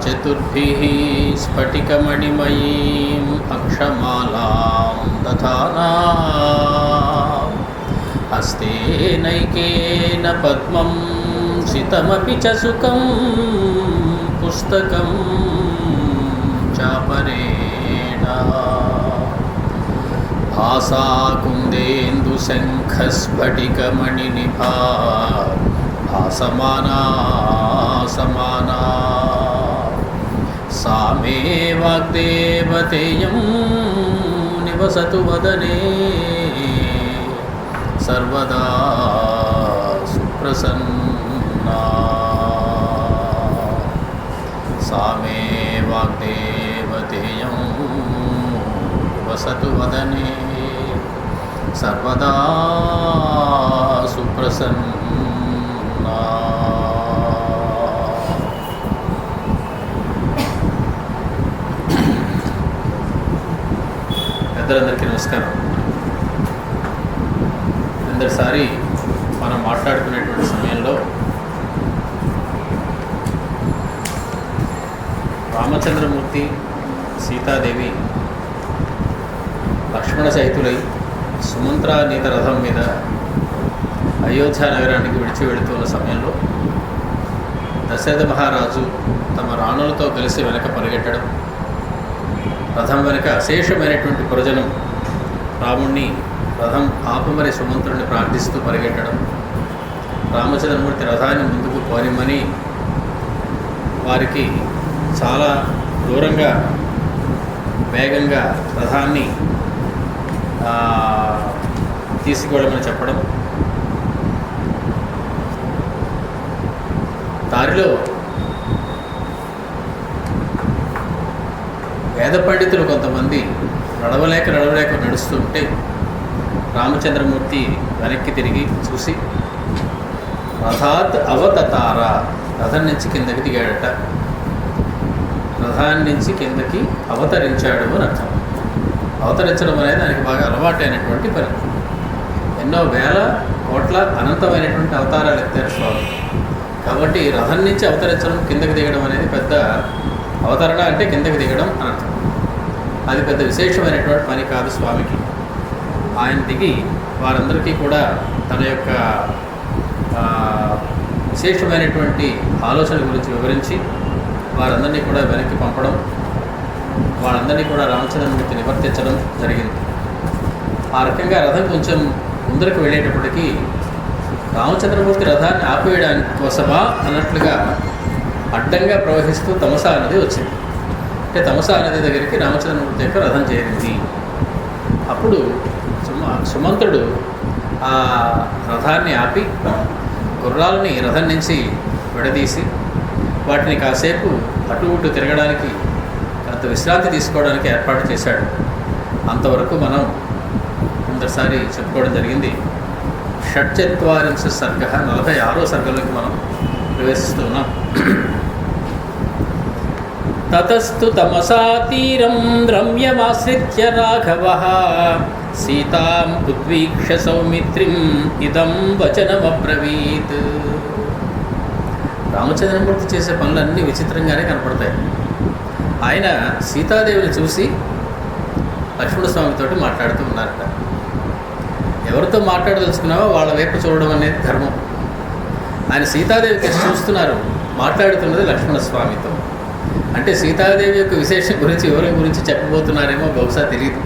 चतुर्भिः स्फटिकमणिमयीम् अक्षमालां दधाना हस्तेनैकेन पद्मं सितमपि च सुखं पुस्तकं चापरेण भासा कुन्देन्दुशङ्खस्फटिकमणिनिभा भासमाना समाना सा मे वाग्देवतेयं निवसतु वदने सर्वदा सुप्रसन्ना सा मे वाग्देवतेयं निवसतु वदने सर्वदा सुप्रसन्ना. పెద్దలందరికీ నమస్కారం. అందరిసారి మనం మాట్లాడుకునేటువంటి సమయంలో రామచంద్రమూర్తి సీతాదేవి లక్ష్మణ సహితులై సుమంత్రానీత రథం మీద అయోధ్య నగరానికి విడిచి వెళుతున్న సమయంలో దశరథ మహారాజు తమ రాణులతో కలిసి వెనక పరిగెట్టడం, రథం వెనక అశేషమైనటువంటి ప్రజనం రాముణ్ణి రథం ఆపమరి సుమంత్రుని ప్రార్థిస్తూ పరిగెట్టడం, రామచంద్రమూర్తి రథాన్ని ముందుకు పోనిమ్మని వారికి చాలా దూరంగా వేగంగా రథాన్ని తీసుకువెళ్ళమని చెప్పడం, దారిలో వేద పండితులు కొంతమంది నడవలేక నడుస్తుంటే రామచంద్రమూర్తి వెనక్కి తిరిగి చూసి రథాత్ అవతతార, రథం నుంచి కిందకి దిగాడట, రథాన్ని నుంచి కిందకి అవతరించాడు అని అర్థం. అవతరించడం అనేది దానికి బాగా అలవాటైనటువంటి పని. ఎన్నో వేల కోట్ల అనంతమైనటువంటి అవతారాలు ఎత్తారు స్వామి. కాబట్టి రథం నుంచి అవతరించడం, కిందకి దిగడం అనేది పెద్ద అవతరణ అంటే కిందకి దిగడం అని అర్థం. అది పెద్ద విశేషమైనటువంటి పని కాదు స్వామికి. ఆయన దిగి వారందరికీ కూడా తన యొక్క విశేషమైనటువంటి ఆలోచన గురించి వివరించి వారందరినీ కూడా వెనక్కి పంపడం, వాళ్ళందరినీ కూడా రామచంద్రమూర్తి నివర్తించడం జరిగింది. ఆ రకంగా రథం కొంచెం ముందరకు వెళ్ళేటప్పటికీ రామచంద్రమూర్తి రథాన్ని ఆపేయడానికి కోసమా అన్నట్లుగా అడ్డంగా ప్రవహిస్తూ తమసా నది వచ్చింది. అంటే తమసా నది దగ్గరికి రామచంద్రమూర్తి యొక్క రథం చేరింది. అప్పుడు సుమంతుడు ఆ రథాన్ని ఆపి గుర్రాలని రథం నుంచి విడదీసి వాటిని కాసేపు అటు ఇటు తిరగడానికి, కొంత విశ్రాంతి తీసుకోవడానికి ఏర్పాటు చేశాడు. అంతవరకు మనం ముందసారి చెప్పుకోవడం జరిగింది. 46 సర్గ, 46వ సర్గలోకి మనం ప్రవేశిస్తూ ఉన్నాం. తతస్తు తమసా తీరం రమ్యమాశ్రిత్య రాఘవః సీతాం ఉద్వీక్ష్య సౌమిత్రిం ఇదం వచనమబ్రవీత్. రామచంద్రమూర్తి చేసే పనులన్నీ విచిత్రంగానే కనపడతాయి. ఆయన సీతాదేవిని చూసి లక్ష్మణస్వామితోటి మాట్లాడుతూ ఉన్నారట. ఎవరితో మాట్లాడదలుచుకున్నావో వాళ్ళ వైపు చూడడం అనేది ధర్మం. ఆయన సీతాదేవికి చూస్తున్నారు, మాట్లాడుతున్నది లక్ష్మణస్వామితో. అంటే సీతాదేవి యొక్క విశేషం గురించి, వివరం గురించి చెప్పబోతున్నారేమో బహుశా తెలియదు.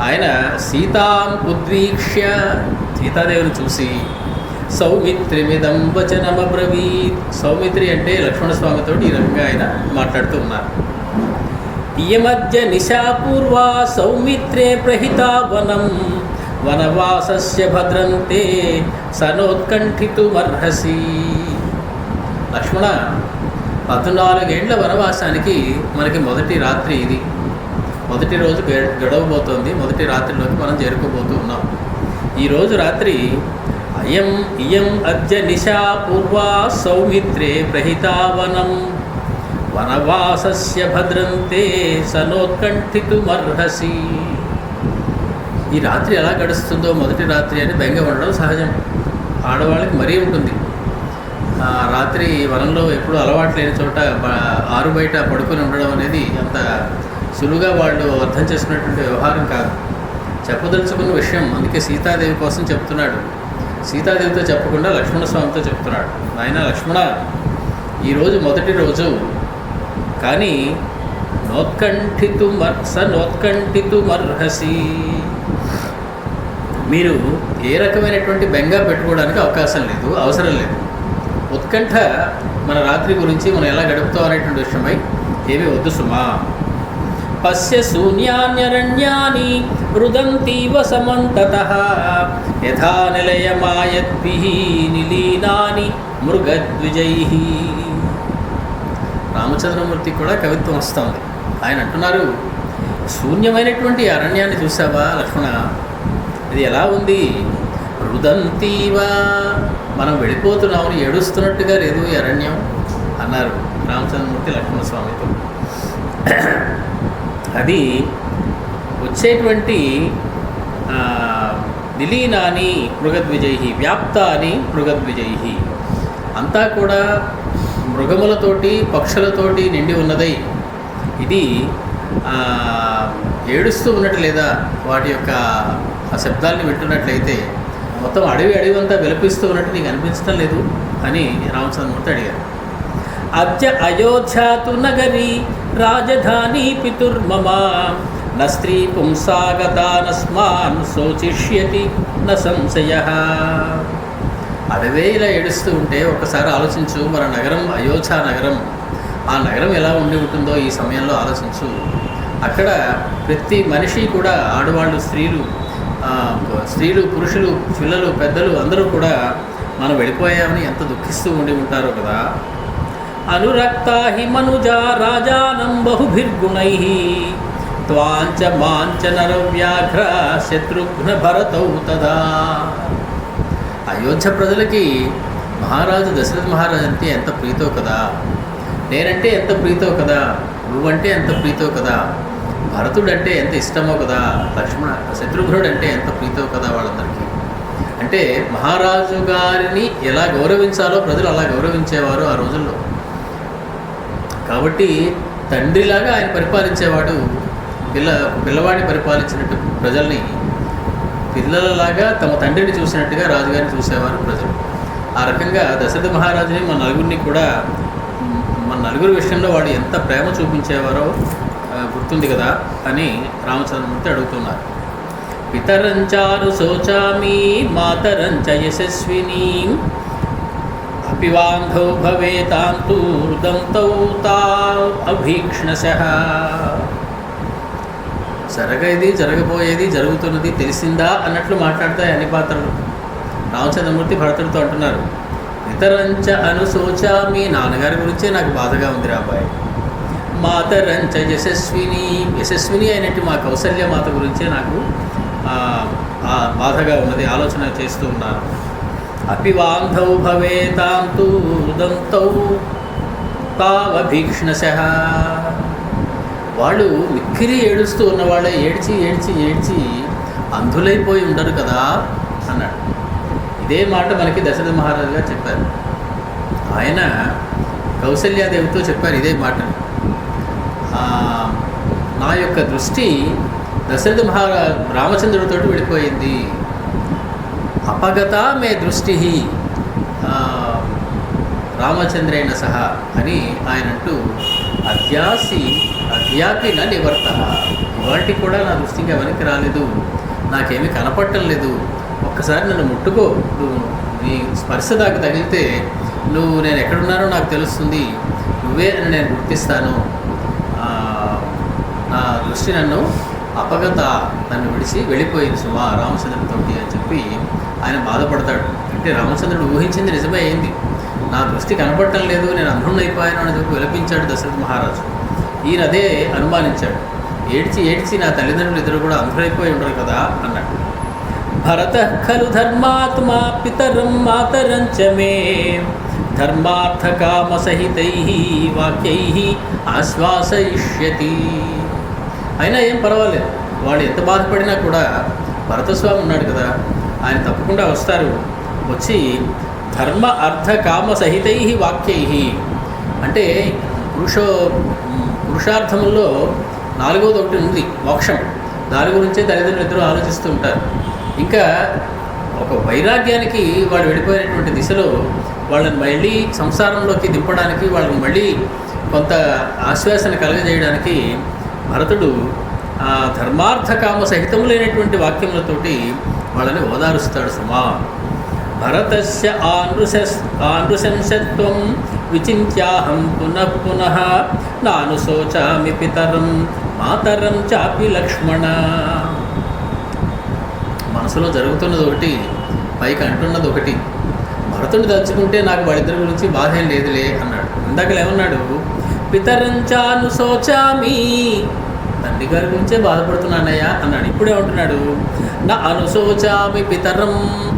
ఆయన సీతాం ఉద్వీక్ష్య, సీతాదేవిని చూసి సౌమిత్రిమిదం వచనమబ్రవీత్. సౌమిత్రి అంటే లక్ష్మణస్వామితో ఈ రకంగా ఆయన మాట్లాడుతూ ఉన్నారు. ఇయమధ్య నిశాపూర్వా సౌమిత్రే ప్రహితా వనం వనవాసస్య భద్రంతే సనోత్కంఠితుమర్హసి. లక్ష్మణ, 14 ఏళ్ల వనవాసానికి మనకి మొదటి రాత్రి ఇది. మొదటి రోజు గడవబోతోంది. మొదటి రాత్రిలోకి మనం చేరుకోబోతూ ఉన్నాం. ఈరోజు రాత్రి ఇయం అద్య నిశా పూర్వా సౌమిత్రే ప్రహితావనం వనవాసస్య భద్రంతే సనోత్కంఠితుమర్హసి. ఈ రాత్రి ఎలా గడుస్తుందో మొదటి రాత్రి అని బెంగ ఉండడం సహజం. ఆడవాళ్ళకి మరీ ఉంటుంది. రాత్రి వనంలో ఎప్పుడూ అలవాటు లేని చోట ఆరు బయట పడుకొని ఉండడం అనేది అంత సులువుగా వాళ్ళు అర్థం చేసుకున్నటువంటి వ్యవహారం కాదు. చెప్పదలుచుకున్న విషయం, అందుకే సీతాదేవి కోసం చెప్తున్నాడు. సీతాదేవితో చెప్పకుండా లక్ష్మణ స్వామితో చెప్తున్నాడు. ఆయన లక్ష్మణ, ఈరోజు మొదటి రోజు, కానీ నోత్కంఠితుమర్హసి, మీరు ఏ రకమైనటువంటి బెంగ పెట్టుకోవడానికి అవకాశం లేదు, అవసరం లేదు. ఉత్కంఠ మన రాత్రి గురించి మనం ఎలా గడుపుతాం అనేటువంటి విషయమై ఏమీ వద్దు సుమా. పశ్య శూన్యాన్యరణ్యాని రుదంతీవ సమంతతః యథా నిలయమాయద్భిః నిలీనాని మృగద్విజైః. రామచంద్రమూర్తి కూడా కవిత్వం వస్తుంది. ఆయన అంటున్నారు, శూన్యమైనటువంటి అరణ్యాన్ని చూసావా లక్ష్మణ, ఇది ఎలా ఉంది? రుదంతీవా, మనం వెళ్ళిపోతున్నామని ఏడుస్తున్నట్టుగా లేదు ఈ అరణ్యం అన్నారు రామచంద్రమూర్తి లక్ష్మణ స్వామితో. అది వచ్చేటువంటి నిలీనాని మృగద్విజై, వ్యాప్తాని మృగద్విజై, అంతా కూడా మృగములతోటి పక్షులతోటి నిండి ఉన్నదై ఇది ఏడుస్తూ ఉన్నట్టు లేదా వాటి యొక్క ఆ శబ్దాలని వింటున్నట్లయితే మొత్తం అడవి అంతా విలపిస్తూ ఉన్నట్టు నీకు అనిపించడం లేదు అని రామచంద్రమూర్తి అడిగారు. అద్య అయోధ్యాతు నగరీ రాజధాని పితుర్మమ న స్త్రీ పుంసాగతానస్మాన్ శోచిష్యతి న సంశయః. అడవే ఇలా ఏడుస్తూ ఉంటే ఒక్కసారి ఆలోచించు, మన నగరం అయోధ్య నగరం, ఆ నగరం ఎలా ఉండి ఉంటుందో ఈ సమయంలో ఆలోచించు. అక్కడ ప్రతి మనిషి కూడా, ఆడవాళ్ళు, స్త్రీలు, పురుషులు, పిల్లలు, పెద్దలు అందరూ కూడా మనం వెళ్ళిపోయామని ఎంత దుఃఖిస్తూ ఉండి ఉంటారో కదా. అనురక్తా హి మనుజా రాజానం బహుభిర్గుణైః త్వాంచ మాంచ నరవ్యాఘ్ర శత్రుఘ్న భరతౌ తదా. అయోధ్య ప్రజలకి మహారాజు దశరథ మహారాజు అంటే ఎంత ప్రీతో కదా, నేనంటే ఎంత ప్రీతో కదా, నువ్వంటే ఎంత ప్రీతో కదా, భరతుడంటే ఎంత ఇష్టమో కదా, శత్రుఘ్నుడు అంటే ఎంత ప్రీతో కదా వాళ్ళందరికీ. అంటే మహారాజు గారిని ఎలా గౌరవించాలో ప్రజలు అలా గౌరవించేవారు ఆ రోజుల్లో. కాబట్టి తండ్రిలాగా ఆయన పరిపాలించేవాడు. పిల్లవాడిని పరిపాలించినట్టు ప్రజల్ని పిల్లలలాగా తమ తండ్రిని చూసినట్టుగా రాజుగారిని చూసేవారు ప్రజలు. ఆ రకంగా దశరథ మహారాజుని మన నలుగురు విషయంలో వాడు ఎంత ప్రేమ చూపించేవారో గుర్తుంది కదా అని రామచంద్రమూర్తి అడుగుతున్నారు. పితరంచారు శోచామి మాతరంచ యశస్విని అపివాంధౌ భవేతాంతు రుదంతౌ తా అభీక్ష్ణశః. జరగబోయేది జరుగుతున్నది తెలిసిందా అన్నట్లు మాట్లాడతాయి అన్ని పాత్రలు. రామచంద్రమూర్తి భరతుడితో అంటున్నారు, పితరంచ అనుశోచామి, నాన్నగారి గురించే నాకు బాధగా ఉంది రాబాయ్. మాతరంచ యశస్విని అయినట్టు మా కౌసల్య మాత గురించే నాకు బాధగా ఉన్నది, ఆలోచన చేస్తూ ఉన్నాను. అపివాంధౌ భవేతాంతు దంతౌ తావభీక్ష్ణశః. వాళ్ళు మిక్కిరి ఏడుస్తూ ఉన్నవాళ్ళే ఏడ్చి ఏడ్చి ఏడ్చి అంధులైపోయి ఉండరు కదా అన్నాడు. ఇదే మాట మనకి దశరథ మహారాజు గారు చెప్పారు. ఆయన కౌసల్యాదేవితో చెప్పారు ఇదే మాటను. నా యొక్క దృష్టి దశరథ రామచంద్రుడితో వెళ్ళిపోయింది. అపగత మే దృష్టి రామచంద్రేణ సహా అని ఆయన అంటూ అద్యాపి నా నివర్త, ఇవాటి కూడా నా దృష్టికి ఎవరికి రాలేదు, నాకేమీ కనపడటం లేదు. ఒక్కసారి నన్ను ముట్టుకో, నువ్వు నీ స్పర్శ దాకా తగిలితే నేను ఎక్కడున్నానో నాకు తెలుస్తుంది, నువ్వే అని నేను గుర్తిస్తాను. నా దృష్టి నన్ను విడిచి వెళ్ళిపోయింది సుమా రామచంద్రుడితోటి అని చెప్పి ఆయన బాధపడతాడు. అంటే రామచంద్రుడు ఊహించింది నిజమే అయింది, నా దృష్టి కనపడటం లేదు, నేను అంధుణ్ణైపోయాను అని చెప్పి విలపించాడు దశరథ మహారాజు. ఈయన అదే అనుమానించాడు. ఏడ్చి ఏడ్చి నా తల్లిదండ్రులు ఇద్దరు కూడా అంధులైపోయి ఉండరు కదా అన్నాడు. భరత ఖలు ధర్మాత్మా పితరం మాతరంచ మే ధర్మార్థకామ సహితై వాక్యై ఆశ్వాసయిష్యతి. అయినా ఏం పర్వాలేదు, వాళ్ళు ఎంత బాధపడినా కూడా భరతస్వామి ఉన్నాడు కదా, ఆయన తప్పకుండా వస్తారు, వచ్చి ధర్మ అర్థ కామ సహితై వాక్యై. అంటే పురుషార్థముల్లో నాలుగవది ఒకటి ఉంది, మోక్షం. దాని గురించే తల్లిదండ్రులు ఇద్దరు ఆలోచిస్తూ ఉంటారు. ఇంకా ఒక వైరాగ్యానికి వాళ్ళు వెళ్ళిపోయినటువంటి దిశలో వాళ్ళని మళ్ళీ సంసారంలోకి దింపడానికి, వాళ్ళని మళ్ళీ కొంత ఆశ్వాసన కలగజేయడానికి భరతుడు ఆ ధర్మార్థ కామ సహితములైనటువంటి వాక్యములతోటి వాళ్ళని ఓదారుస్తాడు. సుమా భరతస్య ఆనృశంసత్వం విచింత్యాహం పునః పునః నానుశోచామి పితరం మాతరం చాపి లక్ష్మణ. మనసులో జరుగుతున్నది ఒకటి, పైకి అంటున్నది ఒకటి. భరతుడిని తలుచుకుంటే నాకు వాళ్ళిద్దరి గురించి బాధ ఏం లేదులే అన్నాడు. ఇందాకలు ఏమన్నాడు? పితరంచానుశోచామి, తండ్రి గారి గురించే బాధపడుతున్నానయ్యా అన్నాడు. ఇప్పుడేమంటున్నాడు? నా అనుశోచామి పితరం.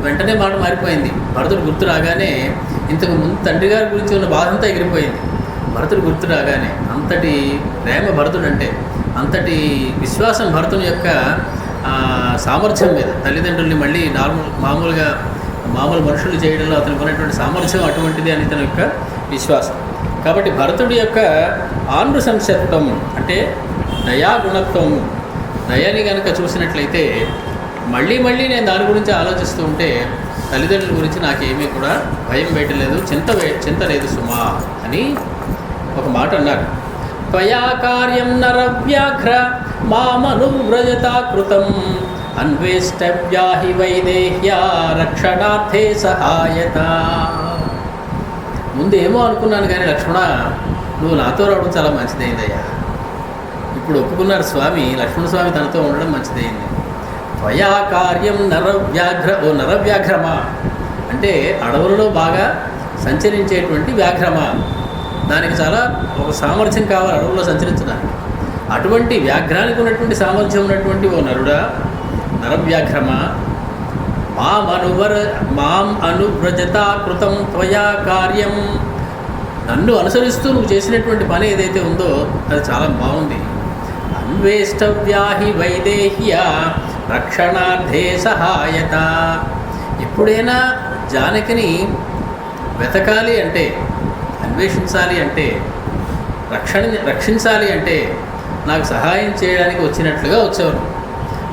వెంటనే మాట మారిపోయింది. భరతుడు గుర్తు రాగానే ఇంతకు ముందు తండ్రి గారి గురించి ఉన్న బాధ అంతా ఎగిరిపోయింది. భరతుడు గుర్తు రాగానే అంతటి ప్రేమ భరతుడు అంటే, అంతటి విశ్వాసం భరతుని యొక్క సామర్థ్యం మీద, తల్లిదండ్రుల్ని మళ్ళీ మామూలు మనుషులు చేయడంలో అతనికి ఉన్నటువంటి సామర్థ్యం అటువంటిది అని తన యొక్క విశ్వాసం. కాబట్టి భరతుడి యొక్క ఆనృశంసత్వం అంటే దయాగుణత్వం, దయని కనుక చూసినట్లయితే మళ్ళీ నేను దాని గురించి ఆలోచిస్తూ ఉంటే తల్లిదండ్రుల గురించి నాకేమీ కూడా భయం వేయటలేదు, చింత లేదు సుమా అని ఒక మాట అన్నారు. త్వయా కార్యం నరవ్యాఘ్ర మామనువ్రజతా కృతం అన్వేష్టవ్యా హి వైదేహ్యా రక్షణార్థే సహాయత. ముందు ఏమో అనుకున్నాను కానీ లక్ష్మణ, నువ్వు నాతో రావడం చాలా మంచిదైందయ్యా. ఇప్పుడు ఒప్పుకున్నారు స్వామి, లక్ష్మణస్వామి తనతో ఉండడం మంచిదైంది. త్వయా కార్యం నరవ్యాఘ్ర, ఓ నరవ్యాఘ్రమా అంటే అడవులలో బాగా సంచరించేటువంటి వ్యాఘ్రమా. దానికి చాలా ఒక సామర్థ్యం కావాలి అడవుల్లో సంచరించడానికి. అటువంటి వ్యాఘ్రానికి ఉన్నటువంటి సామర్థ్యం ఉన్నటువంటి ఓ నరుడా, నరవ్యాఘ్రమా, మాం అనువ్రజతా కృతం త్వయా కార్యం. నన్ను అనుసరిస్తూ నువ్వు చేసినటువంటి పని ఏదైతే ఉందో అది చాలా బాగుంది. అన్వేష్టవ్యా హి వైదేహ్యా రక్షణార్థే సహాయత. ఎప్పుడైనా జానకిని వెతకాలి అంటే, అన్వేషించాలి అంటే, రక్షించాలి అంటే నాకు సహాయం చేయడానికి వచ్చినట్లుగా వచ్చేవారు.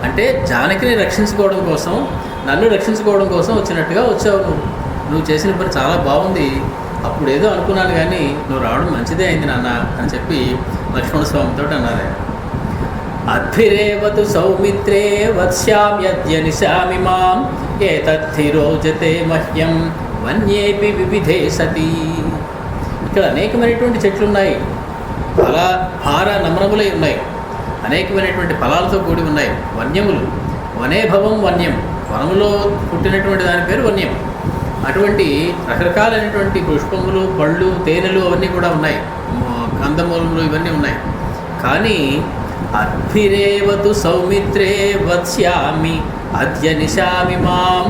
అంటే జానకిని రక్షించుకోవడం కోసం, నన్ను రక్షించుకోవడం కోసం వచ్చినట్టుగా వచ్చావు. నువ్వు చేసిన పని చాలా బాగుంది. అప్పుడు ఏదో అనుకున్నాను కానీ నువ్వు రావడం మంచిదే అయింది నాన్న అని చెప్పి లక్ష్మణస్వామితో అన్నారు. అద్భిరేవతు సౌమిత్రే వత్స్యామ్యద్య నిశామి మాం ఏతద్ధిరోజతే మహ్యం వన్యేపి వివిధే సతీ. ఇక్కడ అనేకమైనటువంటి చెట్లు ఉన్నాయి, హార నమ్రములై ఉన్నాయి, అనేకమైనటువంటి ఫలాలతో కూడి ఉన్నాయి. వన్యములు, వనేభవం వన్యం, వనములో పుట్టినటువంటి దాని పేరు వన్యం. అటువంటి రకరకాలైనటువంటి పుష్పములు, పళ్ళు, తేనెలు అవన్నీ కూడా ఉన్నాయి, కందమూలములు ఇవన్నీ ఉన్నాయి. కానీ అద్భిరేవతు సౌమిత్రే వత్స్యామి అద్య నిశామి మాం.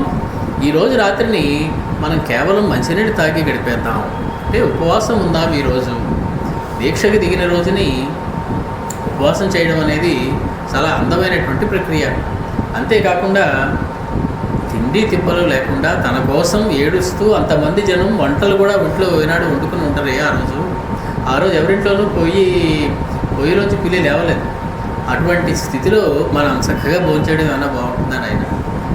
ఈరోజు రాత్రిని మనం కేవలం మంచినీళ్ళు తాగి గడిపేద్దాం అంటే ఉపవాసం ఉందాం. ఈరోజు దీక్షకి దిగిన రోజుని ఉపవాసం చేయడం అనేది చాలా అందమైనటువంటి ప్రక్రియ. అంతేకాకుండా తిండి తిప్పలు లేకుండా తన కోసం ఏడుస్తూ అంతమంది జనం వంటలు కూడా ఒంట్లో ఏనాడు వండుకుని ఉంటారు. ఆ రోజు ఎవరింట్లోనూ పొయ్యిలోంచి పిల్లి లేవలేదు. అటువంటి స్థితిలో మనం చక్కగా భోంచేయడం ఏమైనా బాగుంటుందని ఆయన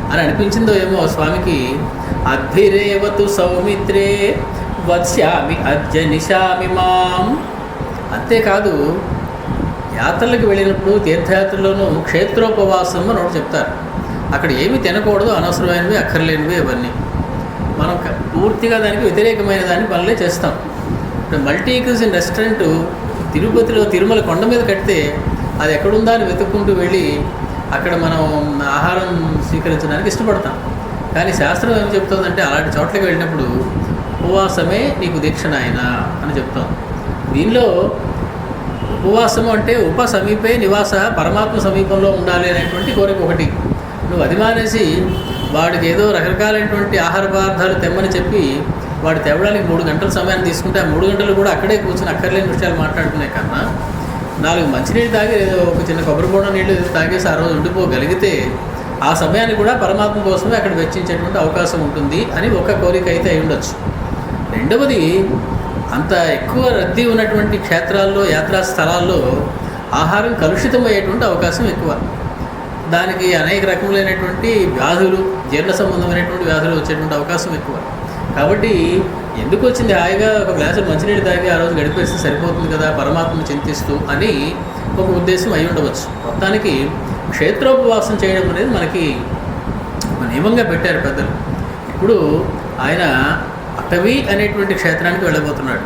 అని అనిపించిందో ఏమో స్వామికి. అద్భిరేవతు సౌమిత్రే వత్స్యామి అద్య నిశామి మాం. అంతేకాదు, యాత్రలకు వెళ్ళినప్పుడు తీర్థయాత్రలోనూ క్షేత్రోపవాసం అని ఒకటి చెప్తారు. అక్కడ ఏమి తినకూడదు, అనవసరమైనవి, అక్కర్లేనివి ఇవన్నీ. మనం పూర్తిగా దానికి వ్యతిరేకమైన దాన్ని పనులే చేస్తాం. ఇప్పుడు మల్టీ క్యూజిన్ రెస్టారెంట్ తిరుపతిలో తిరుమల కొండ మీద కడితే అది ఎక్కడుందా అని వెతుక్కుంటూ వెళ్ళి అక్కడ మనం ఆహారం స్వీకరించడానికి ఇష్టపడతాం. కానీ శాస్త్రం ఏం చెప్తుందంటే అలాంటి చోట్లకి వెళ్ళినప్పుడు ఉపవాసమే నీకు దీక్ష నాయన అని చెప్తాం. దీనిలో ఉపవాసము అంటే సమీపే నివాస, పరమాత్మ సమీపంలో ఉండాలి అనేటువంటి కోరిక ఒకటి. నువ్వు అది మానేసి వాడికి ఏదో రకరకాలైనటువంటి ఆహార పదార్థాలు తెమ్మని చెప్పి వాడు తేవడానికి 3 గంటల సమయాన్ని తీసుకుంటే ఆ 3 గంటలు కూడా అక్కడే కూర్చొని అక్కర్లేని విషయాలు మాట్లాడుకునే కన్నా 4 మంచినీళ్ళు తాగి ఏదో ఒక చిన్న కొబ్బరి బోండం నీళ్ళు తాగేసి ఆ రోజు ఉండిపోగలిగితే ఆ సమయాన్ని కూడా పరమాత్మ కోసమే అక్కడ వెచ్చించేటువంటి అవకాశం ఉంటుంది అని ఒక కోరిక అయితే అయి ఉండొచ్చు. రెండవది, అంత ఎక్కువ రద్దీ ఉన్నటువంటి క్షేత్రాల్లో, యాత్రా స్థలాల్లో ఆహారం కలుషితమయ్యేటువంటి అవకాశం ఎక్కువ. దానికి అనేక రకములైనటువంటి వ్యాధులు, జీర్ణ సంబంధమైనటువంటి వ్యాధులు వచ్చేటువంటి అవకాశం ఎక్కువ. కాబట్టి ఎందుకు వచ్చింది, హాయిగా ఒక గ్లాసు మంచినీళ్ళు తాగి ఆ రోజు గడిపేస్తే సరిపోతుంది కదా పరమాత్మను చింతిస్తూ అని ఒక ఉద్దేశం అయి ఉండవచ్చు. మొత్తానికి క్షేత్రోపవాసం చేయడం అనేది మనకి నియమంగా పెట్టారు పెద్దలు. ఇప్పుడు ఆయన అటవీ అనేటువంటి క్షేత్రానికి వెళ్ళబోతున్నాడు.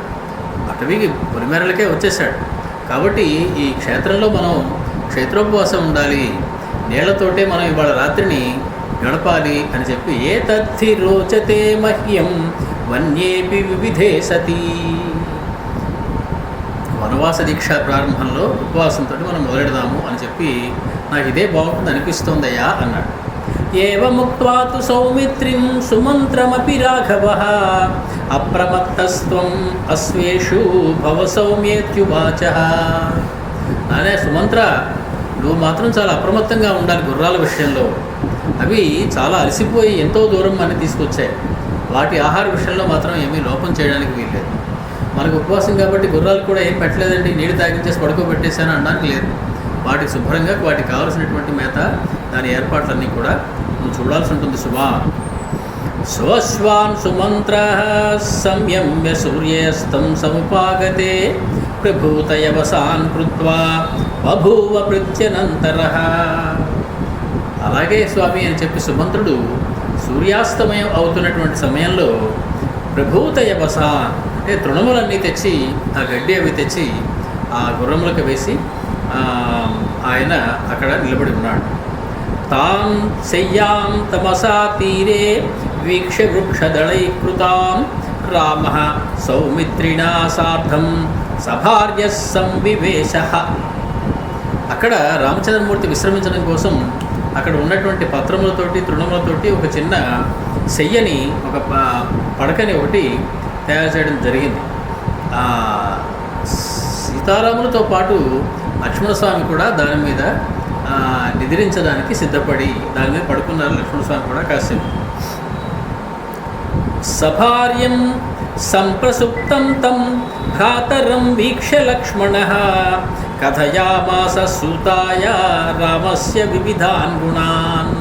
అటవీకి పొలిమేరలకే వచ్చేసాడు. కాబట్టి ఈ క్షేత్రంలో మనం క్షేత్రోపవాసం ఉండాలి, నీళ్లతోటే మనం ఇవాళ రాత్రిని గడపాలి అని చెప్పి ఏ తద్ధి రోచతే మహ్యం వన్యేపి వివిధే సతీ. వనవాస దీక్ష ప్రారంభంలో ఉపవాసంతో మనం మొదలెడదాము అని చెప్పి నాకు ఇదే బాగుంటుంది అనిపిస్తోందయ్యా అన్నాడు. ఏవముక్త్వా తు సౌమిత్రిం సుమంత్రమపి రాఘవః అప్రమత్తస్త్వం అశ్వేషు భవ సౌమ్యేత్యువాచః. నానే సుమంత్ర, నువ్వు మాత్రం చాలా అప్రమత్తంగా ఉండాలి గుర్రాల విషయంలో. అవి చాలా అలసిపోయి ఎంతో దూరం మనకి తీసుకొచ్చాయి. వాటి ఆహార విషయంలో మాత్రం ఏమీ లోపం చేయడానికి వీల్లేదు. మనకు ఉపవాసం కాబట్టి గుర్రాలు కూడా ఏం పెట్టలేదండి, నీళ్ళు తాగించేసి పడుకోబెట్టేశాను అనడానికి లేదు. వాటికి శుభ్రంగా వాటికి కావలసినటువంటి మేత, దాని ఏర్పాట్లన్నీ కూడా నువ్వు చూడాల్సి ఉంటుంది సుమా. స్వశ్వాన్ సుమంత్ర సంయమ్య సూర్యస్తం సముపాగతే ప్రభూతయవసాన్ కృత్వా బభూవ ప్రత్యనంతరః. అలాగే స్వామి అని చెప్పి సుమంత్రుడు సూర్యాస్తమయం అవుతున్నటువంటి సమయంలో ప్రభూతయవస అంటే తృణములన్నీ తెచ్చి, ఆ గడ్డి అవి తెచ్చి ఆ గుర్రములకు వేసి ఆయన అక్కడ నిలబడి ఉన్నాడు. తాం శయ్యాం తమసా తీరే వీక్ష వృక్షదళైకృతాం రామః సౌమిత్రిణా సార్ధం సభార్య సంవివేశః. అక్కడ రామచంద్రమూర్తి విశ్రమించడం కోసం అక్కడ ఉన్నటువంటి పత్రములతోటి, తృణములతోటి ఒక చిన్న శయ్యని, ఒక పడకని ఒకటి తయారు చేయడం జరిగింది. సీతారాములతో పాటు లక్ష్మణస్వామి కూడా దాని మీద నిద్రించడానికి సిద్ధపడి దాని మీద పడుకున్నారు. లక్ష్మణస్వామి కూడా కాసేపు. సభార్యం సంప్రసుప్తం తం భ్రాతరం వీక్ష లక్ష్మణః కథయామాస సూతాయ రామస్య వివిధాన్ గుణాన్.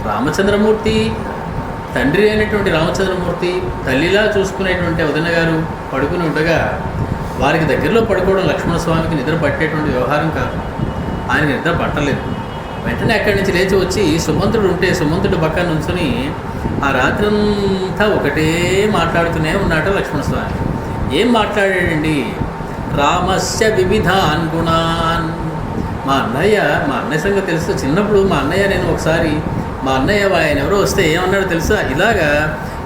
రామచంద్రమూర్తి, తండ్రి అయినటువంటి రామచంద్రమూర్తి తల్లిలా చూసుకునేటువంటి వదిన గారు పడుకుని ఉండగా వారికి దగ్గరలో పడుకోవడం లక్ష్మణస్వామికి నిద్ర పట్టేటువంటి వ్యవహారం కాదు. ఆయన నిద్ర పట్టలేదు. వెంటనే అక్కడి నుంచి లేచి వచ్చి సుమంత్రుడు ఉంటే సుమంత్రుడి పక్కన నుంచుని ఆ రాత్రంతా ఒకటే మాట్లాడుతూనే ఉన్నాడు లక్ష్మణస్వామి. ఏం మాట్లాడాడండి? రామస్య వివిధాన్ గుణాన్. మా అన్నయ్య సంగతి తెలుసు. చిన్నప్పుడు మా అన్నయ్య నేను ఒకసారి మా అన్నయ్య ఆయన ఎవరో వస్తే ఏమన్నాడో తెలుసా? ఇలాగా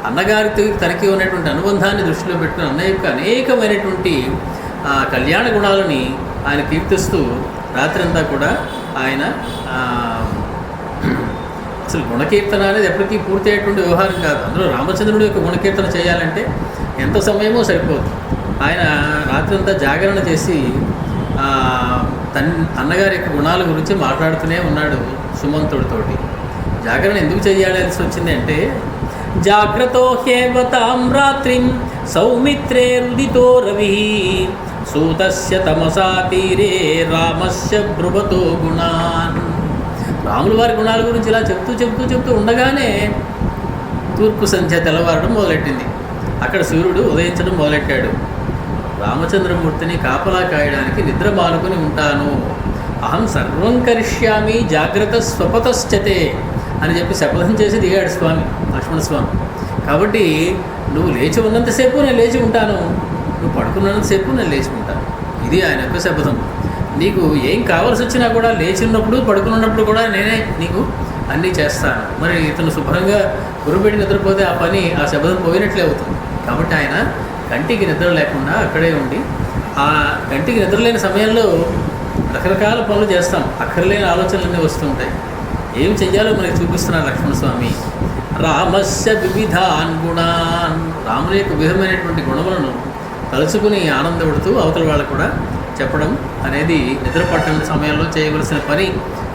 అన్నగారికి తనకి ఉన్నటువంటి అనుబంధాన్ని దృష్టిలో పెట్టుకుని అన్నయ్య యొక్క అనేకమైనటువంటి కళ్యాణ గుణాలని ఆయన కీర్తిస్తూ రాత్రంతా కూడా ఆయన అసలు గుణకీర్తన అనేది ఎప్పటికీ పూర్తి అయ్యేటువంటి వ్యవహారం కాదు. అందులో రామచంద్రుడి యొక్క గుణకీర్తన చేయాలంటే ఎంత సమయమో సరిపోదు. ఆయన రాత్రంతా జాగరణ చేసి అన్నగారి యొక్క గుణాల గురించి మాట్లాడుతూనే ఉన్నాడు సుమంతుడితోటి. జాగరణ ఎందుకు చేయాల్సి వచ్చింది అంటే, జాగ్రతో హ్యేవతాం రాత్రిం సౌమిత్రే రుదితో రవి సూతస్య తమసా తీరే రామస్య బ్రువతో గుణాన్. రాముల వారి గుణాల గురించి ఇలా చెప్తూ ఉండగానే తూర్పు సంధ్య తెల్లవారడం మొదలెట్టింది. అక్కడ సూర్యుడు ఉదయించడం మొదలెట్టాడు. రామచంద్రమూర్తిని కాపలా కాయడానికి నిద్ర మానుకొని ఉంటాను. అహం సర్వం కరిష్యామి జాగ్రత్త స్వపతశ్చతే అని చెప్పి శపథం చేసి దిగాడు స్వామి, లక్ష్మణస్వామి. కాబట్టి నువ్వు లేచి ఉన్నంతసేపు నేను లేచి ఉంటాను, నువ్వు పడుకున్నంతసేపు నేను లేచి ఉంటాను. ఇది ఆయన యొక్క శపథం. నీకు ఏం కావాల్సి వచ్చినా కూడా లేచి ఉన్నప్పుడు, పడుకున్నప్పుడు కూడా నేనే నీకు అన్నీ చేస్తాను. మరి ఇతను శుభ్రంగా గురుపెట్టి నిద్రపోతే ఆ పని, ఆ శపథం పోయినట్లే అవుతుంది. కాబట్టి ఆయన కంటికి నిద్ర లేకుండా అక్కడే ఉండి, ఆ కంటికి నిద్ర లేని సమయంలో రకరకాల పనులు చేస్తాం. అక్కర్లేని ఆలోచనలన్నీ వస్తూ ఉంటాయి. ఏం చెయ్యాలో మనకి చూపిస్తున్నారు లక్ష్మణస్వామి. రామస్య వివిధాన్ గుణాన్. రాముని యొక్క విధమైనటువంటి గుణములను తలుచుకుని ఆనందపడుతూ అవతల వాళ్ళకు కూడా చెప్పడం అనేది నిద్ర పట్టణ సమయంలో చేయవలసిన పని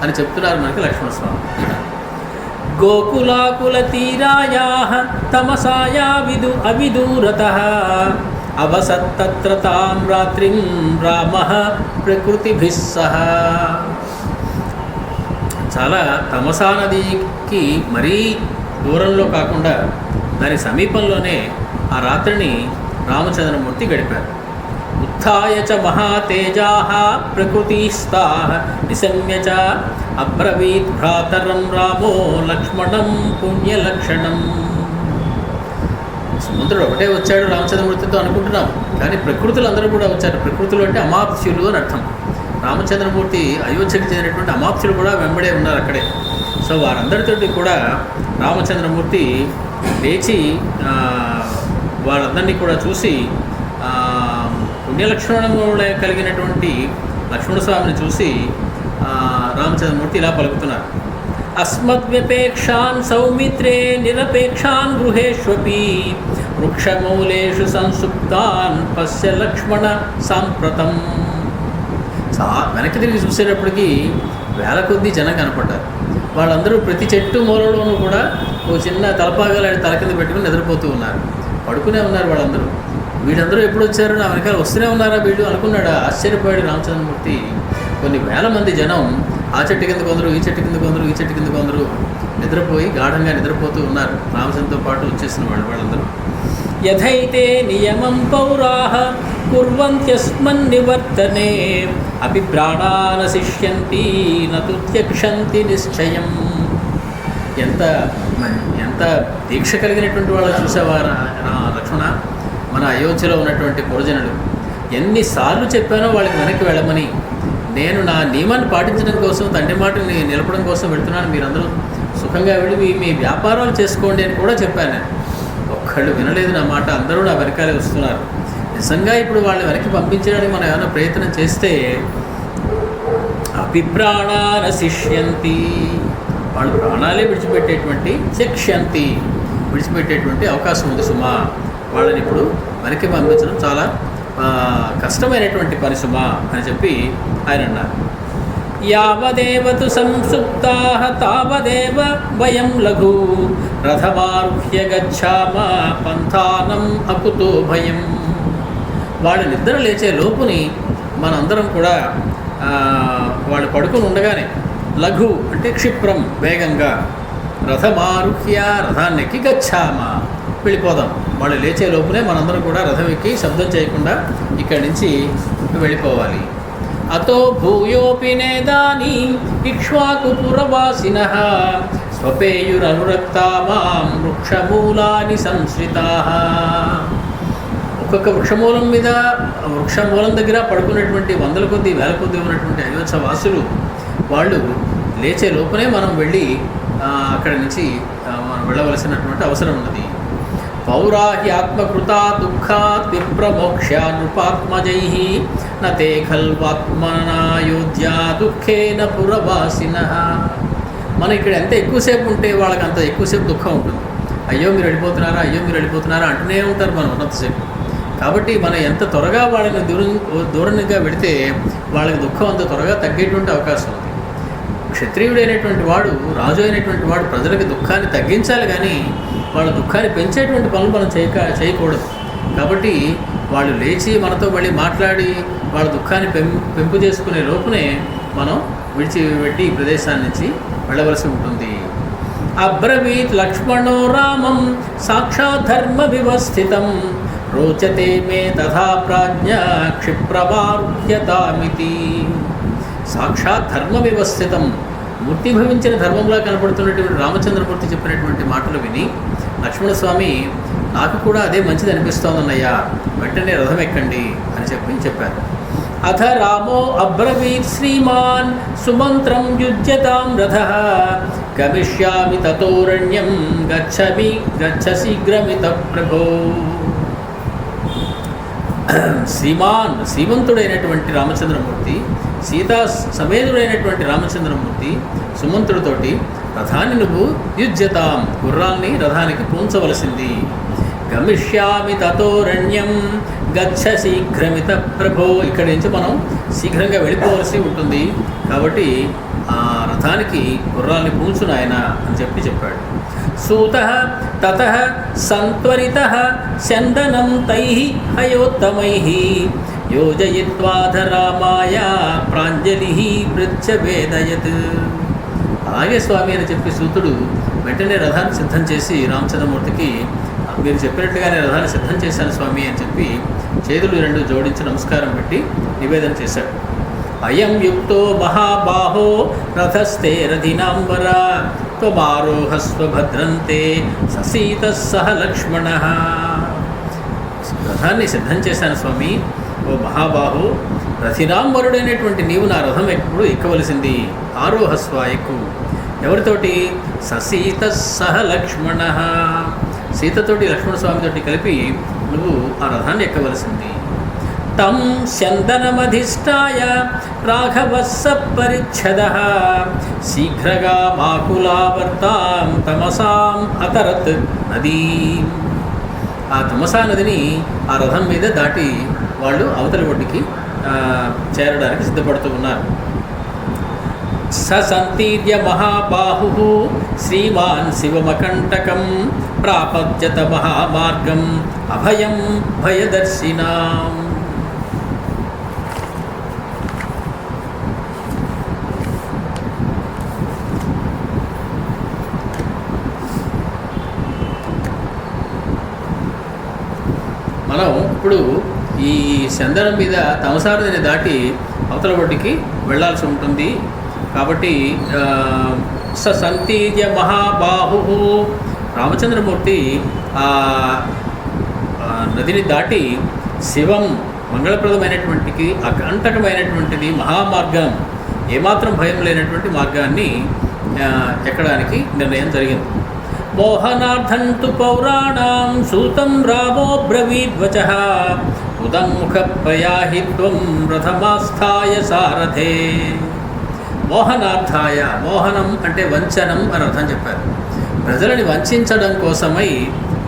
అని చెప్తున్నారు మనకి లక్ష్మణస్వామి. గోకులాకుల తీరాయాః తమసాయా అవిదూరతః అవసత్తత్ర తాం రాత్రిం రామః ప్రకృతిభిః సహ. చాలా తమసా నదికి మరీ దూరంలో కాకుండా దాని సమీపంలోనే ఆ రాత్రిని రామచంద్రమూర్తి గడిపారు. ఉత్థాయ చ మహాతేజాః ప్రకృతిస్థాః నిశమ్య చ అబ్రవీత్ భ్రాతరం రామో లక్ష్మణం పుణ్యలక్షణం. సముద్రుడు ఒకటే వచ్చాడు రామచంద్రమూర్తితో అనుకుంటున్నాం, కానీ ప్రకృతులు అందరూ కూడా వచ్చారు. ప్రకృతులు అంటే అమాత్యులు అని అర్థం. రామచంద్రమూర్తి అయోధ్యకు చెందినటువంటి అమాత్యులు కూడా వెంబడే ఉన్నారు అక్కడే. సో వారందరితోటి కూడా రామచంద్రమూర్తి లేచి వాళ్ళందరినీ కూడా చూసి పుణ్యలక్షణము కలిగినటువంటి లక్ష్మణస్వామిని చూసి రామచంద్రమూర్తి ఇలా పలుకుతున్నారు. అస్మద్వ్యపేక్షాన్ సౌమిత్రే నిరపేక్షాన్ గృహేష్వపి వృక్షమూలేషు సంసుప్తాన్ పశ్య లక్ష్మణ సాంప్రతం. వెనక్కి తిరిగి చూసేటప్పటికి వేల కొద్దీ జనం కనపడ్డారు. వాళ్ళందరూ ప్రతి చెట్టు మూలలోనూ కూడా ఓ చిన్న తలపాగాలాడి తల కింద పెట్టుకుని నిద్రపోతూ ఉన్నారు, పడుకునే ఉన్నారు వాళ్ళందరూ. వీళ్ళందరూ ఎప్పుడు వచ్చారు, నా వెనకాల వస్తూనే ఉన్నారా వీళ్ళు అనుకున్నాడు. ఆశ్చర్యపోయాడు రామచంద్రమూర్తి. కొన్ని వేల మంది జనం ఆ చెట్టు కింద కొందరు, ఈ చెట్టు కింద కొందరు, ఈ చెట్టు కింద కొందరు నిద్రపోయి గాఢంగా నిద్రపోతూ ఉన్నారు రామచంద్రతో పాటు వచ్చేసిన వాళ్ళందరూ. యథైతే నియమం పౌరాః కుర్వంత్యస్మన్ నివర్తనే అపి ప్రాణాన శిష్యంతి నతు త్యక్షంతి నిశ్చయం. ఎంత దీక్ష కలిగినటువంటి వాళ్ళు చూసేవారు లక్ష్మణ. మన అయోధ్యలో ఉన్నటువంటి పురజనులు ఎన్నిసార్లు చెప్పానో వాళ్ళకి వెనక్కి వెళ్ళమని. నేను నా నియమాన్ని పాటించడం కోసం, తండ్రి మాటని నిలపడం కోసం వెళ్తున్నాను, మీరందరూ సుఖంగా వెళ్ళి మీ వ్యాపారాలు చేసుకోండి అని కూడా చెప్పాను నేను. ఒక్కళ్ళు వినలేదు నా మాట, అందరూ నా వెనకాలే వస్తున్నారు. నిజంగా ఇప్పుడు వాళ్ళని వెనక్కి పంపించడానికి మనం ఏమైనా ప్రయత్నం చేస్తే అభిప్రాణాన శిష్యంతి, వాళ్ళు ప్రాణాలే విడిచిపెట్టేటువంటి అవకాశం ఉంది సుమా. వాళ్ళని ఇప్పుడు వెనక్కి పంపించడం చాలా కష్టమైనటువంటి పని సుమా అని చెప్పి ఆయన అన్నారు. యావదేవతు సంసుప్తాః తావదేవ వయం లఘు రథమారుహ్య గచ్ఛామ పంథానం అకుతో భయం. వాళ్ళు నిద్ర లేచే లోపుని మనందరం కూడా వాళ్ళు పడుకుని ఉండగానే లఘు అంటే క్షిప్రం వేగంగా, రథమారుహ్య రథాన్ని ఎక్కి గచ్ఛామ వెళ్ళిపోదాం. వాళ్ళు లేచే లోపునే మనందరం కూడా రథం ఎక్కి శబ్దం చేయకుండా ఇక్కడి నుంచి వెళ్ళిపోవాలి. అతో భూయోపి నేదాని ఇక్ష్వాకుపురవాసినః స్వపేయురనురక్తా మాం వృక్షమూలాని సంశ్రితాః. ఒక్కొక్క వృక్షమూలం దగ్గర పడుకున్నటువంటి వందల కొద్ది వేల కొద్ది ఉన్నటువంటి అయోధ్య వాసులు వాళ్ళు లేచే లోపనే మనం వెళ్ళి అక్కడి నుంచి మనం వెళ్ళవలసినటువంటి అవసరం ఉన్నది. పౌరాహ్యాత్మకృతా దుఃఖాత్ విప్రమోక్ష్యా నృపాత్మజైః నతే ఖల్వాత్మనాయోధ్యా దుఃఖేన పురవాసినః. మనం ఇక్కడ ఎంత ఎక్కువసేపు ఉంటే వాళ్ళకి అంత ఎక్కువసేపు దుఃఖం ఉంటుంది. అయ్యో మీరు వెళ్ళిపోతున్నారా అంటూనే ఉంటారు మనం ఉన్నంతసేపు. కాబట్టి మనం ఎంత త్వరగా వాళ్ళని దూరంగా పెడితే వాళ్ళకి దుఃఖం అంత త్వరగా తగ్గేటువంటి అవకాశం ఉంది. క్షత్రియుడైనటువంటి వాడు, రాజు అయినటువంటి వాడు ప్రజలకి దుఃఖాన్ని తగ్గించాలి, కానీ వాళ్ళ దుఃఖాన్ని పెంచేటువంటి పనులు మనం చేయకూడదు. కాబట్టి వాళ్ళు లేచి మనతో మళ్ళీ మాట్లాడి వాళ్ళ దుఃఖాన్ని పెంపు చేసుకునే లోపునే మనం విడిచిపెట్టి ఈ ప్రదేశాన్ని నుంచి వెళ్ళవలసి ఉంటుంది. అబ్రవీత్ లక్ష్మణో రామం సాక్షాత్ ధర్మ వివస్థితం రోచతే మే తథా ప్రాజ్ఞ క్షిప్రవార్హ్యతామితి. సాక్షాత్ ధర్మ వివస్థితం, మూర్తిభవించిన ధర్మంలా కనపడుతున్నటువంటి రామచంద్రమూర్తి చెప్పినటువంటి మాటలు విని లక్ష్మణస్వామి నాకు కూడా అదే మంచిది అనిపిస్తోందన్నయ్యా, వెంటనే రథం ఎక్కండి అని చెప్పారు. అథ రామో అబ్రవీత్ శ్రీమాన్ సుమంత్రం యుజ్యతాం రథః గమిష్యామి తతోరణ్యం గచ్చ శీఘ్రమిత ప్రభో. శ్రీమంతుడైనటువంటి రామచంద్రమూర్తి, సీతా సమేతుడైనటువంటి రామచంద్రమూర్తి సుమంతుడితోటి రథాన్ని నువ్వు యుజ్యతాం, గుర్రాన్ని రథానికి పూంచవలసింది. గమిష్యామి తతోరణ్యం గచ్చ శీఘ్రమిత ప్రభో. ఇక్కడి నుంచి మనం శీఘ్రంగా వెళ్ళిపోవలసి ఉంటుంది, కాబట్టి ఆ రథానికి గుర్రాల్ని పూంచును ఆయన అని చెప్పాడు. సూతః తతః సంత్వరితః చందనం తైః హయోత్తమైః యోజయిత్వాధ రామాయ ప్రాంజలిః ప్రత్యవేదయత్. అలాగే స్వామి అని చెప్పి సూతుడు వెంటనే రథాన్ని సిద్ధం చేసి రామచంద్రమూర్తికి, మీరు చెప్పినట్టుగానే రథాన్ని సిద్ధం చేశాను స్వామి అని చెప్పి చేతులు రెండు జోడించి నమస్కారం పెట్టి నివేదన చేశాడు. అయం యుక్తో మహాబాహో రథస్థే రథినాంబర త్వమారోహస్వ భద్రంతే ససీత సహ లక్ష్మణ. రథాన్ని సిద్ధం చేశాను స్వామి, ఓ మహాబాహు, రథినాంబరుడైనటువంటి నీవు నా రథం ఎప్పుడు ఎక్కవలసింది. ఆరోహస్వ, ఎక్కువ. ఎవరితోటి? ససీత సహ లక్ష్మణ, సీతతోటి లక్ష్మణస్వామితోటి కలిపి నువ్వు ఆ రథాన్ని ఎక్కవలసింది. తం చందనమధిష్టాయ రాఘవస్స పరిచ్ఛదః శీఘ్రగా మాకులావర్తాం తమసాం అతరత్ నదీ. ఆ తమసా నదిని ఆ రథం మీద దాటి వాళ్ళు అవతలి ఒడ్డుకి చేరడానికి సిద్ధపడుతూ ఉన్నారు. ససంతీర్య మహాబాహు శ్రీమాన్ శివమకంటకం ప్రాపద్యత మహామార్గం అభయం భయదర్శినాం. మనం ఇప్పుడు ఈ చందనం మీద తమసారదిని దాటి అవతల ఒడ్డుకి వెళ్ళాల్సి ఉంటుంది. కాబట్టి సంతీర్య మహాబాహు, రామచంద్రమూర్తి ఆ నదిని దాటి శివం, మంగళప్రదమైనటువంటిది, అకంటకమైనటువంటిది మహామార్గం, ఏమాత్రం భయం లేనటువంటి మార్గాన్ని ఎక్కడానికి నిర్ణయం జరిగింది. మోహనార్థంతు పౌరాణాం సూతం రామో బ్రవీద్వచః ఉదంముఖ ప్రయాహిత్వం రథమాస్థాయ సారథే. మోహనార్థాయ, మోహనం అంటే వంచనం అని అర్థం చెప్పారు. ప్రజలని వంచడం కోసమై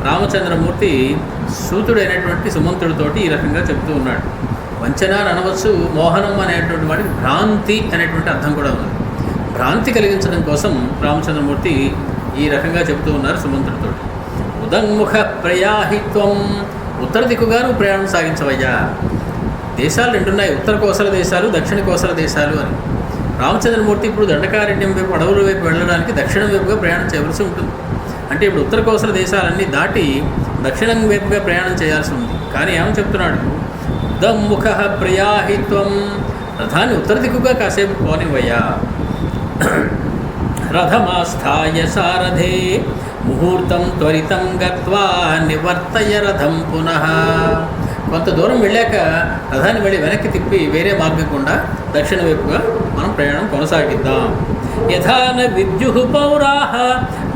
రామచంద్రమూర్తి సూతుడైనటువంటి సుమంతుడితోటి ఈ రకంగా చెప్తూ ఉన్నాడు. వంచన అని అనవచ్చు, మోహనం అనేటువంటి వాడికి భ్రాంతి అనేటువంటి అర్థం కూడా ఉంది. భ్రాంతి కలిగించడం కోసం రామచంద్రమూర్తి ఈ రకంగా చెబుతూ ఉన్నారు సుమంతుడితో. ఉదంముఖ ప్రయాహిత్వం, ఉత్తర దిక్కుగాను ప్రయాణం సాగించవయ్యా. దేశాలు రెండున్నాయి, ఉత్తర కోసల దేశాలు, దక్షిణ కోసల దేశాలు అని. రామచంద్రమూర్తి ఇప్పుడు దండకారణ్యం వైపు, అడవుల వైపు వెళ్ళడానికి దక్షిణం వైపుగా ప్రయాణం చేయవలసి ఉంటుంది. అంటే ఇప్పుడు ఉత్తర కోసల దేశాలన్నీ దాటి దక్షిణం వైపుగా ప్రయాణం చేయాల్సి ఉంది. కానీ ఏమని చెప్తున్నాడు? ఉదంముఖ ప్రయాహిత్వం, రథాన్ని ఉత్తర దిక్కుగా కాసేపు పోనివయ్యా. రథమాస్థాయ సారథే ముహూర్తం త్వరితం గత్వా నివర్తయ రథం పునః. కొంత దూరం వెళ్ళాక రథాన్ని వెళ్ళి వెనక్కి తిప్పి వేరే మార్గం గుండా దక్షిణ వైపుగా మనం ప్రయాణం కొనసాగిద్దాం. యథాన విద్యుః పౌరాః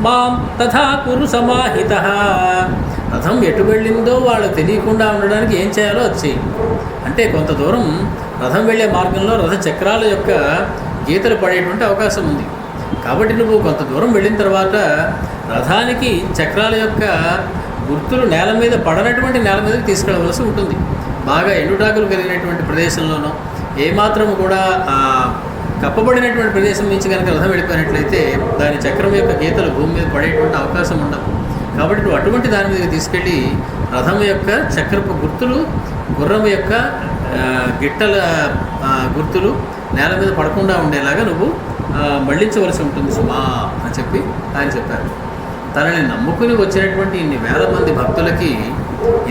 మాం తథా కురు సమాహితః. రథం ఎటు వెళ్ళిందో వాళ్ళు తెలియకుండా ఉండడానికి ఏం చేయాలో వచ్చి, అంటే కొంత దూరం రథం వెళ్ళే మార్గంలో రథ చక్రాల యొక్క గీతలు పడేటువంటి అవకాశం ఉంది. కాబట్టి నువ్వు కొంత దూరం వెళ్ళిన తర్వాత రథానికి చక్రాల యొక్క గుర్తులు నేల మీద పడనటువంటి నేల మీదకి తీసుకెళ్ళవలసి ఉంటుంది. బాగా ఎండుటాకులు కలిగినటువంటి ప్రదేశంలోనో, ఏమాత్రం కూడా కప్పబడినటువంటి ప్రదేశం నుంచి కనుక రథం వెళ్ళిపోయినట్లయితే దాని చక్రం యొక్క గీతలు భూమి మీద పడేటువంటి అవకాశం ఉండదు. కాబట్టి నువ్వు అటువంటి దాని మీదకి తీసుకెళ్ళి రథం యొక్క చక్రపు గుర్తులు, గుర్రం యొక్క గిట్టల గుర్తులు నేల మీద పడకుండా ఉండేలాగా నువ్వు మళ్లించవలసి ఉంటుంది సుమా అని చెప్పి ఆయన చెప్పారు. తనని నమ్ముకుని వచ్చినటువంటి ఇన్ని వేల మంది భక్తులకి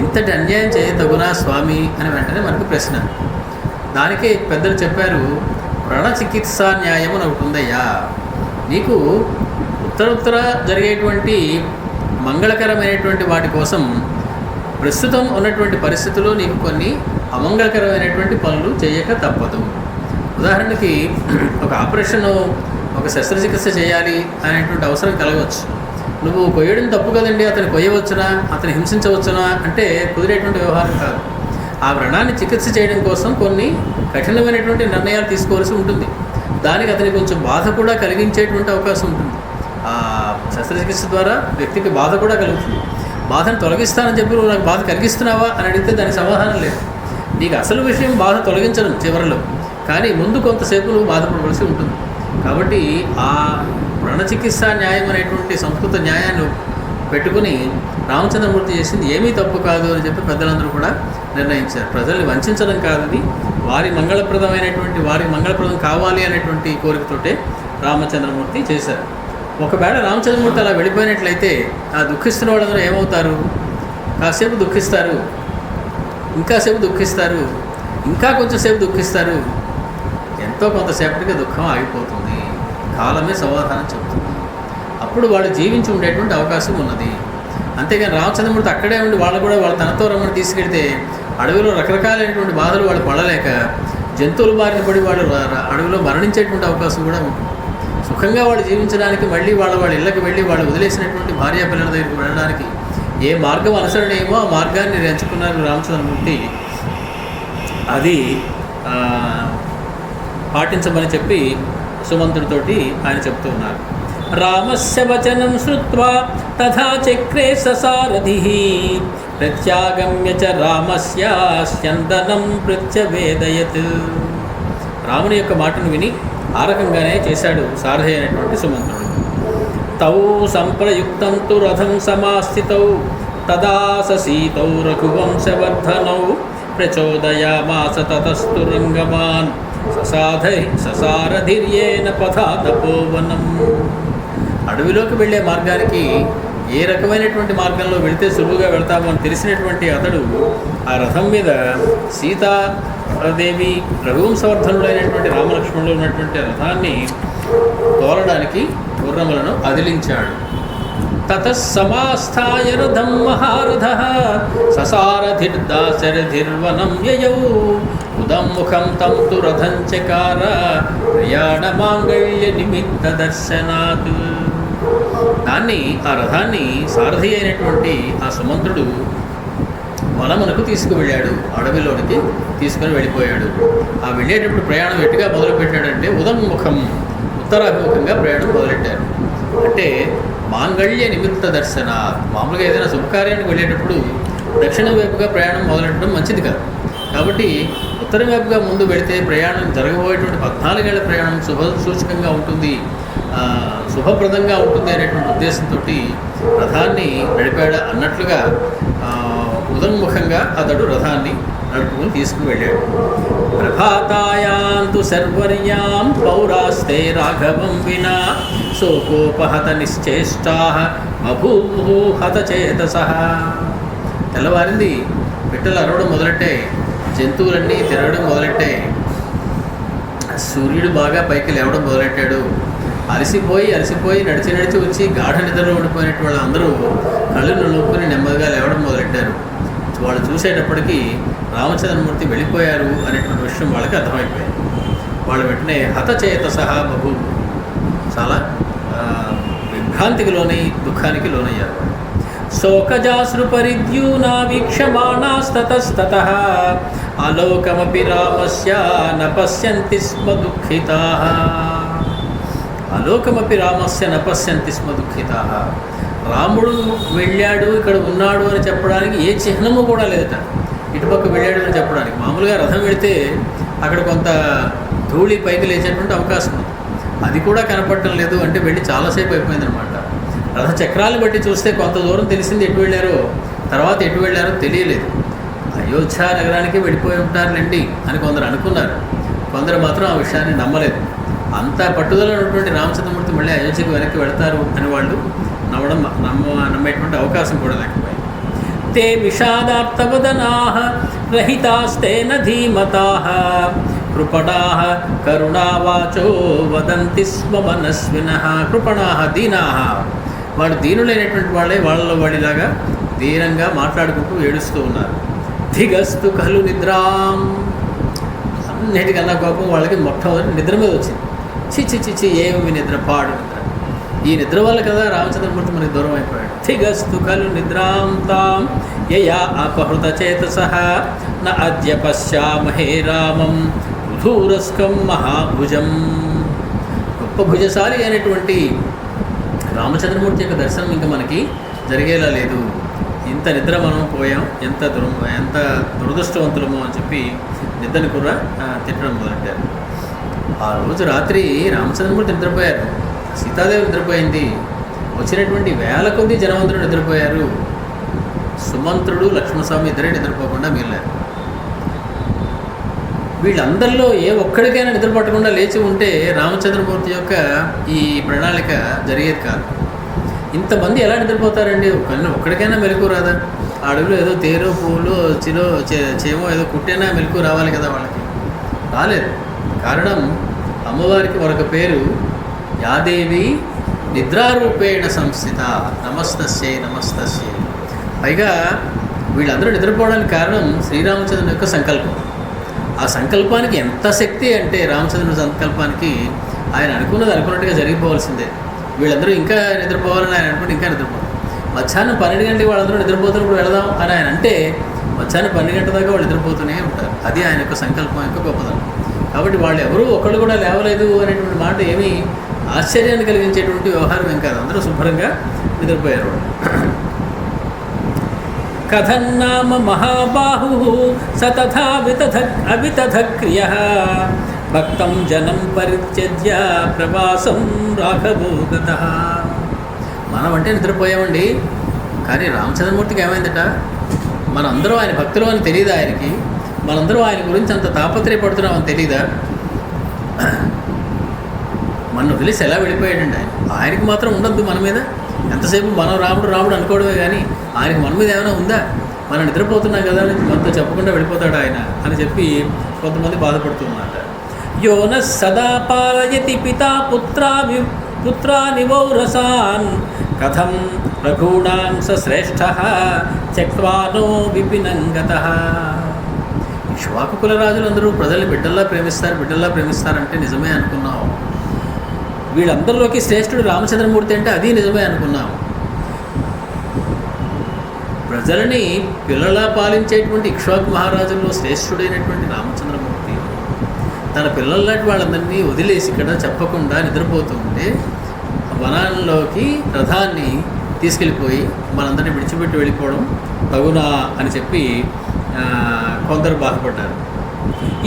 ఇంతటి అన్యాయం చేయతగునా స్వామి అని వెంటనే మనకు ప్రశ్న. దానికే పెద్దలు చెప్పారు, వ్రణ చికిత్సా న్యాయం అని ఒకటి ఉందయ్యా. నీకు ఉత్తర జరిగేటువంటి మంగళకరమైనటువంటి వాటి కోసం ప్రస్తుతం ఉన్నటువంటి పరిస్థితుల్లో నీకు కొన్ని అమంగళకరమైనటువంటి పనులు చేయక తప్పదు. ఉదాహరణకి ఒక ఆపరేషను, ఒక శస్త్రచికిత్స చేయాలి అనేటువంటి అవసరం కలగవచ్చు. నువ్వు కొయ్యడం తప్పు కదండి, అతను కొయ్యవచ్చునా, అతను హింసించవచ్చునా అంటే కుదిరేటువంటి వ్యవహారం కాదు. ఆ వ్రణాన్ని చికిత్స చేయడం కోసం కొన్ని కఠినమైనటువంటి నిర్ణయాలు తీసుకోవాల్సి ఉంటుంది. దానికి అతనికి కొంచెం బాధ కూడా కలిగించేటువంటి అవకాశం ఉంటుంది. ఆ శస్త్రచికిత్స ద్వారా వ్యక్తికి బాధ కూడా కలుగుతుంది. బాధను తొలగిస్తానని చెప్పి నువ్వు నాకు బాధ కలిగిస్తున్నావా అని అడిగితే దానికి సమాధానం లేదు. నీకు అసలు విషయం బాధ తొలగించడం చివరిలో, కానీ ముందు కొంతసేపు నువ్వు బాధపడవలసి ఉంటుంది. కాబట్టి ఆ వ్రణచికిత్సా న్యాయం అనేటువంటి సంస్కృత న్యాయాన్ని పెట్టుకుని రామచంద్రమూర్తి చేసింది ఏమీ తప్పు కాదు అని చెప్పి పెద్దలందరూ కూడా నిర్ణయించారు. ప్రజల్ని వంచడం కాదు, వారి మంగళప్రదం కావాలి అనేటువంటి కోరికతోటే రామచంద్రమూర్తి చేశారు. ఒకవేళ రామచంద్రమూర్తి అలా వెళ్ళిపోయినట్లయితే ఆ దుఃఖిస్తున్న వాళ్ళందరూ ఏమవుతారు? కాసేపు దుఃఖిస్తారు, ఇంకాసేపు దుఃఖిస్తారు, ఇంకా కొంచెంసేపు దుఃఖిస్తారు. ఎంతో కొంతసేపటికి దుఃఖం ఆగిపోతుంది. కాలమే సమాధానం చెబుతుంది. అప్పుడు వాళ్ళు జీవించి ఉండేటువంటి అవకాశం ఉన్నది. అంతేగాని రామచంద్రమూర్తి అక్కడే ఉండి వాళ్ళు కూడా వాళ్ళ తనతో రమ్మని తీసుకెళ్తే అడవిలో రకరకాలైనటువంటి బాధలు వాళ్ళు పడలేక జంతువుల బారిన పడి వాళ్ళు అడవిలో మరణించేటువంటి అవకాశం కూడా ఉంటుంది. సుఖంగా వాళ్ళు జీవించడానికి మళ్ళీ వాళ్ళ ఇళ్ళకి వెళ్ళి వాళ్ళు వదిలేసినటువంటి భార్యా పిల్లల దగ్గరికి వెళ్ళడానికి ఏ మార్గం అనుసరణేమో ఆ మార్గాన్ని ఎంచుకున్నారు రామచంద్రమూర్తి. అది పాటించమని చెప్పి సుమంతుడితోటి ఆయన చెప్తూ ఉన్నారు. రామస్య వచనం శ్రుత్వా తథా చక్రే ససారథిః ప్రత్యాగమ్య చ రామస్య స్యందనం ప్రత్యవేదయత్. రాముని యొక్క మాటను విని ఆ రకంగానే చేశాడు సారథి అయినటువంటి సుమంతుడు. తౌ సంప్రయుక్తం తు రథం సమాస్థితౌ తదా సీతౌ రఘువంశవర్ధనౌ ప్రచోదయామాస తతస్తు రంగమాన్ ససారథిర్యేన పథా తపోవనం. అడవిలోకి వెళ్ళే మార్గానికి ఏ రకమైనటువంటి మార్గంలో వెళితే సులువుగా వెళ్తామో అని తెలిసినటువంటి అతడు ఆ రథం మీద సీతాదేవి రఘువంశవర్ధనుడైనటువంటి రామలక్ష్మణులు ఉన్నటువంటి రథాన్ని తోలడానికి గుర్రములను అదిలించాడు. తతస్సమాస్థాయ రథం మహారథః ససారథిర్దాశరథిర్వనం యయౌ ఉదముఖం తం తు రథం చకార ప్రయాణ మాంగళ్య నిమిత్త దర్శనాత్. దాన్ని ఆ రథాన్ని సారథి అయినటువంటి ఆ సుమంత్రుడు వనమునకు తీసుకువెళ్ళాడు, అడవిలోనికి తీసుకుని వెళ్ళిపోయాడు. ఆ వెళ్ళేటప్పుడు ప్రయాణం ఎట్టుగా మొదలుపెట్టాడంటే ఉదముఖం, ఉత్తరాభిముఖంగా ప్రయాణం మొదలెట్టారు. అంటే మాంగళ్య నిమిత్త దర్శన. మామూలుగా ఏదైనా శుభకార్యానికి వెళ్ళేటప్పుడు దక్షిణ వైపుగా ప్రయాణం మొదలెట్టడం మంచిది కాదు. కాబట్టి ఉత్తరం వైపుగా ముందు వెళితే ప్రయాణం జరగబోయేటువంటి 14 ఏళ్ల ప్రయాణం సూచకంగా ఉంటుంది, శుభప్రదంగా ఉంటుంది అనేటువంటి ఉద్దేశంతో రథాన్ని నడిపాడు అన్నట్లుగా ఉదన్ముఖంగా అతడు రథాన్ని నడుపుకుని తీసుకుని వెళ్ళాడు. ప్రభాతాయాంతు సర్వర్యాం పౌరాస్తే రాఘవం వినా శోకోపహత నిశ్చేష్టాః బభూహత చేతసః. తెల్లవారింది, పిట్టలు అరవడం మొదలెట్టాయి, జంతువులన్నీ తిరగడం మొదలెట్టాయి, సూర్యుడు బాగా పైకి లేవడం మొదలెట్టాడు. అలసిపోయి నడిచి వచ్చి గాఢ నిద్రలో ఉండిపోయినట్టు వాళ్ళందరూ కళ్ళు నొక్కుని నెమ్మదిగా లేవడం మొదలెట్టారు. వాళ్ళు చూసేటప్పటికీ రామచంద్రమూర్తి వెళ్ళిపోయారు అనేటువంటి విషయం వాళ్ళకి అర్థమైపోయింది. వాళ్ళు వెంటనే హతచేత సహా బహు చాలా విభ్రాంతికి లోనై దుఃఖానికి లోనయ్యారు. శోకజాశ్రు పరిద్యూనా వీక్షమాణాస్తతస్తతః ఆలోకమపి రామస్య న పశ్యంతి స్మ దుఃఖితాః. ఆలోకమపి రామస్య న పశ్యంతి స్మ దుఃఖితాః. రాముడు వెళ్ళాడు, ఇక్కడ ఉన్నాడు అని చెప్పడానికి ఏ చిహ్నము కూడా లేదట. ఇటుపక్క వెళ్ళాడు అని చెప్పడానికి మామూలుగా రథం వెళితే అక్కడ కొంత ధూళి పైకి లేచేటువంటి అవకాశం ఉంది, అది కూడా కనపడటం లేదు. అంటే వెళ్ళి చాలాసేపు అయిపోయిందనమాట. రథ చక్రాలు బట్టి చూస్తే కొంత దూరం తెలిసింది ఎటు వెళ్ళారో, తర్వాత ఎటు వెళ్ళారో తెలియలేదు. అయోధ్య నగరానికి వెళ్ళిపోయి ఉంటారులేండి అని కొందరు అనుకున్నారు, కొందరు మాత్రం ఆ విషయాన్ని నమ్మలేదు. అంత పట్టుదల ఉన్నటువంటి రామచంద్రమూర్తి మళ్ళీ అయోధ్యకు వెనక్కి వెళతారు అని వాళ్ళు నమ్మేటువంటి అవకాశం కూడా లేకపోయింది. తే విషాదాప్తవదనాః రహితాస్తేన ధీమతాః కృపణాః కరుణావాచో వదంతి స్మ మనస్వినః. కృపణాః దీనాః, వాళ్ళు దీనులైనటువంటి వాళ్ళే వాళ్ళలో వాడిలాగా ధీరంగా మాట్లాడుకుంటూ ఏడుస్తూ ఉన్నారు. ధిగస్తు ఖలు నిద్రాం. అన్నిటికన్నా కోపం వాళ్ళకి మొట్టమొదటి నిద్ర మీద వచ్చింది. చిచి ఏమి నిద్ర, పాడు నిద్ర. ఈ నిద్ర వల్ల కదా రామచంద్రమూర్తి మనకి దూరం అయిపోయాడు. ధిగస్తు ఖలు నిద్రాం తాం యయా అపహృత చేతసః న అద్య పశ్యామహే రామం ధూరస్కం మహాభుజం. గొప్ప భుజశాలి అయినటువంటి రామచంద్రమూర్తి యొక్క దర్శనం ఇంకా మనకి జరిగేలా లేదు. ఇంత నిద్ర మనం పోయాం, ఎంత దురదృష్టవంతులమో అని చెప్పి నిద్రని కూడా తిట్టడం మొదలెట్టారు. ఆ రోజు రాత్రి రామచంద్రమూర్తి నిద్రపోయారు, సీతాదేవి నిద్రపోయింది, వచ్చినటువంటి వేల కొద్ది జనవంతులు నిద్రపోయారు. సుమంత్రుడు లక్ష్మణస్వామి ఇద్దరే నిద్రపోకుండా మిగిలారు. వీళ్ళందరిలో ఏ ఒక్కడికైనా నిద్ర పట్టకుండా లేచి ఉంటే రామచంద్రమూర్తి యొక్క ఈ ప్రణాళిక జరిగేది కాదు. ఇంతమంది ఎలా నిద్రపోతారండి? ఒక్కడికైనా మెలకు రాదా? అడవిలో ఏదో తేరో పువ్వులు చేమో ఏదో కుట్టైనా మెలకు రావాలి కదా వాళ్ళకి. రాలేదు. కారణం, అమ్మవారికి మరొక పేరు యాదేవి నిద్రారూపేణ సంస్థిత, నమస్తస్యై నమస్తస్యై. పైగా వీళ్ళందరూ నిద్రపోవడానికి కారణం శ్రీరామచంద్రుని యొక్క సంకల్పం. ఆ సంకల్పానికి ఎంత శక్తి అంటే, రామచంద్రుని సంకల్పానికి ఆయన అనుకున్నట్టుగా జరిగిపోవాల్సిందే. వీళ్ళందరూ ఇంకా నిద్రపోవాలని ఆయన అనుకుంటే ఇంకా నిద్రపోవాలి. మధ్యాహ్నం 12 గంటలకు వాళ్ళందరూ నిద్రపోతున్నప్పుడు వెళదాం అని ఆయన అంటే మధ్యాహ్నం 12 గంటల దాకా వాళ్ళు నిద్రపోతూనే ఉంటారు. అది ఆయన యొక్క సంకల్పం యొక్క గొప్పదనం. కాబట్టి వాళ్ళు ఎవరూ ఒకళ్ళు కూడా లేవలేదు అనేటువంటి మాట ఏమీ ఆశ్చర్యాన్ని కలిగించేటువంటి వ్యవహారం ఏం కాదు. అందరూ శుభ్రంగా నిద్రపోయారు. కథన్నామ మహాబాహు సతథా అవితథ క్రియ భక్తం జనం పరిత్యజ్య ప్రవాసం రాఘవో గతః. మనం అంటే నిద్రపోయామండి, కానీ రామచంద్రమూర్తికి ఏమైందట? మనందరూ ఆయన భక్తులు అని తెలియదా ఆయనకి? మనందరూ ఆయన గురించి అంత తాపత్రయపడుతున్నామని తెలీదా? మన వదిలేసి ఎలా వెళ్ళిపోయాడండి ఆయన? ఆయనకి మాత్రం ఉండద్దు మన మీద? ఎంతసేపు మనం రాముడు అనుకోవడమే కానీ ఆయనకి మన మీద ఏమైనా ఉందా? మనం నిద్రపోతున్నాం కదా అని మనతో చెప్పకుండా వెళ్ళిపోతాడు ఆయన అని చెప్పి కొంతమంది బాధపడుతున్నారు. యోన సదా పాలయతి పితా పుత్రానివౌరసాన్ కథం రఘూణాం స శ్రేష్ఠః త్యక్త్వానో విపినంగతః. ఇక్ష్వాకు కుల రాజులందరూ ప్రజల్ని బిడ్డల్లా ప్రేమిస్తారంటే నిజమే అనుకున్నాం. వీళ్ళందరిలోకి శ్రేష్ఠుడు రామచంద్రమూర్తి అంటే అది నిజమే అనుకున్నాం. ప్రజలని పిల్లలా పాలించేటువంటి ఇక్ష్వాకు మహారాజుల్లో శ్రేష్ఠుడైనటువంటి రామచంద్రమూర్తి తన పిల్లల్లాంటి వాళ్ళందరినీ వదిలేసి ఇక్కడ చెప్పకుండా నిద్రపోతూ ఉంటే వనాల్లోకి రథాన్ని తీసుకెళ్ళిపోయి మనందరినీ విడిచిపెట్టి వెళ్ళిపోవడం తగునా అని చెప్పి కొందరు బాధపడ్డారు.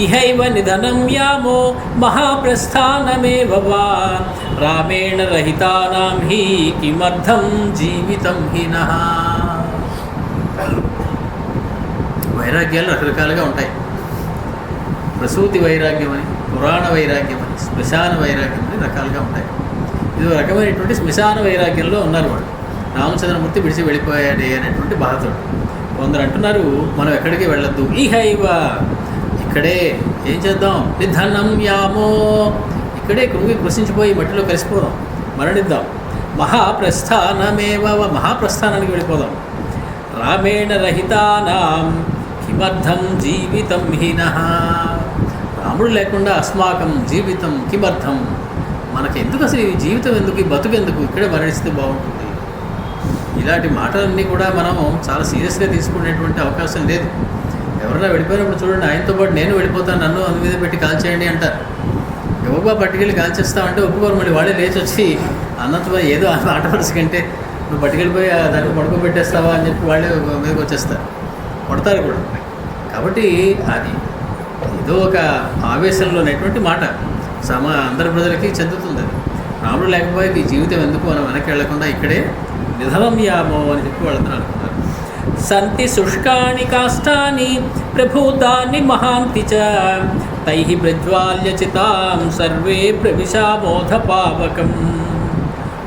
ఇహైవ నిధనం యామో మహాప్రస్థానమేవ వా రామేణ రహితానాం హి కిమర్థం జీవితం హినః. వైరాగ్యాలు రకరకాలుగా ఉంటాయి. ప్రసూతి వైరాగ్యం అని, పురాణ వైరాగ్యం అని, శ్మశాన వైరాగ్యం అని రకాలుగా ఉంటాయి. ఇది రకమైనటువంటి శ్మశాన వైరాగ్యంలో ఉన్నారు వాళ్ళు. రామచంద్రమూర్తి విడిచి వెళ్ళిపోయాడే అనేటువంటి బాధతో కొందరు అంటున్నారు, మనం ఎక్కడికి వెళ్ళొద్దు, ఇహైవ ఇక్కడే ఏం చేద్దాం, నిధనం యామో ఇక్కడే కృంగి కృషించిపోయి మట్టిలో కలిసిపోదాం, మరణిద్దాం. మహాప్రస్థానమేవ మహాప్రస్థానానికి వెళ్ళిపోదాం. రామేణ రహితానాం కిమర్థం జీవితం హీనః. రాముడు లేకుండా అస్మాకం జీవితం కిమర్థం, మనకి ఎందుకు అసలు ఈ జీవితం ఎందుకు, ఈ బతుకెందుకు, ఇక్కడే మరణిస్తే బాగుంటుంది. ఇలాంటి మాటలన్నీ కూడా మనం చాలా సీరియస్గా తీసుకునేటువంటి అవకాశం లేదు. ఎవరైనా వెళ్ళిపోయినప్పుడు చూడండి, ఆయనతో పాటు నేను వెళ్ళిపోతాను, నన్ను అందు మీద పెట్టి కాల్చేయండి అంటారు. ఎవరుగా పట్టుకెళ్ళి కాల్చేస్తామంటే ఒప్పుకోరు. మళ్ళీ వాళ్ళే లేచి వచ్చి అన్నంత ఏదో ఆట వరుస కంటే నువ్వు పట్టుకెళ్ళిపోయి దాన్ని పడుకోబెట్టేస్తావా అని చెప్పి వాళ్ళే మీదకి వచ్చేస్తారు, కొడతారు కూడా. కాబట్టి అది ఏదో ఒక ఆవేశంలోనేటువంటి మాట అందరి ప్రజలకి చెందుతుంది. అది రాముడు లేకపోయి ఈ జీవితం ఎందుకు, మనం వెనక్కి వెళ్లకుండా ఇక్కడే నిధనం యామో అని చెప్పి వాళ్ళందరూ అనుకున్నారు. సంతి శుష్కాని కాష్టాని ప్రభూతాని మహాంతి చ తైః ప్రజ్వాల్య చితాం సర్వే ప్రవిశామోధ పావకం.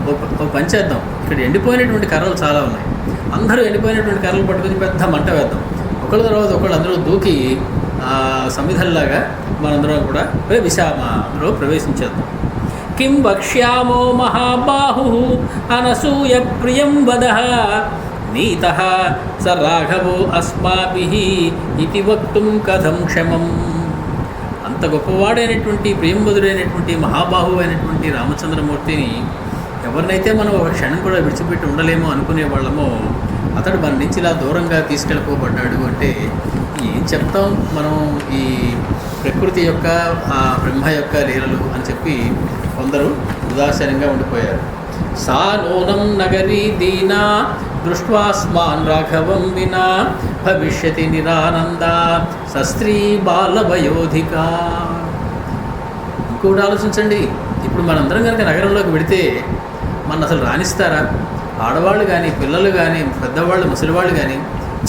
ఓ పని చేద్దాం, ఇక్కడ ఎండిపోయినటువంటి కర్రలు చాలా ఉన్నాయి, అందరూ ఎండిపోయినటువంటి కర్రలు పట్టుకుని పెద్ద మంట వేద్దాం. ఒకళ్ళ తర్వాత ఒకళ్ళు అందరూ దూకి సమిధల్లాగా మనందరం కూడా విశామలో ప్రవేశించేద్దాం. కిం వక్ష్యామో మహాబాహు అనసూయ ప్రియం వదః నీతః స రాఘవో అస్మాభిః ఇతి వక్తుం కథం క్షమం. అంత గొప్పవాడైనటువంటి ప్రియంవదుడైనటువంటి మహాబాహు అయినటువంటి రామచంద్రమూర్తిని ఎవరినైతే మనం ఒక క్షణం కూడా విడిచిపెట్టి ఉండలేమో అనుకునే వాళ్ళమో అతడు మన నుంచి ఇలా దూరంగా తీసుకెళ్ళిపోబడ్డాడు అంటే ఏం చెప్తాం మనం ఈ ప్రకృతి యొక్క ఆ బ్రహ్మ యొక్క లీలలు అని చెప్పి కొందరు ఉదాసీనంగా ఉండిపోయారు. సా నూనం నగరీ దీనా దృష్ట్వాస్మాన్ రాఘవం వినా భవిష్యతి నిరానంద సస్త్రీ బాలవయోధిక. ఇంకోటి ఆలోచించండి, ఇప్పుడు మనందరం కనుక నగరంలోకి వెడితే మన అసలు రాణిస్తారా? ఆడవాళ్ళు కానీ, పిల్లలు కానీ, పెద్దవాళ్ళు, ముసలివాళ్ళు కానీ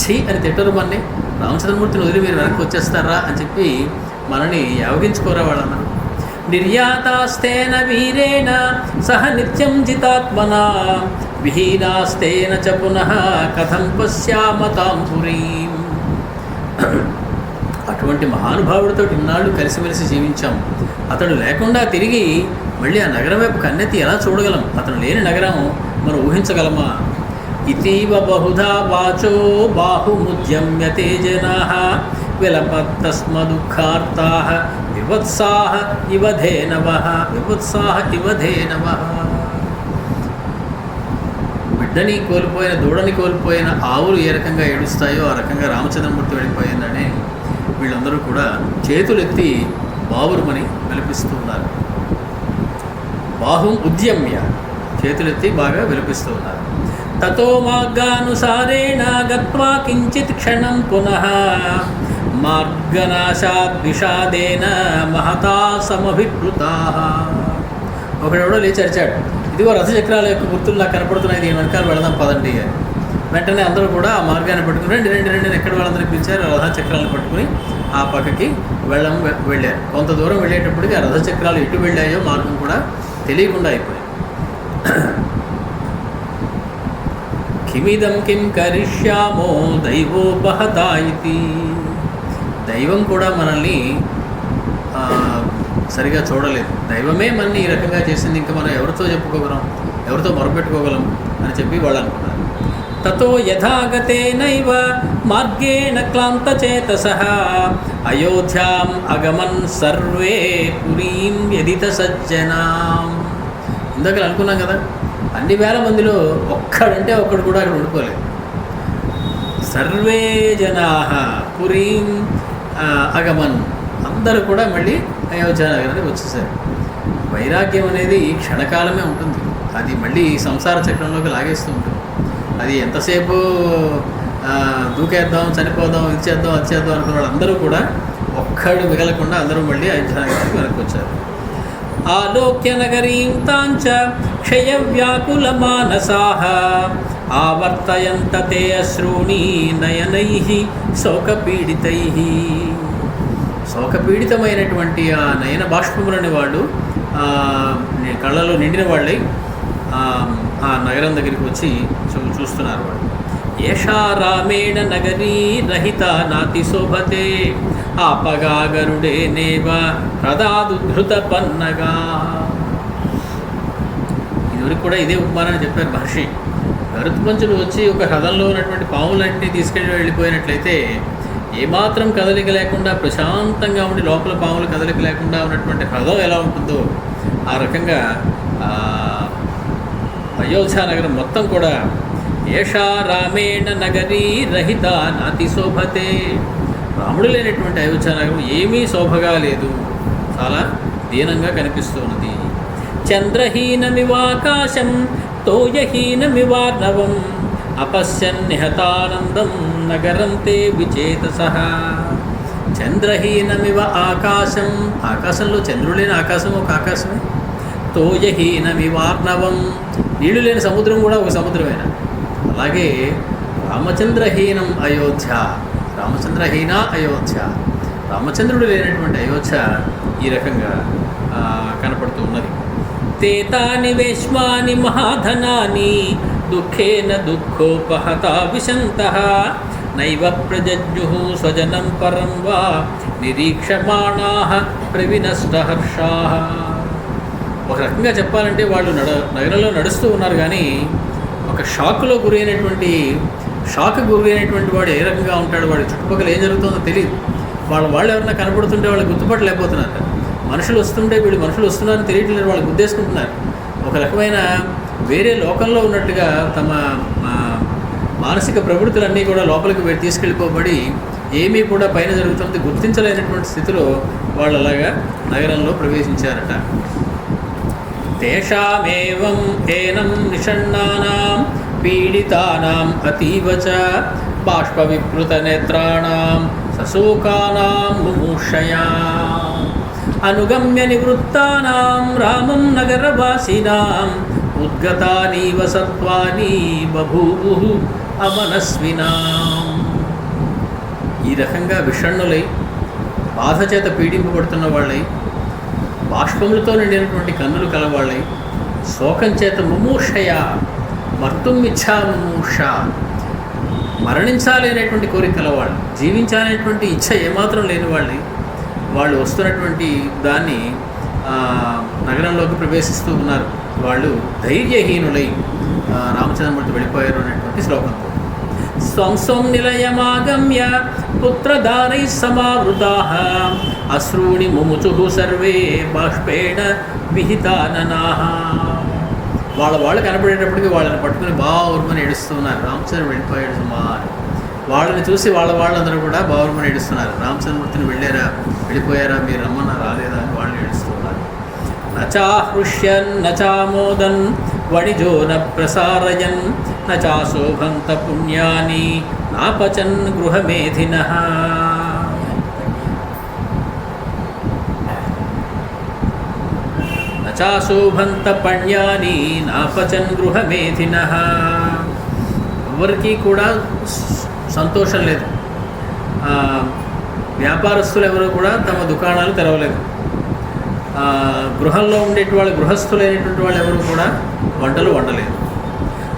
ఛీ అని తిట్టరు మనని. రామచంద్రమూర్తిని వదిలి మీరు వెనక్కి వచ్చేస్తారా అని చెప్పి మనని యావగించుకోరా వాళ్ళన్నారు. నిర్యాతాస్తేన వీరేణ సహ నిత్యం జితాత్మనా విహీనాస్తేన చ పునః కథం పశ్యామ తాం పురీం. అటువంటి మహానుభావుడితో ఇన్నాళ్ళు కలిసిమెలిసి జీవించాం. అతడు లేకుండా తిరిగి మళ్ళీ ఆ నగరం వైపు కన్నెత్తి ఎలా చూడగలం? అతను లేని నగరం మనం ఊహించగలమా? ఇతీవ బహుధా వాచో బాహుముద్యమ్యతే జనాః విలపత్తస్మదుఃఖార్తాః వివత్సాః ఇవ ధేనవః. బిడ్డని కోల్పోయిన, దూడని కోల్పోయిన ఆవులు ఏ రకంగా ఏడుస్తాయో ఆ రకంగా రామచంద్రమూర్తి వెళ్ళిపోయిందని వీళ్ళందరూ కూడా చేతులెత్తి బావురుమని విలపిస్తూ ఉన్నారు. బాహుం ఉద్యమ్య, చేతులెత్తి బాగా విలపిస్తూ ఉన్నారు. తతో మార్గానుసారేణ గత్వా కించిత్ క్షణం పునః మార్గనాశాద్ విషాదేన మహతా సమభిప్లుతాః. ఒకడెవడో లేచి అరిచాడు, ఇదిగో రథచక్రాల యొక్క గుర్తులు నాకు కనపడుతున్నాయి, దీని వెనకాల వెళదాం పదండి అని. వెంటనే అందరూ కూడా ఆ మార్గాన్ని పట్టుకుని రండి రండి రండి ఎక్కడ వాళ్ళందరూ పిలిచారు. రథచక్రాలను పట్టుకుని ఆ పక్కకి వెళ్ళారు. కొంత దూరం వెళ్ళేటప్పటికి ఆ రథచక్రాలు ఎటు వెళ్ళాయో మార్గం కూడా తెలియకుండా అయిపోయింది. కిమిదం కిం కరిష్యామో దైవోపహతా ఇతి. దైవం కూడా మనల్ని సరిగా చూడలేదు. దైవమే మనని ఈ రకంగా చేసింది, ఇంకా మనం ఎవరితో చెప్పుకోగలం, ఎవరితో మొరపెట్టుకోగలం అని చెప్పి వాళ్ళు అనుకున్నారు. తతో యథాగతేనైవ మార్గేణ క్లాంతచేతసః అయోధ్యాం అగమన్ సర్వే పురీం వ్యదిత సజ్జనాం. ఇందాక అనుకున్నాం కదా, అన్ని వేల మందిలో ఒక్కడంటే ఒక్కడు కూడా అక్కడ ఉండిపోలేదు. సర్వే జనాః పురీం అగమన్, అందరూ కూడా మళ్ళీ అయోధ్య నగరానికి వచ్చేసారు. వైరాగ్యం అనేది క్షణకాలమే ఉంటుంది, అది మళ్ళీ సంసార చక్రంలోకి లాగేస్తూ ఉంటుంది. అది ఎంతసేపు దూకేద్దాం, చనిపోదాం, ఇది చేద్దాం, అది చేద్దాం అనుకున్న వాళ్ళందరూ కూడా ఒక్కడు మిగలకుండా అందరూ మళ్ళీ అయోధ్య నగరానికి వెనక్కి వచ్చారు. ఆలోక్య నగరీం తాంచ క్షయ వ్యాకుల మానసాః ఆవర్తయంత తే అశ్రూణి నయనైః శోకపీడితైః. శోకపీడితమైనటువంటి ఆ నయన బాష్పములని వాళ్ళు కళ్ళలో నిండిన వాళ్ళై ఆ నగరం దగ్గరికి వచ్చి చూస్తున్నారు. వాళ్ళు ఏషా రామేణ నగరీ రహిత నాతి శోభతే ఆపగా గరుడే నేవ ప్రదాదుధృత పన్నగా. ఇదివరకు కూడా ఇదే ఉపమానాన్ని చెప్పారు మహర్షి. గరుత్మంతుడు వచ్చి ఒక రథంలో ఉన్నటువంటి పాములన్నింటినీ తీసుకెళ్ళి వెళ్ళిపోయినట్లయితే ఏమాత్రం కదలిక లేకుండా ప్రశాంతంగా ఉండి లోపల పాములు కదలిక లేకుండా ఉన్నటువంటి రథం ఎలా ఉంటుందో ఆ రకంగా అయోధ్య నగరం మొత్తం కూడా ఏషా రామేణ నగరీ రహిత నాతి శోభతే. రాముడు లేనటువంటి అయోధ్య నగరం ఏమీ శోభగా లేదు, చాలా దీనంగా కనిపిస్తున్నది. చంద్రహీనమివాకాశం తోయహీనమివార్ణవం అపశ్యన్ నిహతానందం నగరం తే విచేతసః. చంద్రహీనమివ ఆకాశం, ఆకాశంలో చంద్రుడు లేని ఆకాశం ఒక ఆకాశమే. తోయహీనమివార్ణవం, నీళ్లు లేని సముద్రం కూడా ఒక సముద్రమేనా. అలాగే రామచంద్రహీనం అయోధ్య, రామచంద్రహీన అయోధ్య, రామచంద్రుడు లేనటువంటి అయోధ్య ఈ రకంగా కనపడుతూ ఉన్నది. తేతాని వేష్మాని మహాధనాని దుఃఖేన దుఃఖోపహతా విశంతః నైవ ప్రజజ్ఞుః స్వజనం పరం వా నిరీక్షమాణాః ప్రవినష్టహర్షాః. ఒక రకంగా చెప్పాలంటే వాళ్ళు నగరంలో నడుస్తూ ఉన్నారు, కానీ ఒక షాక్కు గురైనటువంటి వాడు ఏ రకంగా ఉంటాడు, వాడి చుట్టుపక్కల ఏం జరుగుతుందో తెలియదు. వాళ్ళు ఎవరైనా కనపడుతుంటే వాళ్ళు గుర్తుపట్టలేకపోతున్నారు. మనుషులు వస్తుంటే వీళ్ళు మనుషులు వస్తున్నారని తెలియట్లేదు, వాళ్ళు గుద్దేసుకుంటున్నారు. ఒక రకమైన వేరే లోకంలో ఉన్నట్టుగా తమ మానసిక ప్రవృత్తులన్నీ కూడా లోపలికి తీసుకెళ్ళిపోబడి ఏమీ కూడా పైన జరుగుతున్నది గుర్తించలేనటువంటి స్థితిలో వాళ్ళు అలాగా నగరంలో ప్రవేశించారట. తేషామేవం ఏనం నిషణ్ణానాం పీడితానాం అతీవ చ బాష్పవిప్లుతనేత్రాణాం సశోకానాం ముమూర్షయా అనుగమ్య నివృత్తానాం రామం నగరవాసినాం ఉద్గతానీవ సత్వాని బభూవుః అమనస్వినాం. ఈ రకంగా విషణ్ణులై బాధ చేత పీడింపబడుతున్న వాళ్ళై, బాష్పములతో నిండినటువంటి కన్నులు కలవాళ్ళై, శోకం చేత ముమూర్షయ మర్తుమిచ్చా ముమూర్ష మరణించాలి అనేటువంటి కోరిక కలవాళ్ళు, జీవించాలనేటువంటి ఇచ్చ ఏమాత్రం లేని వాళ్ళు వస్తున్నటువంటి దాన్ని నగరంలోకి ప్రవేశిస్తూ ఉన్నారు. వాళ్ళు ధైర్యహీనులై రామచంద్రమూర్తి వెళ్ళిపోయారు అనేటువంటి శ్లోకంతో స్వం స్వం నిలయమాగమ్య పుత్రదానై సమావృతాః అశ్రూణి ముముచుః సర్వే బాష్పేణ విహితాననాః. వాళ్ళు కనపడేటప్పటికి వాళ్ళని పట్టుకుని బావురుమని ఏడుస్తున్నారు, రామచంద్రుడు వెళ్ళిపోయాడు సుమా అని. వాళ్ళని చూసి వాళ్ళందరూ కూడా బావురుమని ఏడుస్తున్నారు, రామచంద్రమూర్తిని వెళ్ళిపోయారా, మీరు రమ్మన్నా రాలేదా అని వాళ్ళు ఏడుస్తున్నారు. నచాహృష్యన్ నచామోదన్ వణిజో న ప్రసారయన్ నచాశోభంత పుణ్యాని నాపచన్ గృహమేధినః. నచాశోభంత పుణ్యాని నాపచన్ గృహమేధినః. ఎవరికి కూడా సంతోషం లేదు. వ్యాపారస్తులు ఎవరు కూడా తమ దుకాణాలు తెరవలేదు. గృహంలో ఉండేటి వాళ్ళు, గృహస్థులైనటువంటి వాళ్ళు ఎవరు కూడా వంటలు వండలేదు.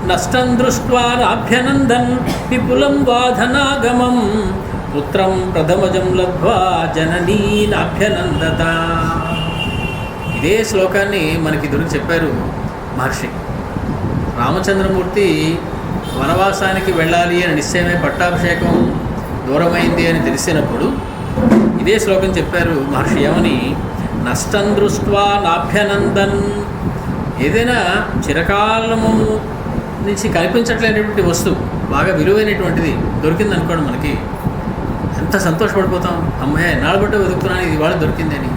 నష్టం దృష్ట్వా నాభ్యనందన్ విపులం వాధనాగమం పుత్రం ప్రథమజం లబ్ధ్వా జననీ నాభ్యనందత. ఇదే శ్లోకాన్ని మనకి గురించి చెప్పారు మహర్షి. రామచంద్రమూర్తి వనవాసానికి వెళ్ళాలి అని నిశ్చయమై పట్టాభిషేకం దూరమైంది అని తెలిసినప్పుడు ఇదే శ్లోకం చెప్పారు మహర్షి. ఏమని? నష్టం దృష్ట్వా నాభ్యనందన్. ఏదైనా చిరకాలము నుంచి కనిపించట్లేనటువంటి వస్తువు, బాగా విలువైనటువంటిది దొరికింది అనుకోండి, మనకి ఎంత సంతోషపడిపోతాం. అమ్మాయి ఎన్నాళ్ళు బట్టే వెతుకుతున్నాను, ఇది వాళ్ళు దొరికిందని.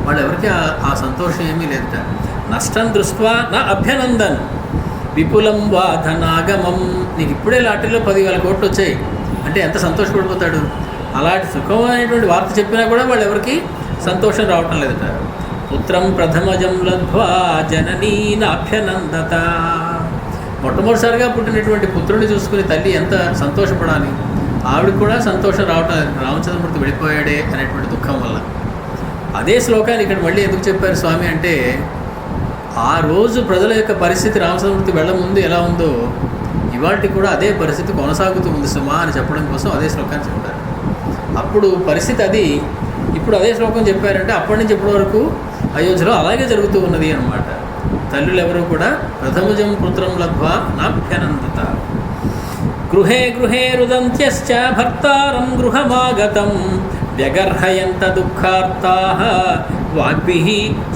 వాళ్ళు ఎవరికి ఆ సంతోషం ఏమీ లేదట. నష్టం దృష్ట్వా నా అభ్యనందన్ విపులం వాధనాగమం. నీకు ఇప్పుడే లాటరీలో 10,000 కోట్లు వచ్చాయి అంటే ఎంత సంతోషపడిపోతాడు. అలాంటి సుఖమైనటువంటి వార్త చెప్పినా కూడా వాళ్ళు ఎవరికి సంతోషం రావటం లేదట. పుత్రం ప్రథమజం లబ్ధ్వా జననీ నాభ్యనందత. మొట్టమొదటిసారిగా పుట్టినటువంటి పుత్రుడిని చూసుకుని తల్లి ఎంత సంతోషపడాలి. ఆవిడకి కూడా సంతోషం రావటం లేదు, రామచంద్రమూర్తి వెళ్ళిపోయాడే అనేటువంటి దుఃఖం వల్ల. అదే శ్లోకాన్ని ఇక్కడ మళ్ళీ ఎందుకు చెప్పారు స్వామి అంటే, ఆ రోజు ప్రజల యొక్క పరిస్థితి రామచంద్రమూర్తి వెళ్ళముందు ఎలా ఉందో ఇవాళకి కూడా అదే పరిస్థితి కొనసాగుతూ ఉంది సుమా అని చెప్పడం కోసం అదే శ్లోకాన్ని చెప్పారు. అప్పుడు పరిస్థితి అది, ఇప్పుడు అదే శ్లోకం చెప్పారంటే అప్పటి నుంచి ఇప్పటి వరకు అయోధ్యలో అలాగే జరుగుతూ ఉన్నది అన్నమాట. తల్లులు ఎవరు కూడా ప్రథమజం పుత్రం లబ్ధ్వా నాభ్యనందత. గృహే గృహే రుదంత్యశ్చ భర్తారం గృహమాగతం వ్యగర్హయంత దుఃఖార్తాః వాగ్భిః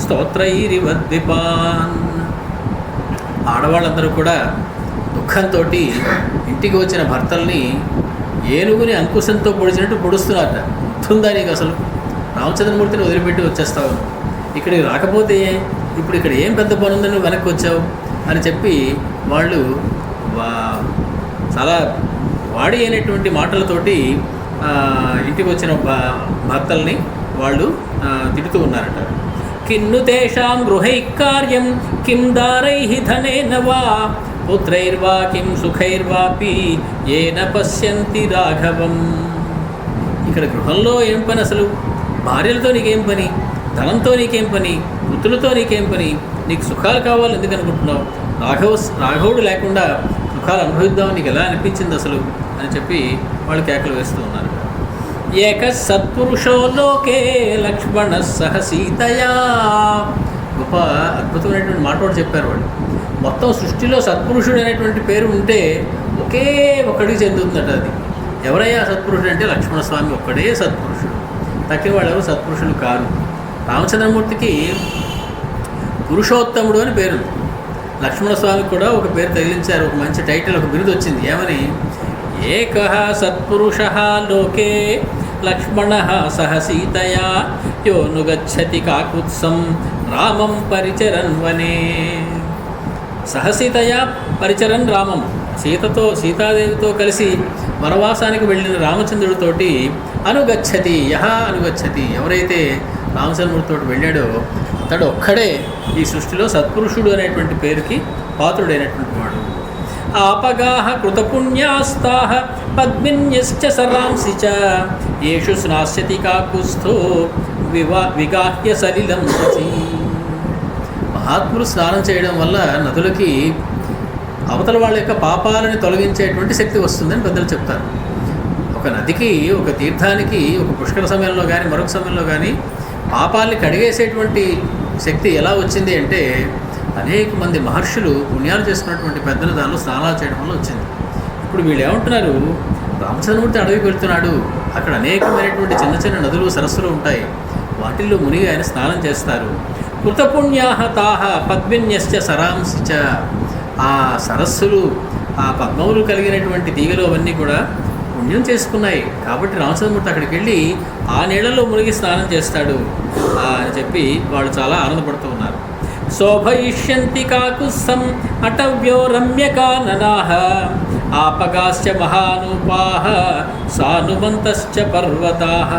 స్తోత్రైరివద్విపాన్. ఆడవాళ్ళందరూ కూడా దుఃఖంతో ఇంటికి వచ్చిన భర్తల్ని ఏనుగుని అంకుశంతో పొడిచినట్టు పొడుస్తున్నారట. గుర్తుందా నీకు? అసలు రామచంద్రమూర్తిని వదిలిపెట్టి వచ్చేస్తావు, ఇక్కడికి రాకపోతే ఇప్పుడు ఇక్కడ ఏం పెద్ద పని ఉందని నువ్వు వెనక్కి వచ్చావు అని చెప్పి వాళ్ళు చాలా వాడి అయినటువంటి మాటలతోటి ఇంటికి వచ్చిన భర్తల్ని వాళ్ళు తిడుతూ ఉన్నారట. కిన్ను తేషాం గృహైకార్యం కిం దారైః ధనేన వా పుత్రైర్వా కిం సుఖైర్వాపి ఏన పశ్యంతి రాఘవం. ఇక్కడ గృహంలో ఏం పని అసలు? భార్యలతో నీకేం పని? ధనంతో నీకేం పని? పుత్రులతో నీకేం పని? నీకు సుఖాలు కావాలి ఎందుకు అనుకుంటున్నావు? రాఘవుడు లేకుండా సుఖాలు అనుభవిద్దామని నీకు ఎలా అనిపించింది అసలు అని చెప్పి వాళ్ళు కేకలు వేస్తూ ఉన్నారు. ఏక సత్పురుషో లోకే లక్ష్మణ సహ సీతయా. గొప్ప అద్భుతమైనటువంటి మాట కూడా చెప్పారు వాళ్ళు. మొత్తం సృష్టిలో సత్పురుషుడు అనేటువంటి పేరు ఉంటే ఒకే ఒక్కడికి చెందుతుందట. అది ఎవరయ్యా సత్పురుషుడు అంటే లక్ష్మణస్వామి ఒక్కడే సత్పురుషుడు, తక్కిన వాళ్ళు ఎవరు సత్పురుషులు కారు. రామచంద్రమూర్తికి పురుషోత్తముడు అని పేరు, లక్ష్మణస్వామికి కూడా ఒక పేరు తగిలించారు, ఒక మంచి టైటిల్, ఒక బిరుదు వచ్చింది. ఏమని? ఏకః సత్పురుషః లోకే లక్ష్మణః సహ సీతయా యో నుగచ్చతి కాకుత్సం రామం పరిచరన్ వనే. సహసీతయా పరిచరన్ రామం. సీతాదేవితో కలిసి వనవాసానికి వెళ్ళిన రామచంద్రుడితోటి అనుగచ్చతి అనుగచ్చతి, ఎవరైతే రామచంద్రుడితో వెళ్ళాడో అతడు ఒక్కడే ఈ సృష్టిలో సత్పురుషుడు అనేటువంటి పేరుకి పాత్రుడైనటువంటి వాడు. ఆపగాహ కృతపుణ్యాస్తాః పద్మిన్యశ్చ సరాంసి చ యేషు స్నాస్యతి కాకుస్థో విగాహ్య సలిలం శచి. మహాత్ములు స్నానం చేయడం వల్ల నదులకి అవతల వాళ్ళ యొక్క పాపాలని తొలగించేటువంటి శక్తి వస్తుందని పెద్దలు చెప్తారు. ఒక నదికి, ఒక తీర్థానికి, ఒక పుష్కర సమయంలో కానీ మరొక సమయంలో కానీ పాపాలని కడిగేసేటువంటి శక్తి ఎలా వచ్చింది అంటే అనేక మంది మహర్షులు పుణ్యాలు చేసుకున్నటువంటి పెద్దలు దానిలో స్నానాలు చేయడం వల్ల వచ్చింది. ఇప్పుడు వీళ్ళు ఏమంటున్నారు, రామచంద్రమూర్తి అడవికి వెళ్తున్నాడు, అక్కడ అనేకమైనటువంటి చిన్న చిన్న నదులు సరస్సులు ఉంటాయి, వాటిల్లో మునిగి ఆయన స్నానం చేస్తారు. కృతపుణ్యాహ తాహ పద్మిన్యశ్చ సరాంసి చ, ఆ సరస్సులు, ఆ పద్మములు కలిగినటువంటి తీగలు అవన్నీ కూడా పుణ్యం చేసుకున్నాయి. కాబట్టి రామచంద్రమూర్తి అక్కడికి వెళ్ళి ఆ నీళ్ళలో మునిగి స్నానం చేస్తాడు అని చెప్పి వాళ్ళు చాలా ఆనందపడుతూ ఉన్నారు. శోభయిష్యంతి కాకుస్సం అటవ్యో రమ్యకాననాః ఆపగాశ్చ మహానూపాః సానుమంతశ్చ పర్వతాః.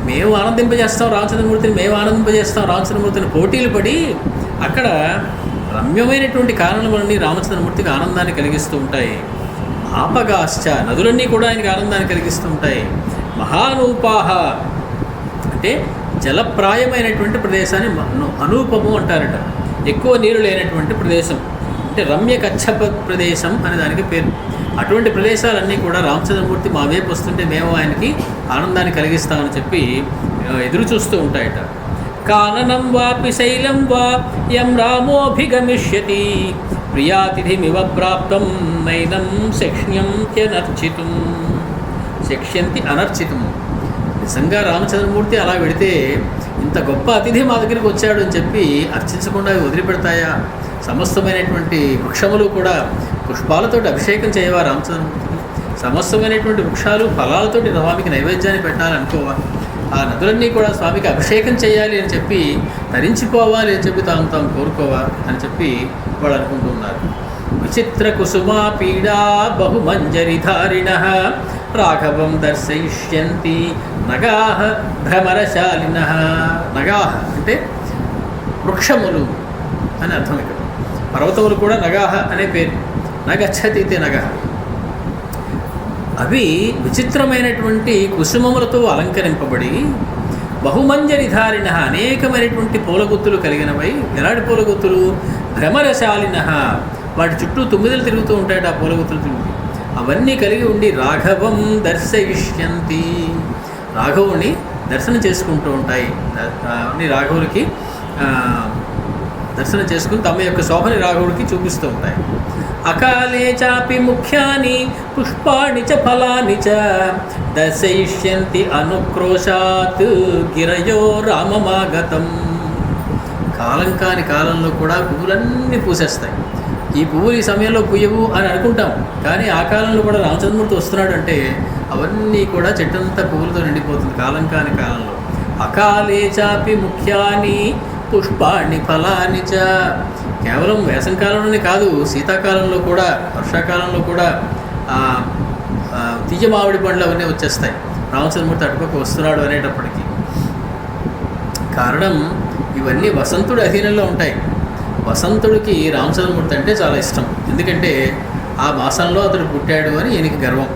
మేము ఆనందింపజేస్తాం రామచంద్రమూర్తిని పోటీలు పడి అక్కడ రమ్యమైనటువంటి కారణములన్నీ రామచంద్రమూర్తికి ఆనందాన్ని కలిగిస్తూ ఉంటాయి. ఆపగాశ్చ, నదులన్నీ కూడా ఆయనకి ఆనందాన్ని కలిగిస్తూ ఉంటాయి. మహానూపాః అంటే జలప్రాయమైనటువంటి ప్రదేశాన్ని అనూపము అంటారట, ఎక్కువ నీరు లేనటువంటి ప్రదేశం, అంటే రమ్య కచ్చప ప్రదేశం అనే దానికి పేరు. అటువంటి ప్రదేశాలన్నీ కూడా రామచంద్రమూర్తి మా వైపు వస్తుంటే మేము ఆయనకి ఆనందాన్ని కలిగిస్తామని చెప్పి ఎదురు చూస్తూ ఉంటాయట. కాననం వాపి శైలం వా యం రామోభిగమిష్యతి ప్రియాతిథిమివ ప్రాప్తం నైనం శక్ష్యంతి అనర్చితం. నిజంగా రామచంద్రమూర్తి అలా వెడితే ఇంత గొప్ప అతిథి మా దగ్గరికి వచ్చాడు అని చెప్పి అర్చించకుండా వదిలిపెడతాయా? సమస్తమైనటువంటి వృక్షములు కూడా పుష్పాలతోటి అభిషేకం చేయవా రామచంద్రమూర్తికి? సమస్తమైనటువంటి వృక్షాలు ఫలాలతోటి స్వామికి నైవేద్యాన్ని పెట్టాలనుకోవా? ఆ నదులన్నీ కూడా స్వామికి అభిషేకం చేయాలి అని చెప్పి తరించిపోవాలి అని చెప్పి తాము కోరుకోవా అని చెప్పి వాళ్ళు అనుకుంటూ ఉన్నారు. విచిత్ర కుసుమా పీడా బహుమంజరిధారిణః రాఘవం దర్శయిష్యంతి నగాః భ్రమరశాలినః. నగాః అంటే వృక్షములు అని అర్థం. ఇక్కడ పర్వతములు కూడా నగాః అనే పేరు. నగచ్చతి ఇది నగః. అవి విచిత్రమైనటువంటి కుసుమములతో అలంకరింపబడి బహుమంజరిధారిణ, అనేకమైనటువంటి పూలగుత్తులు కలిగినవై. ఎలాంటి పూలగుత్తులు? భ్రమరశాలిన, వాటి చుట్టూ తుమ్మిదలు తిరుగుతూ ఉంటాయట ఆ పూలగుత్తులు తిరుగుతూ. అవన్నీ కలిగి ఉండి రాఘవం దర్శయిష్యంతి, రాఘవుని దర్శనం చేసుకుంటూ ఉంటాయి. అన్ని రాఘవుడికి దర్శనం చేసుకుని తమ యొక్క శోభని రాఘవుడికి చూపిస్తూ ఉంటాయి. అకాలే చాపి ముఖ్యాని పుష్పాణి చ ఫలాని చ దర్శయిష్యంతి అనుక్రోశాత్ గిరయో రామమాగతం. కాలం కాని కాలంలో కూడా పువ్వులన్నీ పూసేస్తాయి. ఈ పువ్వులు ఈ సమయంలో పుయ్యవు అని అనుకుంటాం, కానీ ఆ కాలంలో కూడా రామచంద్రమూర్తి వస్తున్నాడు అంటే అవన్నీ కూడా చెట్టంతా పువ్వులతో నిండిపోతుంది కాలం కాని కాలంలో. అకాలే చాపి ముఖ్యాని పుష్పాణి ఫలాని చ. కేవలం వేసంకాలంలోనే కాదు, శీతాకాలంలో కూడా, వర్షాకాలంలో కూడా తీయ మామిడి పండ్లు అవన్నీ వచ్చేస్తాయి రామచంద్రమూర్తి అటుపక్క వస్తున్నాడు అనేటప్పటికీ. కారణం ఇవన్నీ వసంతుడి అధీనంలో ఉంటాయి. వసంతుడికి రామచంద్రమూర్తి అంటే చాలా ఇష్టం, ఎందుకంటే ఆ మాసంలో అతడు పుట్టాడు అని ఈయనకి గర్వం.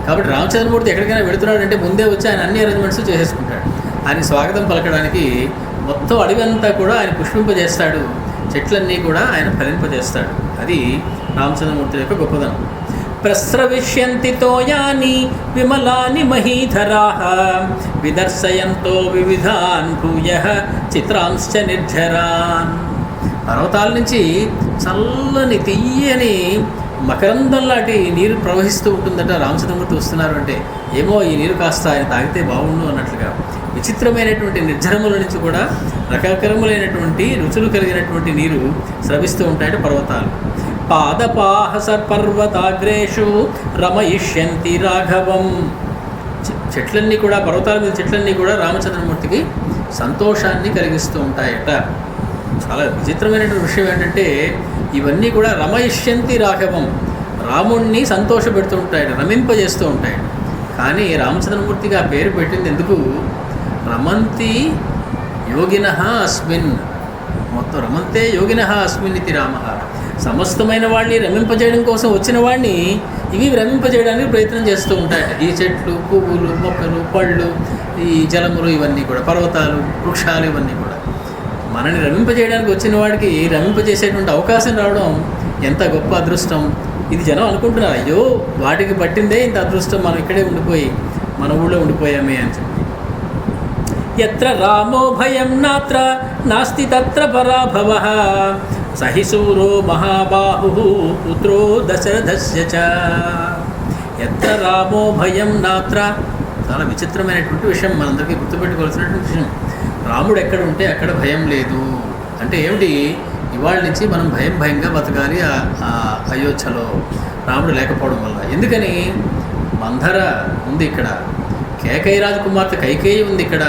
కాబట్టి రామచంద్రమూర్తి ఎక్కడికైనా వెళుతున్నాడు అంటే ముందే వచ్చి ఆయన అన్ని అరేంజ్మెంట్స్ చేసేసుకుంటాడు. ఆయన స్వాగతం పలకడానికి మొత్తం అడవి అంతా కూడా ఆయన పుష్పింపజేస్తాడు, చెట్లన్నీ కూడా ఆయన ఫలింపజేస్తాడు. అది రామచంద్రమూర్తి యొక్క గొప్పదనం. ప్రస్రవిష్యంతి తోయాని విమలాని మహీధరాః విదర్శయంతో వివిధాన్ భూయః చిత్రాంశ్చ నిర్జరాన్. పర్వతాల నుంచి చల్లని తీయని మకరందం లాంటి నీరు ప్రవహిస్తూ ఉంటుందట రామచంద్రమూర్తి వస్తున్నారు అంటే. ఏమో ఈ నీరు కాస్త ఆయన తాగితే బాగుండు అన్నట్లుగా విచిత్రమైనటువంటి నిర్జరముల నుంచి కూడా రకరకములైనటువంటి రుచులు కలిగినటువంటి నీరు స్రవిస్తూ ఉంటాయట పర్వతాలు. పాదపాహస పర్వతాగ్రేషు రమయిష్యంతి రాఘవం. చెట్లన్నీ కూడా, పర్వతాల మీద చెట్లన్నీ కూడా రామచంద్రమూర్తికి సంతోషాన్ని కలిగిస్తూ ఉంటాయట. చాలా విచిత్రమైనటువంటి విషయం ఏంటంటే ఇవన్నీ కూడా రమయిష్యంతి రాఘవం, రాముణ్ణి సంతోషపెడుతుంటాయి, రమింపజేస్తూ ఉంటాయి. కానీ రామచంద్రమూర్తిగా ఆ పేరు పెట్టింది ఎందుకు? రమంతి యోగినః అస్మిన్, మొత్తం రమంతే యోగినః అస్మిన్ ఇది రామ. సమస్తమైన వాడిని రమింపజేయడం కోసం వచ్చిన వాడిని ఇవి రమింపజేయడానికి ప్రయత్నం చేస్తూ ఉంటాయి. ఈ చెట్లు, పువ్వులు, మొక్కలు, పళ్ళు, ఈ జలములు, ఇవన్నీ కూడా పర్వతాలు, వృక్షాలు, ఇవన్నీ కూడా మనని రమింపజేయడానికి వచ్చిన వాడికి రమింపజేసేటువంటి అవకాశం రావడం ఎంత గొప్ప అదృష్టం. ఇది జనం అనుకుంటున్నారు, అయ్యో వాటికి పట్టిందే ఇంత అదృష్టం, మనం ఇక్కడే ఉండిపోయి మన ఊళ్ళో ఉండిపోయామే అని చెప్పి. యత్ర రామో భయం నాత్ర నాస్తి తత్ర పరాభవః సహిశూరో మహాబాహు పుత్రో దశరథస్య చ. యత్ర రామో భయం నాత్ర, చాలా విచిత్రమైనటువంటి విషయం, మనందరికీ గుర్తుపెట్టుకోవాల్సినటువంటి విషయం. రాముడు ఎక్కడ ఉంటే అక్కడ భయం లేదు అంటే ఏమిటి? ఇవాళ నుంచి మనం భయంగా బతకాలి ఆ అయోధ్యలో రాముడు లేకపోవడం వల్ల. ఎందుకని? మంధర ఉంది ఇక్కడ, కేకయ్య రాజకుమార్తె కైకేయి ఉంది ఇక్కడ.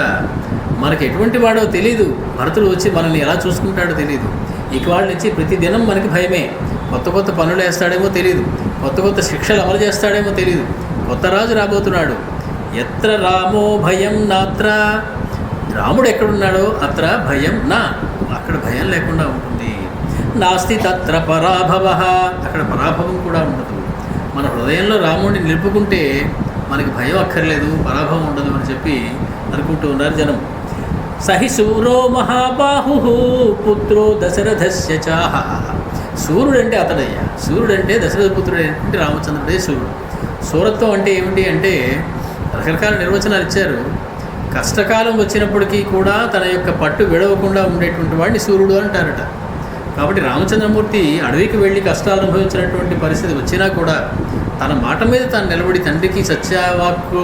మనకి ఎటువంటి వాడో తెలీదు, భరతుడు వచ్చి మనల్ని ఎలా చూసుకుంటాడో తెలీదు. ఇక వాళ్ళ నుంచి ప్రతిదినం మనకి భయమే. కొత్త పనులు వేస్తాడేమో తెలీదు, కొత్త శిక్షలు అమలు చేస్తాడేమో తెలీదు. కొత్త రాజు రాబోతున్నాడు. ఎత్ర రామో భయం నాత్ర, రాముడు ఎక్కడున్నాడో అత్ర భయం నా, అక్కడ భయం లేకుండా ఉంటుంది. నాస్తి తత్ర పరాభవః, అక్కడ పరాభవం కూడా ఉండదు. మన హృదయంలో రాముడిని నిలుపుకుంటే మనకి భయం అక్కర్లేదు, పరాభవం ఉండదు అని చెప్పి అనుకుంటూ ఉన్నారు జనం. సహిశూరో మహాబాహు పుత్రో దశరథస్య చ. సూర్యుడు అంటే అతడయ్యా, సూర్యుడు అంటే దశరథ పుత్రుడైనటువంటి రామచంద్రుడే సూర్యుడు. సూరత్వం అంటే ఏమిటి అంటే రకరకాల నిర్వచనాలు ఇచ్చారు. కష్టకాలం వచ్చినప్పటికీ కూడా తన యొక్క పట్టు విడవకుండా ఉండేటువంటి వాడిని సూర్యుడు అంటారట. కాబట్టి రామచంద్రమూర్తి అడవికి వెళ్ళి కష్టాలు అనుభవించినటువంటి పరిస్థితి వచ్చినా కూడా తన మాట మీద తాను నిలబడి తండ్రికి సత్యవాక్కు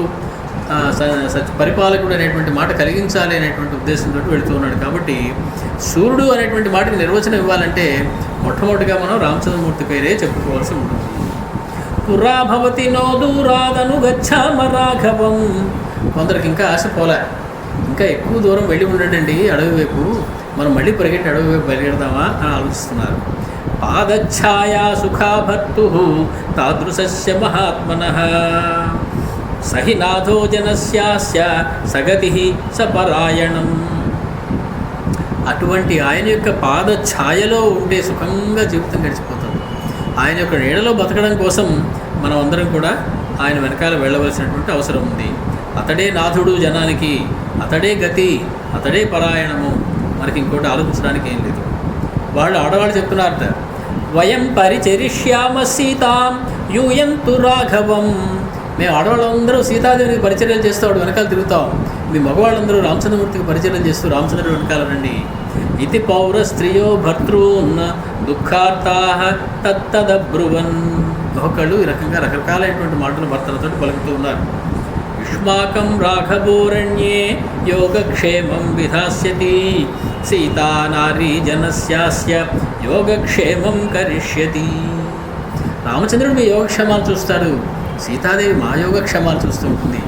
పరిపాలకుడు అనేటువంటి మాట కలిగించాలి అనేటువంటి ఉద్దేశంతో వెళుతూ ఉన్నాడు. కాబట్టి సూర్యుడు అనేటువంటి మాటకి నిర్వచనం ఇవ్వాలంటే మొట్టమొదటిగా మనం రామచంద్రమూర్తి పేరే చెప్పుకోవాల్సి ఉంటుంది. పురాభవతి నో దూరాదను గచ్చామ రాఘవం. కొందరికి ఇంకా ఆశ పోలే, ఇంకా ఎక్కువ దూరం వెళ్ళి ఉండడండి అడవి వైపు, మనం మళ్ళీ పరిగెట్టి అడవి వైపు పరిగెడదామా అని ఆలోచిస్తున్నారు. పాదఛాయా సుఖాభర్తు తాదృశస్య మహాత్మనః సహి నాథో జనస్యాస్య సగతి సపరాయణం. అటువంటి ఆయన యొక్క పాద ఛాయలో ఉంటే సుఖంగా జీవితం గడిచిపోతుంది. ఆయన యొక్క నీడలో బతకడం కోసం మనం అందరం కూడా ఆయన వెనకాల వెళ్ళవలసినటువంటి అవసరం ఉంది. అతడే నాథుడు జనానికి, అతడే గతి, అతడే పరాయణము. మనకి ఇంకోటి ఆలోచించడానికి ఏం లేదు. ఆడవాళ్ళు చెప్తున్నారట, వయం పరిచరిష్యామ సీతాం యూయంతు రాఘవం. మేము ఆడవాళ్ళందరూ సీతాదేవికి పరిచర్యలు చేస్తూ వాడు వెనకాల తిరుగుతాం, మీ మగవాళ్ళందరూ రామచంద్రమూర్తికి పరిచర్యలు చేస్తూ రామచంద్రుడు వెనకాల రండి. ఇది పౌర స్త్రియో భర్తృన్ దుఃఖార్తాః తత్తదబ్రువన్. ఒకళ్ళు ఈ రకంగా రకరకాలైనటువంటి మాటలు భర్తలతో పలుకుతూ ఉన్నారు. యుష్మాకం రాఘవోరణ్యే యోగక్షేమం విధాస్యతి సీతా నారీ జనస్యాస్య యోగక్షేమం కరిష్యతి. రామచంద్రుడు మీ యోగక్షేమాలు చూస్తాడు, సీతాదేవి మా యోగక్షేమాలు చూస్తూ ఉంటుంది.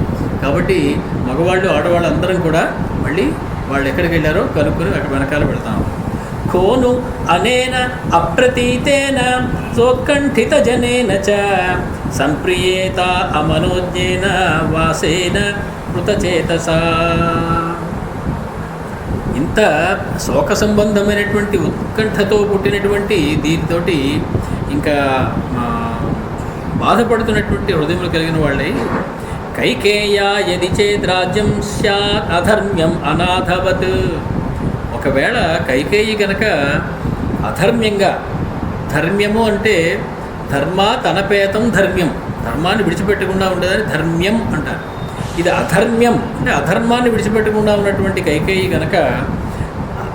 కాబట్టి మగవాళ్ళు ఆడవాళ్ళు అందరం కూడా మళ్ళీ వాళ్ళు ఎక్కడికి వెళ్ళారో కనుక్కొని అక్కడ వెనకాల పెడతాం. కోను అనేన అప్రతీతేన సోత్కంఠిత జనేన చ సంప్రియేత అమనోజ్ఞేన వాసేన కృతచేతసా. ఇంత శోక సంబంధమైనటువంటి ఉత్కంఠతో పుట్టినటువంటి దీనితోటి ఇంకా బాధపడుతున్నటువంటి హృదయములు కలిగిన వాళ్ళై కైకేయ యది చేద్రాజ్యం స్యాత్ అధర్మ్యం అనాథవత్. ఒకవేళ కైకేయి కనుక అధర్మ్యంగా, ధర్మ్యము అంటే ధర్మాత్ అనపేతం ధర్మ్యం, ధర్మాన్ని విడిచిపెట్టకుండా ఉండేదని ధర్మ్యం అంటారు. ఇది అధర్మ్యం అంటే అధర్మాన్ని విడిచిపెట్టకుండా ఉన్నటువంటి కైకేయి కనుక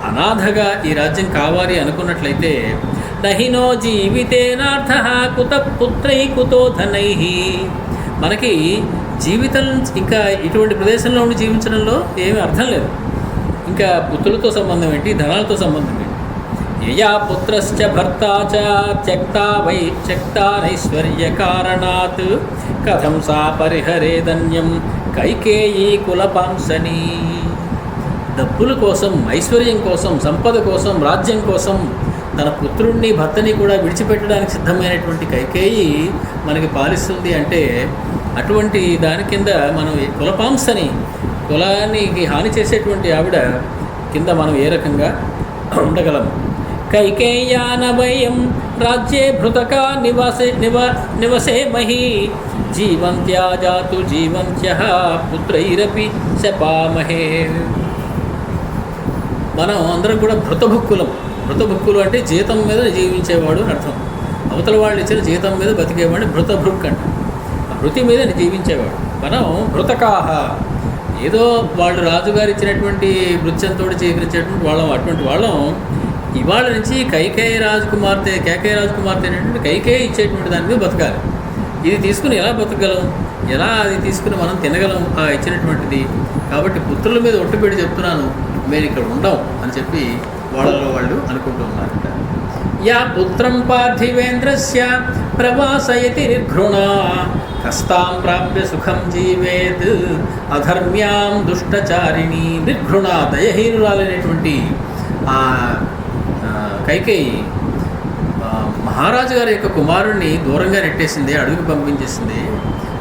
అనాథగా ఈ రాజ్యం కావాలి అనుకున్నట్లయితే నహినో జీవితేనార్థః కుత పుత్రై కుతో ధనైః. మనకి జీవితం ఇంకా ఇటువంటి ప్రదేశంలో ఉండి జీవించడంలో ఏమీ అర్థం లేదు. ఇంకా పుత్రులతో సంబంధం ఏంటి, ధనాలతో సంబంధం ఏంటి? యయా పుత్రశ్చ భర్తా చ త్యక్తా నైశ్వర్య కారణాత్ కథం సా పరిహరేదన్యం కైకేయీ కులపాంసని. డబ్బుల కోసం, ఐశ్వర్యం కోసం, సంపద కోసం, రాజ్యం కోసం తన పుత్రుణ్ణి భర్తని కూడా విడిచిపెట్టడానికి సిద్ధమైనటువంటి కైకేయి మనకి పాలిస్తుంది అంటే అటువంటి దాని కింద మనం కులపాంసని, కులానికి హాని చేసేటువంటి ఆవిడ కింద మనం ఏ రకంగా ఉండగలము. కైకేయానవయం రాజ్యే భృతకా నివసేమహి జీవంత్యా జాతు జీవంత్యః పుత్రైరపి శపామహే. మనం అందరం కూడా భృతభుక్కులం. భృతభుక్కులు అంటే జీతం మీద జీవించేవాడు అని అర్థం. అవతల వాళ్ళు ఇచ్చిన జీతం మీద బతికేవాడిని భృతభృక్ అంట. ఆ భృతి మీద జీవించేవాడు. మనం భృతకాహ, ఏదో వాళ్ళు రాజుగారు ఇచ్చినటువంటి వృత్యంతో చేకరించేటువంటి వాళ్ళం. అటువంటి వాళ్ళం ఇవాళ నుంచి కేకేయ రాజకుమార్తె అనేటువంటి కైకేయి ఇచ్చేటువంటి దాని మీద బతకాలి. ఇది తీసుకుని ఎలా బతకగలం, ఎలా అది తీసుకుని మనం తినగలం ఆ ఇచ్చినటువంటిది. కాబట్టి పుత్రుల మీద ఒట్టుపెట్టి చెప్తున్నాను, మేము ఇక్కడ ఉండం అని చెప్పి వాళ్ళలో వాళ్ళు అనుకుంటూ ఉన్నారట. యా పుత్రం పార్థివేంద్రస్య ప్రవాసయతి నిర్ఘృణ కస్తాం ప్రాప్య సుఖం జీవేత్ అధర్మ్యాం దుష్టచారిణి. నిర్ఘృణ, దయహీనురాలైనటువంటి కైకేయి మహారాజు గారి యొక్క కుమారుణ్ణి దూరంగా నెట్టేసింది, అడుగుకు పంపించేసింది.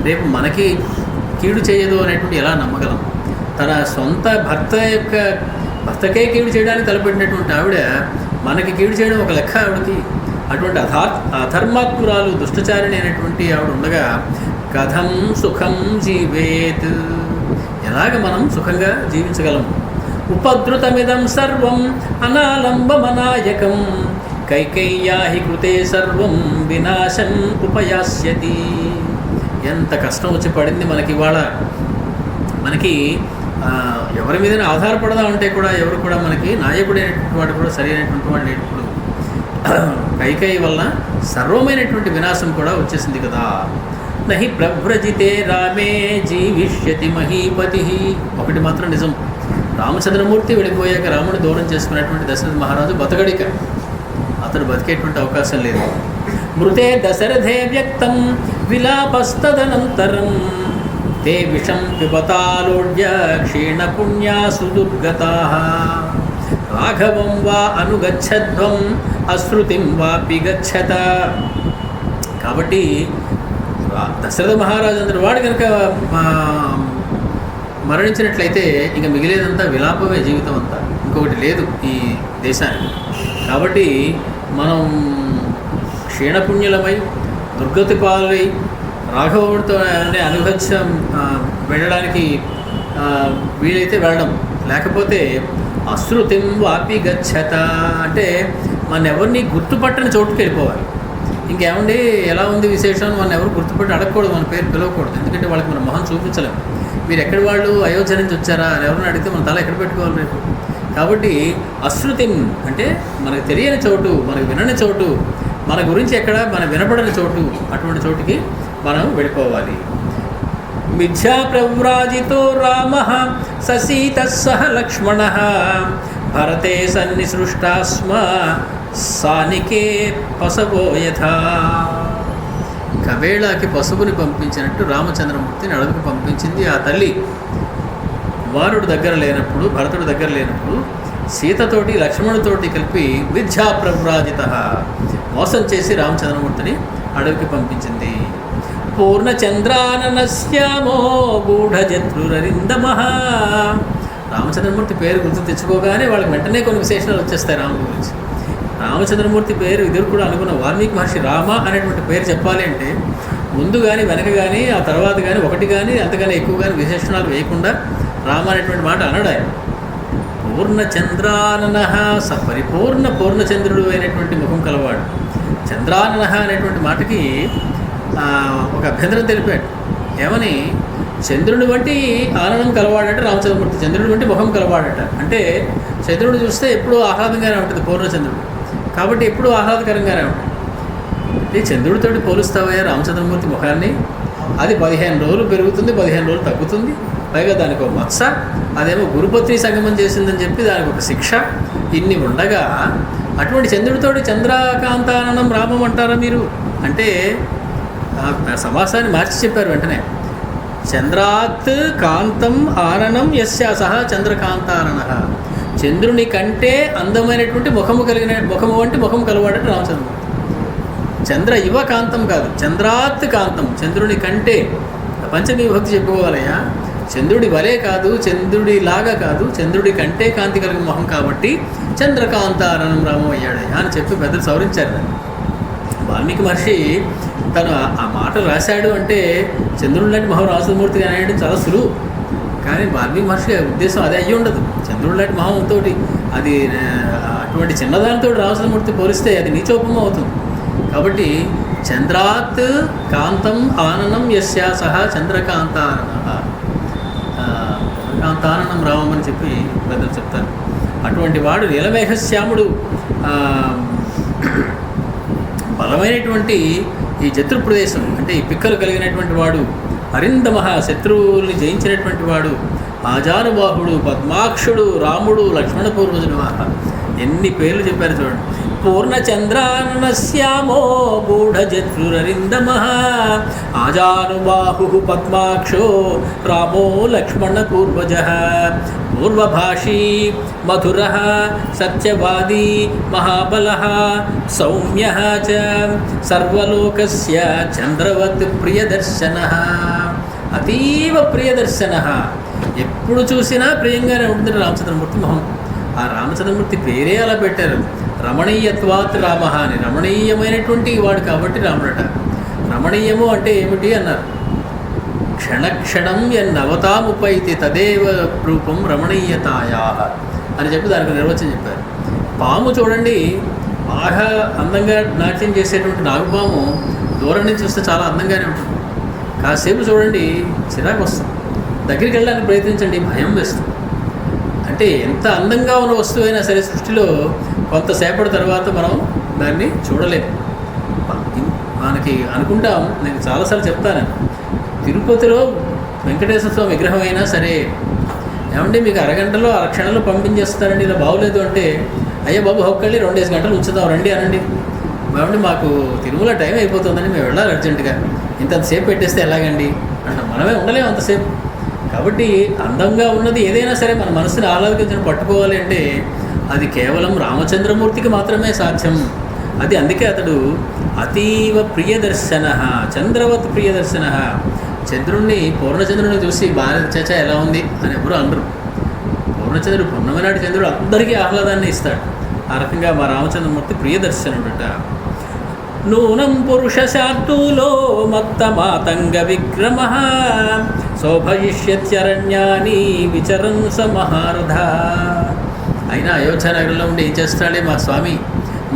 రేపు మనకి కీడు చేయదు అనేటువంటి ఎలా నమ్మగలం? తన సొంత భర్తకే కీడు చేయడానికి తలపెట్టినటువంటి ఆవిడ మనకి కీడు చేయడం ఒక లెక్క ఆవిడకి. అటువంటి అధర్మాత్మురాలు, దుష్టచారిణి అనేటువంటి ఆవిడ ఉండగా కథం సుఖం జీవేత్, ఎలాగ మనం సుఖంగా జీవించగలం? ఉపద్రుతమిదం సర్వం అనాలంబమనాయకం కైకేయ్యాహి కృతే సర్వం వినాశం ఉపయాస్యతి. ఎంత కష్టం వచ్చి పడింది మనకి ఇవాళ. మనకి ఎవరి మీద ఆధారపడదామంటే కూడా ఎవరు కూడా మనకి నాయకుడైనటువంటి వాడు కూడా సరైనటువంటి వాడు లేనప్పుడు కైకేయి వల్ల సర్వమైనటువంటి వినాశం కూడా వచ్చేసింది కదా. నహి ప్రవ్రజితే రామే జీవిష్యతి మహీపతి. ఒకటి మాత్రం నిజం, రామచంద్రమూర్తి వెళ్ళిపోయాక రాముని దూరం చేసుకున్నటువంటి దశరథ మహారాజు బతకడిక, అతడు బతికేటువంటి అవకాశం లేదు. మృతే దశరథే వ్యక్తం విలాపస్తదనంతరం తే విషం పిబతాలోడ్య క్షీణపుణ్యాసు దుర్గతాః రాఘవం వా అనుగచ్చధ్వం అశ్రుతిం వాపి గచ్చత. కాబట్టి దశరథ మహారాజు అందరి వాడు కనుక మరణించినట్లయితే ఇక మిగిలేదంతా విలాపమే జీవితం అంతా, ఇంకొకటి లేదు ఈ దేశానికి. కాబట్టి మనం క్షీణపుణ్యులమై దుర్గతి పాలై రాఘవుడితో అనుగత్యం వెళ్ళడానికి వీలైతే వెళ్ళడం, లేకపోతే అశ్రుతిం వాపి గచ్చత అంటే మన ఎవరిని గుర్తుపట్టని చోటుకి వెళ్ళిపోవాలి. ఇంకేమండి ఎలా ఉంది విశేషం మన ఎవరు గుర్తుపట్టి అడగకూడదు, మన పేరు పిలవకూడదు. ఎందుకంటే వాళ్ళకి మన మొహం చూపించలేము. మీరు ఎక్కడి వాళ్ళు, అయోధ్య నుంచి వచ్చారా అని ఎవరిని అడిగితే మన తల ఎక్కడ పెట్టుకోవాలి రేపు. కాబట్టి అశ్రుతిం అంటే మనకు తెలియని చోటు, మనకు వినని చోటు, మన గురించి ఎక్కడ మన వినపడని చోటు, అటువంటి చోటుకి మనం వెళ్ళిపోవాలి. మిథ్యా ప్రవ్రాజితో రామః ససీతః సహ లక్ష్మణః భరతే సన్నిసృష్టాస్మ సానికే పసవో యథా. కవేళాకి పసుపుని పంపించినట్టు రామచంద్రమూర్తిని అడవికి పంపించింది ఆ తల్లి. కుమారుడు దగ్గర లేనప్పుడు, భరతుడు దగ్గర లేనప్పుడు సీతతోటి లక్ష్మణుతోటి కలిపి మిథ్యా ప్రవ్రాజిత మోసం చేసి రామచంద్రమూర్తిని అడవికి పంపించింది. పూర్ణచంద్రాననశ్యామో గూఢజత్రురరిందమః. రామచంద్రమూర్తి పేరు గుర్తు తెచ్చుకోగానే వాళ్ళకి వెంటనే కొన్ని విశేషణాలు వచ్చేస్తాయి రాముడి గురించి. రామచంద్రమూర్తి పేరు ఇద్దరు కూడా అనుకున్న వాల్మీకి మహర్షి రామ అనేటువంటి పేరు చెప్పాలి అంటే ముందు కానీ వెనక కానీ ఆ తర్వాత కానీ ఒకటి కానీ అంతగానే ఎక్కువ కానీ విశేషణాలు వేయకుండా రామ అనేటువంటి మాట అన్నాడు ఆయన. పూర్ణచంద్రాననః పరిపూర్ణ పూర్ణచంద్రుడు అయినటువంటి ముఖం కలవాడు. చంద్రాననః అనేటువంటి మాటకి ఒక అభ్యంతరం తెలిపాడు. ఏమని? చంద్రుడి వంటి ఆనందం కలవాడట రామచంద్రమూర్తి, చంద్రుడి వంటి ముఖం కలవాడట. అంటే చంద్రుడు చూస్తే ఎప్పుడూ ఆహ్లాదంగానే ఉంటుంది పూర్ణచంద్రుడు, కాబట్టి ఎప్పుడూ ఆహ్లాదకరంగానే ఉంటుంది. అంటే చంద్రుడితోటి పోలుస్తావయ్యా రామచంద్రమూర్తి ముఖాన్ని, అది 15 రోజులు పెరుగుతుంది, 15 రోజులు తగ్గుతుంది, పైగా దానికి ఒక మత్స, అదేమో గురుపత్ని సంగమం చేసిందని చెప్పి దానికి ఒక శిక్ష, ఇన్ని ఉండగా అటువంటి చంద్రుడితోటి చంద్రకాంతానందం రామం అంటారా మీరు? అంటే సమాసాన్ని మార్చి చెప్పారు వెంటనే. చంద్రాత్ కాంతం ఆననం యస్య సహ చంద్రకాంతానన. చంద్రుని కంటే అందమైనటువంటి ముఖము వంటి ముఖము కలవాడట రామచంద్రమూర్తి. చంద్ర ఇవ కాంతం కాదు, చంద్రాత్ కాంతం, చంద్రుని కంటే. పంచమీ విభక్తి చెప్పుకోవాలయ్యా. చంద్రుడి వలే కాదు, చంద్రుడి లాగా కాదు, చంద్రుడి కంటే కాంతి కలిగిన మొహం కాబట్టి చంద్రకాంతారణం రామం అయ్యాడయ్యా అని చెప్పి పెద్దలు సవరించారు దాన్ని. వాల్మీకి మహర్షి తను ఆ మాట రాశాడు అంటే చంద్రుడి లాంటి మొహం రామచంద్రమూర్తి అనేయడం చాలా సులువు. కానీ వాల్మీకి మహర్షి ఉద్దేశం అదే అయ్యి ఉండదు. చంద్రుడి లాంటి మొహంతో అది అటువంటి చిన్నదానితో రామచంద్రమూర్తి పోలిస్తే అది నీచోపమం అవుతుంది. కాబట్టి చంద్రాత్ కాంతం ఆననం యస్య సహ చంద్రకాంతారణం రామం అని చెప్పి పెద్దలు చెప్తారు. అటువంటి వాడు నీలమేఘశ్యాముడు, బలమైనటువంటి ఈ జత్రు ప్రదేశం అంటే ఈ పిక్కలు కలిగినటువంటి వాడు, అరిందమహ శత్రువుల్ని జయించినటువంటి వాడు, ఆజానుబాహుడు, పద్మాక్షుడు, రాముడు, లక్ష్మణ పూర్వజుడు. ఎన్ని పేర్లు చెప్పారు చూడండి. పూర్ణచంద్రాననశ్యామో గూఢజత్రురరిందమః ఆజానుబాహు పద్మాక్షో రామో లక్ష్మణ పూర్వజః పూర్వభాషీ మధురః సత్యవాదీ మహాబలః సౌమ్యః చ సర్వలోకస్య చంద్రవత్ ప్రియదర్శనః. అతీవ ప్రియదర్శనః. ఎప్పుడు చూసినా ప్రియంగానే ఉంటుంది రామచంద్రమూర్తి మొహం. ఆ రామచంద్రమూర్తి పేరే అలా పెట్టారు, రమణీయత్వాత్ రామ అని. రమణీయమైనటువంటి వాడు కాబట్టి రాముడట. రమణీయము అంటే ఏమిటి అన్నారు. క్షణక్షణం ఎన్నవతాముపైతి తదేవ రూపం రమణీయతాయా అని చెప్పి దానికి నిర్వచనం చెప్పారు. పాము చూడండి, బాగా అందంగా నాట్యం చేసేటువంటి నాగుపాము దూరం నుంచి చూస్తే చాలా అందంగానే ఉంటుంది. కాసేపు చూడండి చిరాకు వస్తుంది, దగ్గరికి వెళ్ళడానికి ప్రయత్నించండి భయం వేస్తుంది. అంటే ఎంత అందంగా ఉన్న వస్తువైనా సరే సృష్టిలో కొంతసేపటి తర్వాత మనం దాన్ని చూడలేము. మనకి అనుకుంటాం, నేను చాలాసార్లు చెప్తాను, తిరుపతిలో వెంకటేశ్వర స్వామి విగ్రహం అయినా సరే ఏమంటే మీకు అరగంటలో అరక్షణలో పంపించేస్తారండి, ఇలా బాగోలేదు అంటే అయ్యా బాబు ఒక్కళ్ళి 2 గంటలు ఉంచుదాం రండి అనండి. ఏమంటే మాకు తిరుమల టైం అయిపోతుందని మేము వెళ్ళాలి అర్జెంటుగా, ఇంతసేపు పెట్టేస్తే ఎలాగండి అంటాం. మనమే ఉండలేము అంతసేపు. కాబట్టి అందంగా ఉన్నది ఏదైనా సరే మన మనసుని ఆహ్లాదకరించిన పట్టుకోవాలి అంటే అది కేవలం రామచంద్రమూర్తికి మాత్రమే సాధ్యం. అది అందుకే అతడు అతీవ ప్రియదర్శన, చంద్రవత్ ప్రియదర్శన. చంద్రుణ్ణి, పూర్ణచంద్రుని చూసి భార్య చచా ఎలా ఉంది అని ఎవరు అనరు. పూర్ణచంద్రుడు, పున్నమనాటి చంద్రుడు అందరికీ ఆహ్లాదాన్ని ఇస్తాడు. ఆ రకంగా మా రామచంద్రమూర్తి ప్రియదర్శనుడట. నూనం పురుషశార్దూలో మత్తమాతంగ విక్రమ శోభయిష్యత్యరణ్యాని విచరం సమహారథ. అయినా అయోధ్య నగరంలో ఉండి ఏం చేస్తాడే మా స్వామి,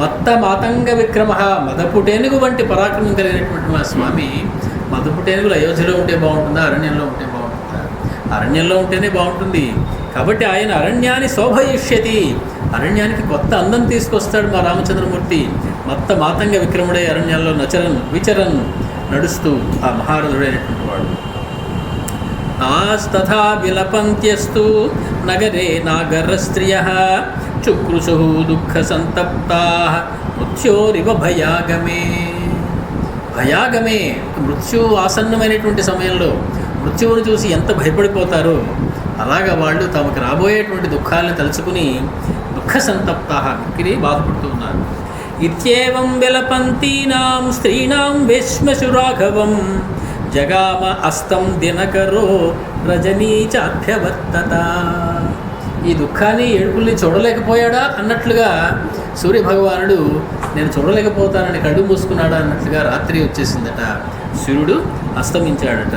మత్త మాతంగ విక్రమ, మదపుటేనుగు వంటి పరాక్రమం కలిగినటువంటి మా స్వామి. మదపుటేనుగులు అయోధ్యలో ఉంటే బాగుంటుందా, అరణ్యంలో ఉంటే బాగుంటుందా? అరణ్యంలో ఉంటేనే బాగుంటుంది. కాబట్టి ఆయన అరణ్యాన్ని శోభయిష్యతి, అరణ్యానికి కొత్త అందం తీసుకొస్తాడు మా రామచంద్రమూర్తి. మత్త మాతంగ విక్రముడే అరణ్యాల్లో విచరన్ నడుస్తూ ఆ మహారథుడైనటువంటి వాడు. ఆస్తథా విలపంత్యస్తు నగరే నాగర స్త్రియః చుక్రుషు దుఃఖ సంతప్తాః మృత్యోరివ భయాగమే. భయాగమే, మృత్యు ఆసన్నమైనటువంటి సమయంలో మృత్యువును చూసి ఎంత భయపడిపోతారో అలాగా వాళ్ళు తమకు రాబోయేటువంటి దుఃఖాలను తలుచుకుని దుఃఖ సంతప్తాః, మిక్కిలి బాధపడుతూ ఉన్నారు. ఇత్యేవం విలపంతీనాం స్త్రీణాం వేశ్మశు రాఘవం జగామ అస్తం దినకరో రజనీ చాభ్యవర్తత. ఈ దుఃఖాన్ని, ఏడుపుల్ని చూడలేకపోయాడా అన్నట్లుగా సూర్యభగవానుడు నేను చూడలేకపోతానని కళ్ళు మూసుకున్నాడా అన్నట్లుగా రాత్రి వచ్చేసిందట. సూర్యుడు అస్తమించాడట.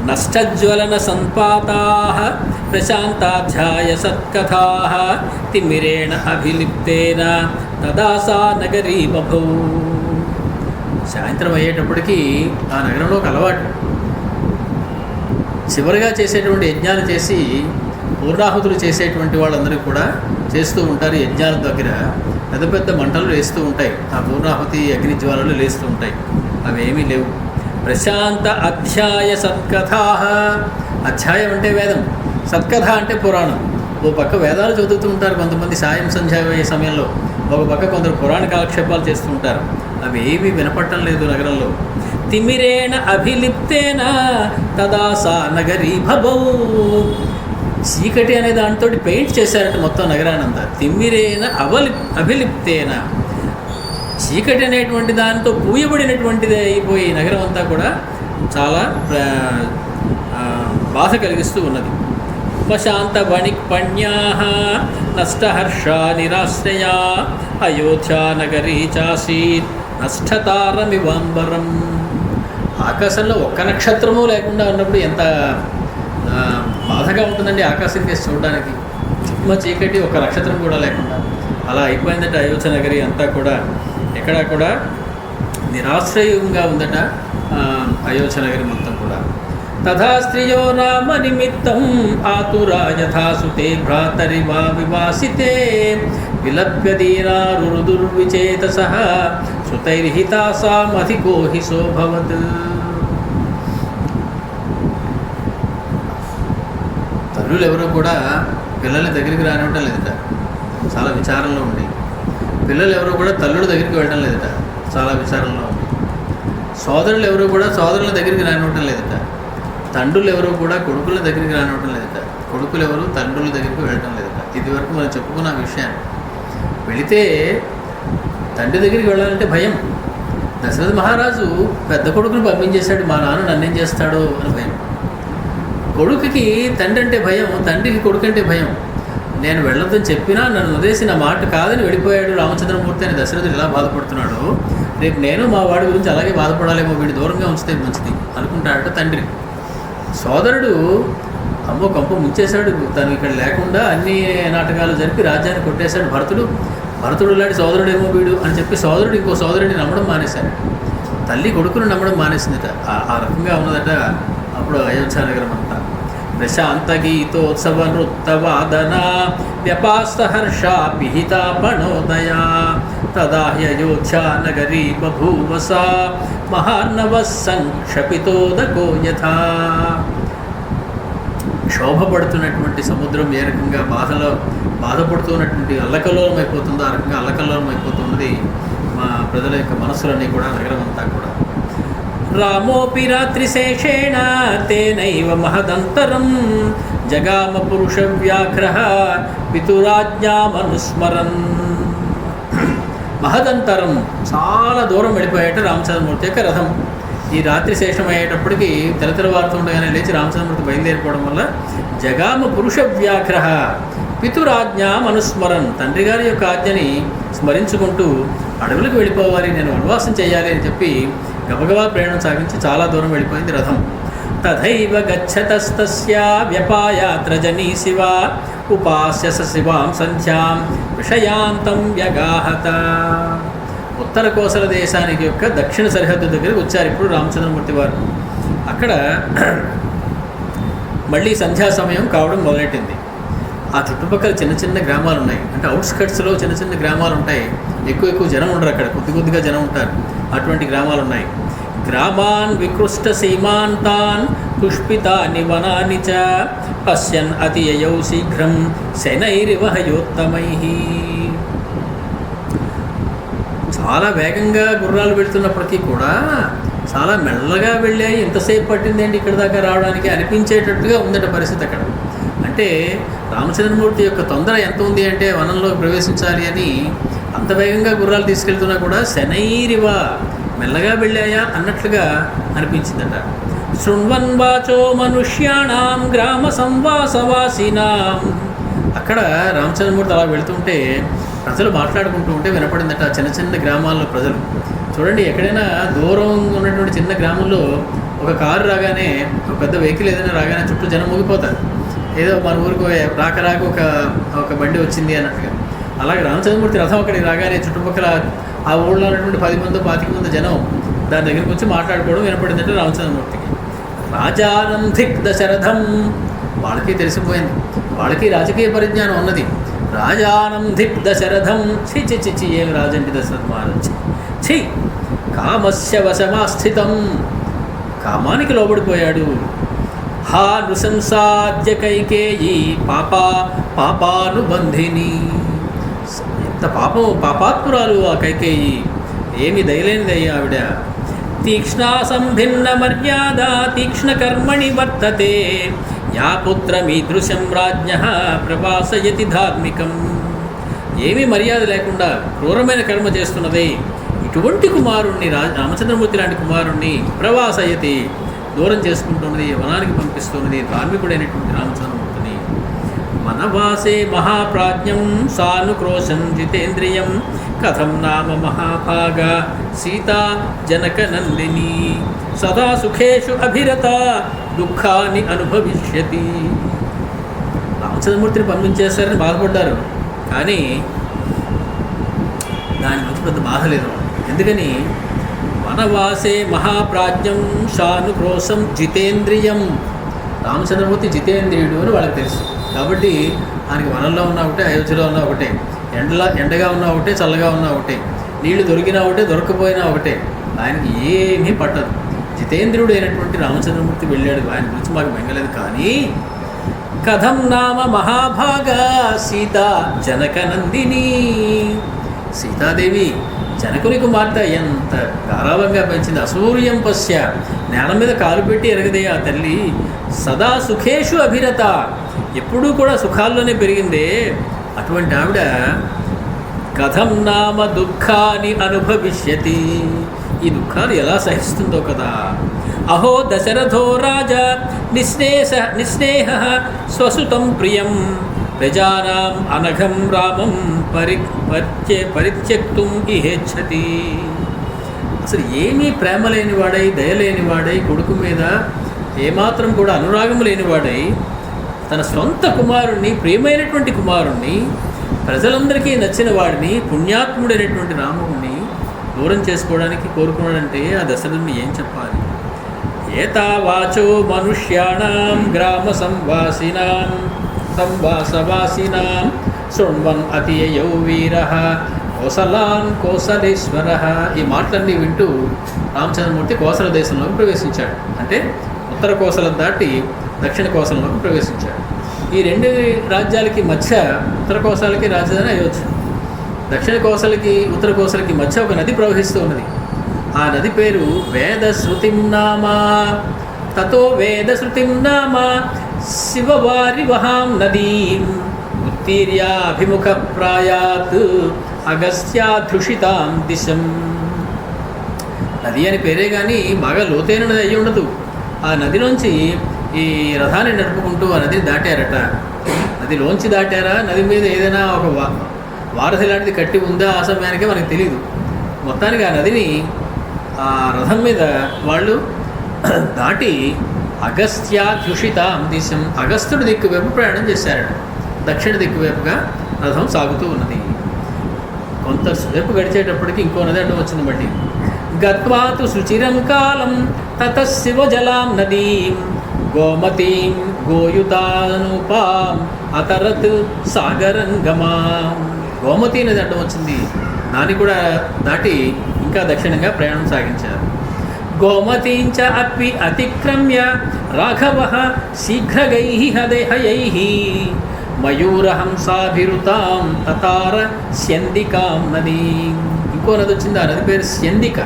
నష్టజ్వలన సంపాతాః ప్రశాంతాధ్యాయ సత్కథాః తిమిరేణ అభిలిప్తేన తదా సా నగరీ బభౌ. సాయంత్రం అయ్యేటప్పటికీ ఆ నగరంలో ఒక అలవాటు, చివరిగా చేసేటువంటి యజ్ఞాలు చేసి పూర్ణాహుతులు చేసేటువంటి వాళ్ళందరూ కూడా చేస్తూ ఉంటారు. యజ్ఞాల దగ్గర పెద్ద పెద్ద మంటలు వేస్తూ ఉంటాయి, ఆ పూర్ణాహుతి అగ్ని జ్వాలలు లేస్తూ ఉంటాయి. అవి ఏమీ లేవు. ప్రశాంత అధ్యాయ సత్కథా. అధ్యాయం అంటే వేదం, సత్కథ అంటే పురాణం. ఓ పక్క వేదాలు చదువుతూ ఉంటారు కొంతమంది సాయం సంధ్యా సమయంలో, ఒక పక్క కొందరు పురాణ కాలక్షేపాలు చేస్తూ ఉంటారు. అవి ఏమీ వినపడటం లేదు నగరంలో. తిమిరేణ అభిలిప్తేన తదా సా నగరీ భభౌ. చీకటి అనే దాంతో పెయింట్ చేశారట మొత్తం నగరానంతా. తిమ్మిరేన అభిలిప్తేన, చీకటి అనేటువంటి దాంతో పూయబడినటువంటిది అయిపోయి నగరం అంతా కూడా చాలా బాధ కలిగిస్తూ ఉన్నది. ఉపశాంత వణిక్పణ్యా నష్టహర్ష నిరాశ్రయా అయోధ్యా నగరీ చాసీత్ నష్టతారమివాంబరం. ఆకాశంలో ఒక్క నక్షత్రము లేకుండా ఉన్నప్పుడు ఎంత బాధగా ఉంటుందండి ఆకాశం కేసి చూడడానికి. చిమ్మ చీకటి ఒక నక్షత్రం కూడా లేకుండా అలా అయిపోయిందట అయోధ్య నగరి అంతా కూడా. ఎక్కడా కూడా నిరాశ్రయంగా ఉందట అయోధ్య నగరి మొత్తం కూడా. తథా స్త్రియో రామ నిమిత్తం ఆతురా యథాసుతే భ్రాతరి వా వివాసితే విలభ్య దీనారుదుర్విచేతసః సుతైర్హితాసామధికో హి శోభవత్. తల్లులు ఎవరో కూడా పిల్లల దగ్గరికి రానివ్వటం లేదట, చాలా విచారంలో ఉండి. పిల్లలు ఎవరో కూడా తల్లుల దగ్గరికి వెళ్ళడం లేదట, చాలా విచారంలో ఉంది. సోదరులు ఎవరో కూడా సోదరుల దగ్గరికి రానివ్వటం లేదట. తండ్రులు ఎవరో కూడా కొడుకుల దగ్గరికి రానివ్వటం లేదట. కొడుకులు ఎవరు తండ్రుల దగ్గరికి వెళ్ళటం లేదట. ఇదివరకు మనం చెప్పుకున్న విషయాన్ని. వెళితే తండ్రి దగ్గరికి వెళ్ళాలంటే భయం. దశరథ మహారాజు పెద్ద కొడుకుని పంపించేశాడు, మా నాన్న నన్నేం చేస్తాడో అని భయం. కొడుకుకి తండ్రి అంటే భయం, తండ్రికి కొడుకు అంటే భయం. నేను వెళ్ళొద్దని చెప్పినా నన్ను వదిలేసి నా మాట కాదని వెళ్ళిపోయాడు రామచంద్రమూర్తి అని దశరథుడు ఎలా బాధపడుతున్నాడో, రేపు నేను మా వాడి గురించి అలాగే బాధపడాలేమో, వీడి దూరంగా ఉంచితే మంచిది అనుకుంటాడట తండ్రి. సోదరుడు అమ్మో కంప ముంచేశాడు, తను ఇక్కడ లేకుండా అన్ని నాటకాలు జరిపి రాజ్యాన్ని కొట్టేశాడు భరతుడు లాంటి సోదరుడేమో వీడు అని చెప్పి సోదరుడు ఇంకో సోదరుడిని నమ్మడం మానేశాడు. తల్లి కొడుకును నమ్మడం మానేసిందట. ఆ రకంగా ఉన్నదట అప్పుడు అయోధ్య నగరం అంతా. ప్రశాంత గీతోత్సవ నృత్తవాదన వ్యపాస్త హర్ష పిహితాపణోదయా తదా హ్యయోధ్యా నగరీ బభూవస మహార్ణవ సంక్షపితోదకో యథా. క్షోభపడుతున్నటువంటి సముద్రం ఏ రకంగా బాధపడుతున్నటువంటి అల్లకల్లోలం అయిపోతుందో ఆ రకంగా అల్లకల్లోలం అయిపోతున్నది మా ప్రజల యొక్క మనస్సులన్నీ కూడా, నగరం అంతా కూడా. రామోపి రాత్రిశేషేణ తేనైవ మహదంతరం జగామ పురుష వ్యాఘ్రః పితురాజ్ఞామనుస్మరన్. మహదంతరం, చాలా దూరం వెళ్ళిపోయేట రామచంద్రమూర్తి యొక్క రథం. ఈ రాత్రి శేషం అయ్యేటప్పటికి తెల్లవారుతుండగానే లేచి రామచంద్రమూర్తి బయలుదేరిపోవడం వల్ల జగామ పురుష వ్యాఘ్రః పితురాజ్ఞామనుస్మరన్, తండ్రి గారి యొక్క ఆజ్ఞని స్మరించుకుంటూ అడవులకు వెళ్ళిపోవాలి, నేను వనవాసం చేయాలి అని చెప్పి గబగబా ప్రయాణం సాగించి చాలా దూరం వెళ్ళిపోయింది రథం. తథైవ గచ్చతస్తస్య వ్యపాయాత్రజనీ శివ ఉపాస్య శివాం సంధ్యాం విషయాంతం వ్యగాహత. ఉత్తర కోసల దేశానికి యొక్క దక్షిణ సరిహద్దు దగ్గరికి వచ్చారు ఇప్పుడు రామచంద్రమూర్తి వారు. అక్కడ మళ్ళీ సంధ్యా సమయం కావడం మొదలెట్టింది. ఆ చుట్టుపక్కల చిన్న చిన్న గ్రామాలు ఉన్నాయి, అంటే అవుట్స్కట్స్లో చిన్న చిన్న గ్రామాలు ఉంటాయి. ఎక్కువ జనం ఉండరు అక్కడ, కొద్దిగా జనం ఉంటారు. అటువంటి గ్రామాలు ఉన్నాయి. గ్రామాన్ వికృష్ట సీమాంతాన్ పుష్పితాని వనాని చ పశ్యన్ అతియయౌ శీఘ్రం శనైరివహయోత్తమై. చాలా వేగంగా గుర్రాలు వెళ్తున్నప్పటికీ కూడా చాలా మెల్లగా వెళ్ళాయి. ఎంతసేపు పట్టిందేంటి ఇక్కడ దాకా రావడానికి అనిపించేటట్టుగా ఉందట పరిస్థితి అక్కడ. అంటే రామచంద్రమూర్తి యొక్క తొందర ఎంత ఉంది అంటే వనంలోకి ప్రవేశించాలి అని అంత వేగంగా గుర్రాలు తీసుకెళ్తున్నా కూడా శనైరివ, మెల్లగా వెళ్ళాయా అన్నట్లుగా అనిపించిందట. శృణ్వన్ వాచో మనుష్యాణం గ్రామ సంవాసవాసినాం. అక్కడ రామచంద్రమూర్తి అలా వెళుతుంటే ప్రజలు మాట్లాడుకుంటూ ఉంటే వినపడిందట. చిన్న చిన్న గ్రామాల్లో ప్రజలు చూడండి, ఎక్కడైనా దూరం ఉన్నటువంటి చిన్న గ్రామంలో ఒక కారు రాగానే, ఒక పెద్ద వెహికల్ ఏదైనా రాగానే చుట్టూ జనం ముగిపోతారు. ఏదో మన ఊరికి రాక ఒక బండి వచ్చింది అన్నట్టుగా. అలాగే రామచంద్రమూర్తి రథం అక్కడికి రాగానే చుట్టుపక్కల ఆ ఊళ్ళో ఉన్నటువంటి 10 మంది 25 మంది జనం దాని దగ్గరికి వచ్చి మాట్లాడుకోవడం వినపడిందంటే రామచంద్రమూర్తికి. రాజానం ధిక్ దశరథం, వాళ్ళకి తెలిసిపోయింది, వాళ్ళకి రాజకీయ పరిజ్ఞానం ఉన్నది. రాజానం ధిక్ దశరథం, చి ఏమి రాజంటి దశరథ మహారాజ్, ఛీ కామస్య వశమాస్థితం, కామానికి లోబడిపోయాడు. హా నృశంసాద్య కైకేయీ పాపానుబంధిని. ఎంత పాపాత్మురాలు ఆ కైకేయి, ఏమి దయలేనిదయ్యా ఆవిడ. తీక్ష్ణా సంభిన్న మర్యాద తీక్ష్ణ కర్మణి వర్తతే యా పుత్రమీదృశం రాజ్ఞః ప్రవాసయతి ధార్మికం. ఏమీ మర్యాద లేకుండా క్రూరమైన కర్మ చేస్తున్నది ఇటువంటి కుమారుణ్ణి, రామచంద్రమూర్తి లాంటి కుమారుణ్ణి ప్రవాసయతి దూరం చేసుకుంటున్నది, వనానికి పంపిస్తున్నది ధార్మికుడైనటువంటి రామచంద్రమూర్తిని. వనవాసే మహాప్రాజ్ఞం సానుక్రోశం జితేంద్రియం కథం నామ మహాభాగ సీతా జనకనందిని సదా సుఖేషు అభిరత దుఃఖాన్ని అనుభవిష్యతి. రామచంద్రమూర్తిని పంపించేస్తారని బాధపడ్డారు, కానీ దాని గురించి పెద్ద బాధ లేదు. ఎందుకని? వనవాసే మహాప్రాజ్ఞం సానుక్రోశం జితేంద్రియం. రామచంద్రమూర్తి జితేంద్రియుడు అని వాళ్ళకి తెలుసు. కాబట్టి ఆయనకి వనంలో ఉన్న ఒకటే, అయోధ్యలో ఉన్న ఒకటే, ఎండగా ఉన్న ఒకటే, చల్లగా ఉన్న ఒకటే, నీళ్లు దొరికినా ఒకటే, దొరకపోయినా ఒకటే, ఆయనకి ఏమీ పట్టదు. జితేంద్రియుడు అయినటువంటి రామచంద్రమూర్తి వెళ్ళాడు, ఆయన గురించి మాకు బెంగలేదు. కానీ కథం నామ మహాభాగ సీతా జనకనందిని. సీతాదేవి జనకుని కుమార్తె ఎంత గారాభంగా పెంచింది. అసూర్యం పశ్య, నేల మీద కాలు పెట్టి ఎరగదే ఆ తల్లి. సదా సుఖేషు అభిరత, ఎప్పుడూ కూడా సుఖాల్లోనే పెరిగిందే. అటువంటి ఆవిడ కథం నామ దుఃఖాన్ని అనుభవిష్యతి, ఈ దుఃఖాలు ఎలా సహిస్తుందో కదా. అహో దశరథో రాజా నిస్నేహ స్వసుతం ప్రియం ప్రజానాం అనఘం రామం పరిత్యక్తుం ఇహేచ్ఛతి. అసలు ఏమీ ప్రేమ లేనివాడై, దయలేనివాడై, కొడుకు మీద ఏమాత్రం కూడా అనురాగం లేనివాడై తన సొంత కుమారుణ్ణి, ప్రియమైనటువంటి కుమారుణ్ణి, ప్రజలందరికీ నచ్చిన వాడిని, పుణ్యాత్ముడైనటువంటి రాముడిని దూరం చేసుకోవడానికి కోరుకున్నాడంటే ఆ దశరథుని ఏం చెప్పాలి? ఏతావాచో మనుష్యాణం గ్రామ సంవాసవాసినాం శృణ్వన్ అతియయౌ వీరః కోసలాన్ కోసలేశ్వరః. ఈ మాటలన్నీ వింటూ రామచంద్రమూర్తి కోసల దేశంలోకి ప్రవేశించాడు. అంటే ఉత్తర కోసలం దాటి దక్షిణ కోసలంలోకి ప్రవేశించాడు. ఈ రెండు రాజ్యాలకి మధ్య, ఉత్తర కోసలకి రాజధాని అయోధ్య, దక్షిణ కోసలకి ఉత్తర కోసలకి మధ్య ఒక నది ప్రవహిస్తూ ఉన్నది. ఆ నది పేరు వేదశ్రుతిం నామ. తతో వేదశ్రుతిం నామ శివవారి వహాం నదీం ఉత్తీర్యాభిముఖ ప్రాయాత్ అగస్త్యాధృషితాం దిశం. నది అని పేరే కానీ బాగా లోతైన నది అయ్యి ఉండదు. ఆ నదిలోంచి ఈ రథాన్ని నడుపుకుంటూ ఆ నదిని దాటారట. నదిలోంచి దాటారా, నది మీద ఏదైనా ఒక వారధి లాంటిది కట్టి ఉందా ఆ సమయానికే మనకు తెలియదు. మొత్తానికి ఆ నదిని ఆ రథం మీద వాళ్ళు దాటి అగస్త్యాధ్యుషితాం దిశం, అగస్త్యుడి దిక్కు వైపు ప్రయాణం చేశారట. దక్షిణ దిక్కు వైపుగా రథం సాగుతూ ఉన్నది. కొంతసేపు గడిచేటప్పటికి ఇంకో నది అడ్డం వచ్చింది. బట్టి గత్వాతు సుచిరం కాలం తతః శివజలాం నదీం గోమతీం గోయుతానుపాం అతరత్ సాగరంగమాం. గోమతీ నది అడ్డం వచ్చింది. దాన్ని కూడా దాటి ఇంకా దక్షిణంగా ప్రయాణం సాగించారు. గోమతీంచ అపి అతిక్రమ్య రాఘవః శీఘ్రగైః హయైః మయూరహంసాభిరుతాం తతార స్యందికాం నదీ. ఇంకో నది వచ్చింది. ఆ నది పేరు స్యందిక.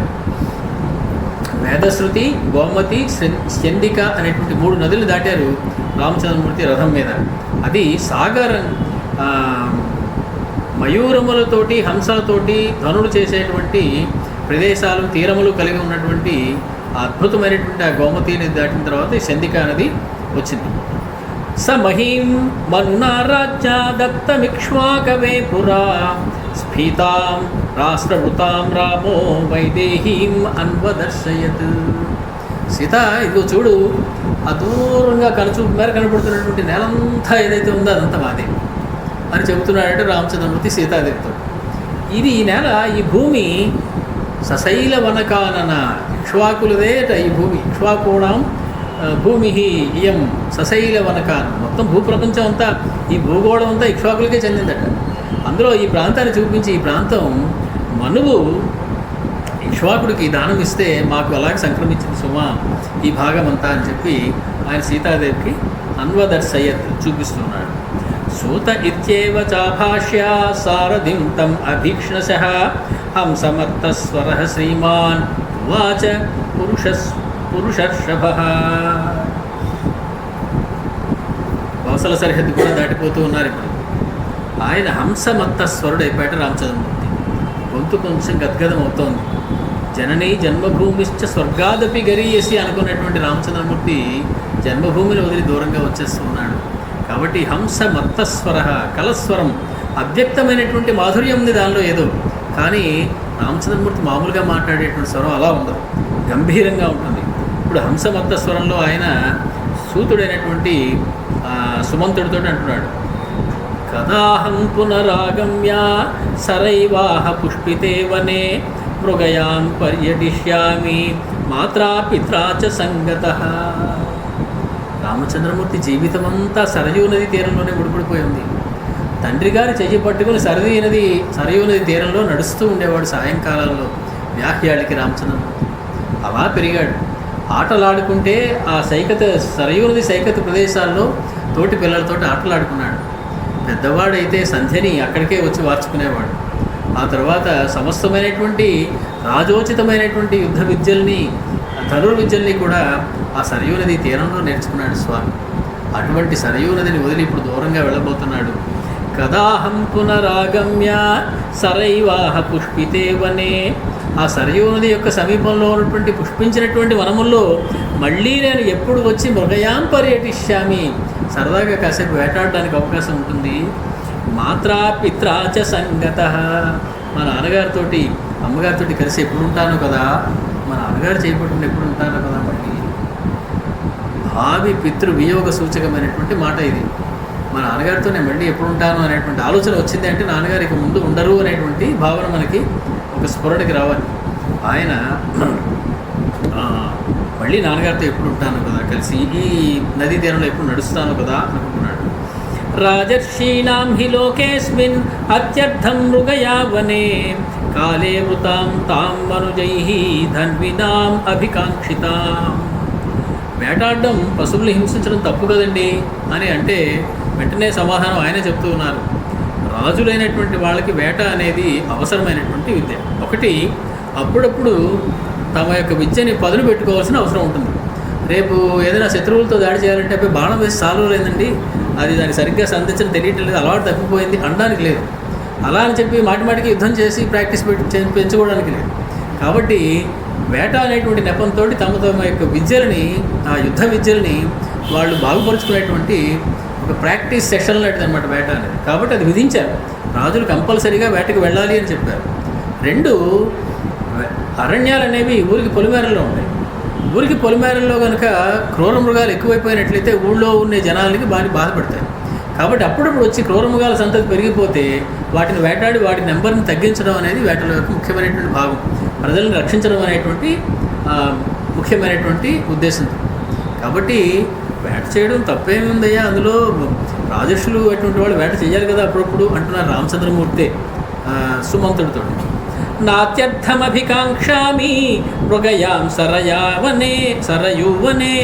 వేదశ్రుతి, గోమతి, స్యందిక అనేటువంటి మూడు నదులు దాటారు రామచంద్రమూర్తి రథం మీద. అది సాగరం, మయూరములతోటి, హంసలతోటి ధనుడు చేసేటువంటి ప్రదేశాలు, తీరములు కలిగి ఉన్నటువంటి అద్భుతమైనటువంటి ఆ గోమతి నది దాటిన తర్వాత ఈ స్యందికా నది వచ్చింది. స మహీం మనునా రాజ్యా దత్తమిక్ష్వాకవే పురా స్ఫీతాం రాష్ట్రవృతాం రామో వైదేహీం అన్వదర్శయత్. సీత, ఇదిగో చూడు, ఆ దూరంగా కనుచూపు మేర కనబడుతున్నటువంటి నేలంతా ఏదైతే ఉందో అదంతా మాదే అని చెబుతున్నాడంటే రామచంద్రమూర్తి సీతాదేవితో. ఇది ఈ నేల, ఈ భూమి సశైల వనకానన, ఇక్ష్వాకులదేట ఈ భూమి. ఇక్ష్వాకూణం భూమి ఇయం సశైల వనకానం. మొత్తం భూప్రపంచం అంతా, ఈ భూగోళం అంతా ఇక్ష్వాకులకే చెందిందట. అందులో ఈ ప్రాంతాన్ని చూపించి, ఈ ప్రాంతం మనువు ఇక్ష్వాకుడికి దానం ఇస్తే మాకు అలాగే సంక్రమించింది సుమా ఈ భాగం అంతా అని చెప్పి ఆయన సీతాదేవికి అన్వదర్శయత్ చూపిస్తున్నాడు. సూత ఇత్యేవ చాభాష్య సారథిం తం అభీక్ష్ణశః హంసమత్తస్వరః శ్రీమాన్ ఉవాచ పురుషర్షభః. కోసల సరిహద్దు కూడా దాటిపోతూ ఉన్నారు ఇప్పుడు. ఆయన హంసమత్త స్వరుడు అయిపోయాట రామచంద్రమూర్తి. గొంతు కొంచెం గద్గదం అవుతోంది. జనని జన్మభూమిశ్చ స్వర్గాదపి గరీయసి అనుకున్నటువంటి రామచంద్రమూర్తి జన్మభూమిని వదిలి దూరంగా వచ్చేస్తూ ఉన్నాడు. కాబట్టి హంస మత్తస్వర, కలస్వరం, అవ్యక్తమైనటువంటి మాధుర్యం ఉంది దానిలో ఏదో. కానీ రామచంద్రమూర్తి మామూలుగా మాట్లాడేటువంటి స్వరం అలా ఉండదు, గంభీరంగా ఉంటుంది. ఇప్పుడు హంస మత్త స్వరంలో ఆయన సూతుడైనటువంటి సుమంతుడితో అంటున్నాడు, కదాహం పునరాగమ్య సరైవాహ పుష్పితే వనే మృగయాం పర్యటిష్యామి మాత్రా పిత్రా చ సంగతః. రామచంద్రమూర్తి జీవితమంతా సరయూ నది తీరంలోనే ముడిపడిపోయి ఉంది. తండ్రి గారి చెయ్యి పట్టుకుని సరయూ నది తీరంలో నడుస్తూ ఉండేవాడు సాయంకాలంలో వ్యాహ్యాళికి రామచంద్రమూర్తి. అలా పెరిగాడు. ఆటలాడుకుంటే ఆ సరయూ నది సైకత ప్రదేశాల్లో తోటి పిల్లలతో ఆటలాడుకున్నాడు. పెద్దవాడైతే సంధ్యని అక్కడికే వచ్చి వార్చుకునేవాడు. ఆ తర్వాత సమస్తమైనటువంటి రాజోచితమైనటువంటి యుద్ధ విద్యల్ని, ధనుర్విద్యల్ని కూడా ఆ సరయూ నది తీరంలో నేర్చుకున్నాడు స్వామి. అటువంటి సరయూ నదిని వదిలి ఇప్పుడు దూరంగా వెళ్ళబోతున్నాడు. కదాహం పునరాగమ్య సరైవాహ పుష్పితే వనే. ఆ సరయూ నది యొక్క సమీపంలో ఉన్నటువంటి పుష్పించినటువంటి వనముల్లో మళ్ళీ నేను ఎప్పుడు వచ్చి మృగయాం పర్యటిష్యామి, సరదాగా కాసేపు వేటాడడానికి అవకాశం ఉంటుంది. మాత్రా పిత్రా చ సంగతః. మా నాన్నగారితో అమ్మగారితో కలిసి ఎప్పుడు ఉంటాను కదా, మా నాన్నగారు చేయబట్టుకుని ఎప్పుడు ఉంటాను కదా. మళ్ళీ భావి పితృ వియోగ సూచకమైనటువంటి మాట ఇది. మా నాన్నగారితో నేను మళ్ళీ ఎప్పుడు ఉంటాను అనేటువంటి ఆలోచన వచ్చింది అంటే నాన్నగారు ఇక ముందు ఉండరు అనేటువంటి భావన మనకి ఒక స్ఫురణకి రావాలి. ఆయన మళ్ళీ నాన్నగారితో ఎప్పుడు ఉంటాను కదా, కలిసి ఈ నదీ తీరంలో ఎప్పుడు నడుస్తాను కదా అనుకుంటున్నాడు. రాజర్షీణాం హి లోకేస్మిన్ అత్యర్థం మృగయా వనే కాలే వృతాం తాం మనుజైః ధన్వినాం అభికాంక్షితాం. వేటాడడం, పశువుల్ని హింసించడం తప్పు కదండి అని అంటే వెంటనే సమాధానం ఆయనే చెప్తూ ఉన్నారు. రాజులైనటువంటి వాళ్ళకి వేట అనేది అవసరమైనటువంటి విద్య. ఒకటి, అప్పుడప్పుడు తమ యొక్క విద్యని పదును పెట్టుకోవాల్సిన అవసరం ఉంటుంది. రేపు ఏదైనా శత్రువులతో దాడి చేయాలంటే అప్పుడు బాణం వేసి సాల్వ్ లేదండి, అది దాన్ని సరిగ్గా సంధించడం తెలియటం లేదు, అలవాటు తప్పిపోయింది అనడానికి లేదు. అలా అని చెప్పి మాటిమాటికి యుద్ధం చేసి ప్రాక్టీస్ పెంచుకోవడానికి లేదు. కాబట్టి వేట అనేటువంటి నెపంతో తమ యొక్క విద్యలని, ఆ యుద్ధ విద్యలని వాళ్ళు బాగుపరుచుకునేటువంటి ఒక ప్రాక్టీస్ సెషన్ లాంటిది అనమాట వేట అనేది. కాబట్టి అది విధించారు. రాజులు కంపల్సరీగా వేటకు వెళ్ళాలి అని చెప్పారు. రెండు, అరణ్యాలు అనేవి ఊరికి పొలిమేరల్లో ఉంటాయి. ఊరికి పొలిమేరల్లో కనుక క్రూర మృగాలు ఎక్కువైపోయినట్లయితే ఊళ్ళో ఉండే జనాలకి బాధపడతాయి. కాబట్టి అప్పుడప్పుడు వచ్చి క్రూర మృగాల సంతతి పెరిగిపోతే వాటిని వేటాడి వాటి నెంబర్ని తగ్గించడం అనేది వేటల యొక్క ముఖ్యమైనటువంటి భాగం. ప్రజలను రక్షించడం అనేటువంటి ముఖ్యమైనటువంటి ఉద్దేశంతో. కాబట్టి వేట చేయడం తప్పేమి ఉందయ్యా, అందులో రాజర్షులు అటువంటి వాళ్ళు వేట చేయాలి కదా అప్పుడప్పుడు అంటున్నారు రామచంద్రమూర్తి సుమంతుడితో. నాత్యర్థమభికాంక్షామి మృగయాం సరయూవనే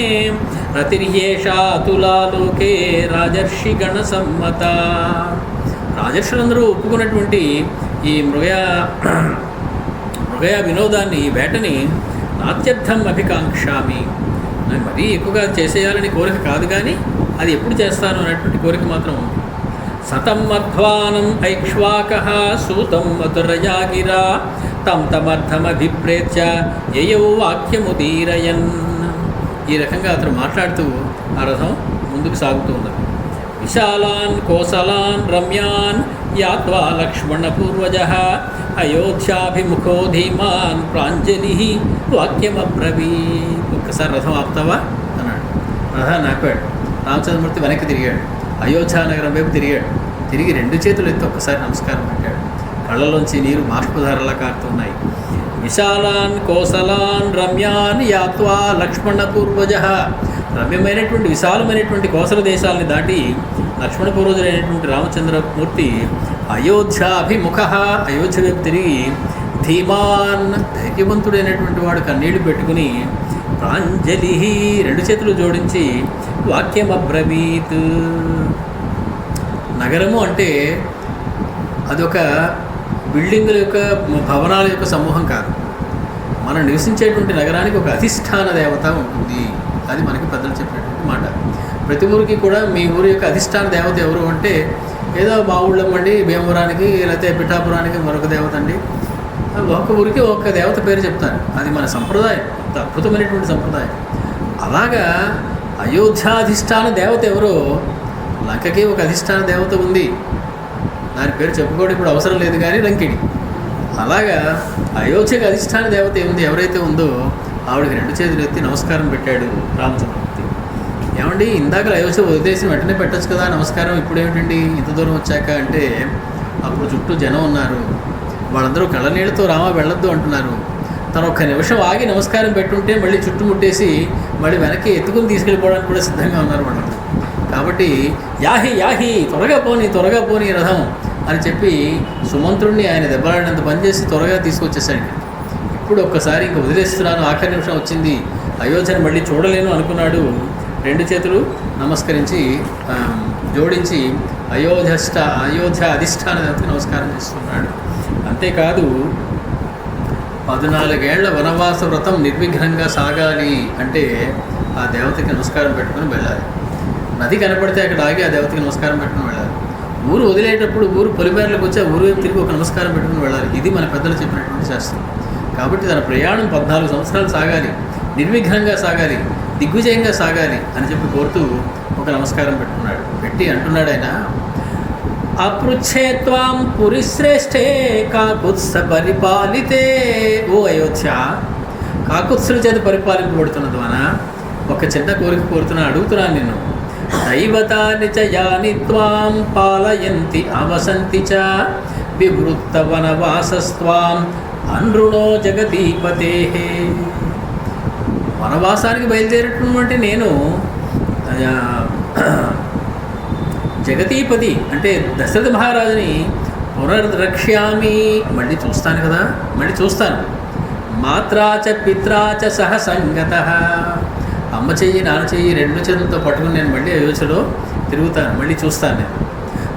రతిర్యేషా తులాలోకే రాజర్షి గణ సమ్మత. రాజర్షులందరూ ఒప్పుకున్నటువంటి ఈ మృగయ వినోదాన్ని, వేటని నాత్యర్థం అభికాంక్షామి, నేను మరీ ఎక్కువగా చేసేయాలని కోరిక కాదు, కానీ అది ఎప్పుడు చేస్తాను అనేటువంటి కోరిక మాత్రం ఉంది. సతం మధ్వానం ఐక్ష్వాకః సూతం మధురయా గిరా తం తమర్థమభిప్రేత్య యయౌ వాక్యముదీరయన్. ఈ రకంగా అతను మాట్లాడుతూ ఆ రథం ముందుకు సాగుతూ ఉన్నది. విశాలాన్ కోసలాన్ రమ్యాన్ యాత్వా లక్ష్మణపూర్వజః అయోధ్యాభిముఖో ధీమాన్ ప్రాంజలి వాక్యమబ్రవీత్. ఒక్కసారి రథం ఆపుతావా అన్నాడు. రథాన్ని ఆపాడు. రామచంద్రమూర్తి వెనక్కి తిరిగాడు. అయోధ్య నగరం వైపు తిరిగాడు. తిరిగి రెండు చేతులు ఎత్తి ఒక్కసారి నమస్కారం పెట్టాడు. కళ్ళలోంచి నీరు బాష్పధారలా కారుతున్నాయి. విశాలాన్ కోసలాన్ రమ్యాన్ యాత్వా లక్ష్మణపూర్వజః. రమ్యమైనటువంటి విశాలమైనటువంటి కోసల దేశాలని దాటి లక్ష్మణపూర్వజుడైనటువంటి రామచంద్రమూర్తి అయోధ్యాభిముఖ, అయోధ్య వైపు తిరిగి ధీమాన్, ధైర్యవంతుడైనటువంటి వాడు కన్నీళ్లు పెట్టుకుని ప్రాంజలి, రెండు చేతులు జోడించి వాక్యమబ్రవీత్. నగరము అంటే అదొక బిల్డింగుల యొక్క, భవనాల యొక్క సమూహం కాదు. మనం నివసించేటువంటి నగరానికి ఒక అధిష్టాన దేవత ఉంటుంది. అది మనకి పెద్దలు చెప్పినటువంటి మాట. ప్రతి ఊరికి కూడా మీ ఊరి యొక్క అధిష్టాన దేవత ఎవరు అంటే ఏదో మా ఊళ్ళో అండి భీమవరానికి లేకపోతే పిఠాపురానికి మరొక దేవత అండి, ఒక్క ఊరికి ఒక్క దేవత పేరు చెప్తారు. అది మన సంప్రదాయం, అద్భుతమైనటువంటి సంప్రదాయం. అలాగా అయోధ్యాధిష్టాన దేవత ఎవరో, లంకకి ఒక అధిష్టాన దేవత ఉంది, దాని పేరు చెప్పుకోవడం ఇప్పుడు అవసరం లేదు, కానీ లంకిడి. అలాగా అయోధ్యకి అధిష్టాన దేవత ఏముంది, ఎవరైతే ఉందో ఆవిడకి 2 చేతులు ఎత్తి నమస్కారం పెట్టాడు రామచంద్రమూర్తి. ఏమండి ఇందాక అయోధ్య వదిలేసి వెంటనే పెట్టచ్చు కదా నమస్కారం, ఇప్పుడు ఏమిటండి ఇంత దూరం వచ్చాక అంటే, అప్పుడు చుట్టూ జనం ఉన్నారు, వాళ్ళందరూ కళ్ళనీళ్ళతో రామ వెళ్ళొద్దు అంటున్నారు. తను ఒక్క నిమిషం ఆగి నమస్కారం పెట్టుంటే మళ్ళీ చుట్టుముట్టేసి మళ్ళీ వెనక్కి ఎత్తుకుని తీసుకెళ్ళిపోవడానికి కూడా సిద్ధంగా ఉన్నారు వాళ్ళందరూ. కాబట్టి యాహి యాహి త్వరగా పోని రథం అని చెప్పి సుమంత్రుడిని ఆయన దెబ్బలాడినంత పనిచేసి త్వరగా తీసుకొచ్చేసాడు. ఇప్పుడు ఒక్కసారి ఇంక వదిలేస్తున్నాను, ఆఖరి నిమిషం వచ్చింది, అయోధ్యను మళ్ళీ చూడలేను అనుకున్నాడు. 2 చేతులు నమస్కరించి జోడించి అయోధ్య అధిష్టాన దేవతకి నమస్కారం చేస్తున్నాడు. అంతేకాదు 14 ఏళ్ల వనవాస వ్రతం నిర్విఘ్నంగా సాగాలి అంటే ఆ దేవతకి నమస్కారం పెట్టుకుని వెళ్ళాలి. నది కనపడితే అక్కడ ఆగి ఆ దేవతకి నమస్కారం పెట్టుకుని వెళ్ళాలి. ఊరు వదిలేటప్పుడు ఊరు పొలిమేరలకు వచ్చి ఆ ఊరు వైపు తిరిగి ఒక నమస్కారం పెట్టుకుని వెళ్ళాలి. ఇది మన పెద్దలు చెప్పినటువంటి శాస్త్రం. కాబట్టి తన ప్రయాణం 14 సంవత్సరాలు సాగాలి, నిర్విఘ్నంగా సాగాలి, దిగ్విజయంగా సాగాలి అని చెప్పి కోరుతూ ఒక నమస్కారం పెట్టుకున్నాడు. పెట్టి అంటున్నాడు ఆయన, అపృచ్ఛే త్వాం పురిశ్రేష్ఠే కాకుత్స పరిపాలితే. ఓ అయోధ్య, కాకుత్సుల చేత పరిపాలింపబడుతున్నది మన ఒక చిన్న కోరిక అడుగుతున్నాను నిన్ను. దైవతాని చ యాని త్వాం పాలయంతి అవసంతి చ వివృత్త వనవాసస్త్వాం అనృణో జగదీపతే. వనవాసానికి బయలుదేరేటటువంటి నేను జగతీపతి అంటే దశరథ మహారాజుని పునర్ద్రక్ష్యామి, మళ్ళీ చూస్తాను కదా, మళ్ళీ చూస్తాను. మాత్రాచ పిత్రాచ సహ సంగత, అమ్మ చెయ్యి నాన్న చెయ్యి 2 చేతులతో పట్టుకుని నేను మళ్ళీ అయోధ్యలో తిరుగుతాను, మళ్ళీ చూస్తాను నేను.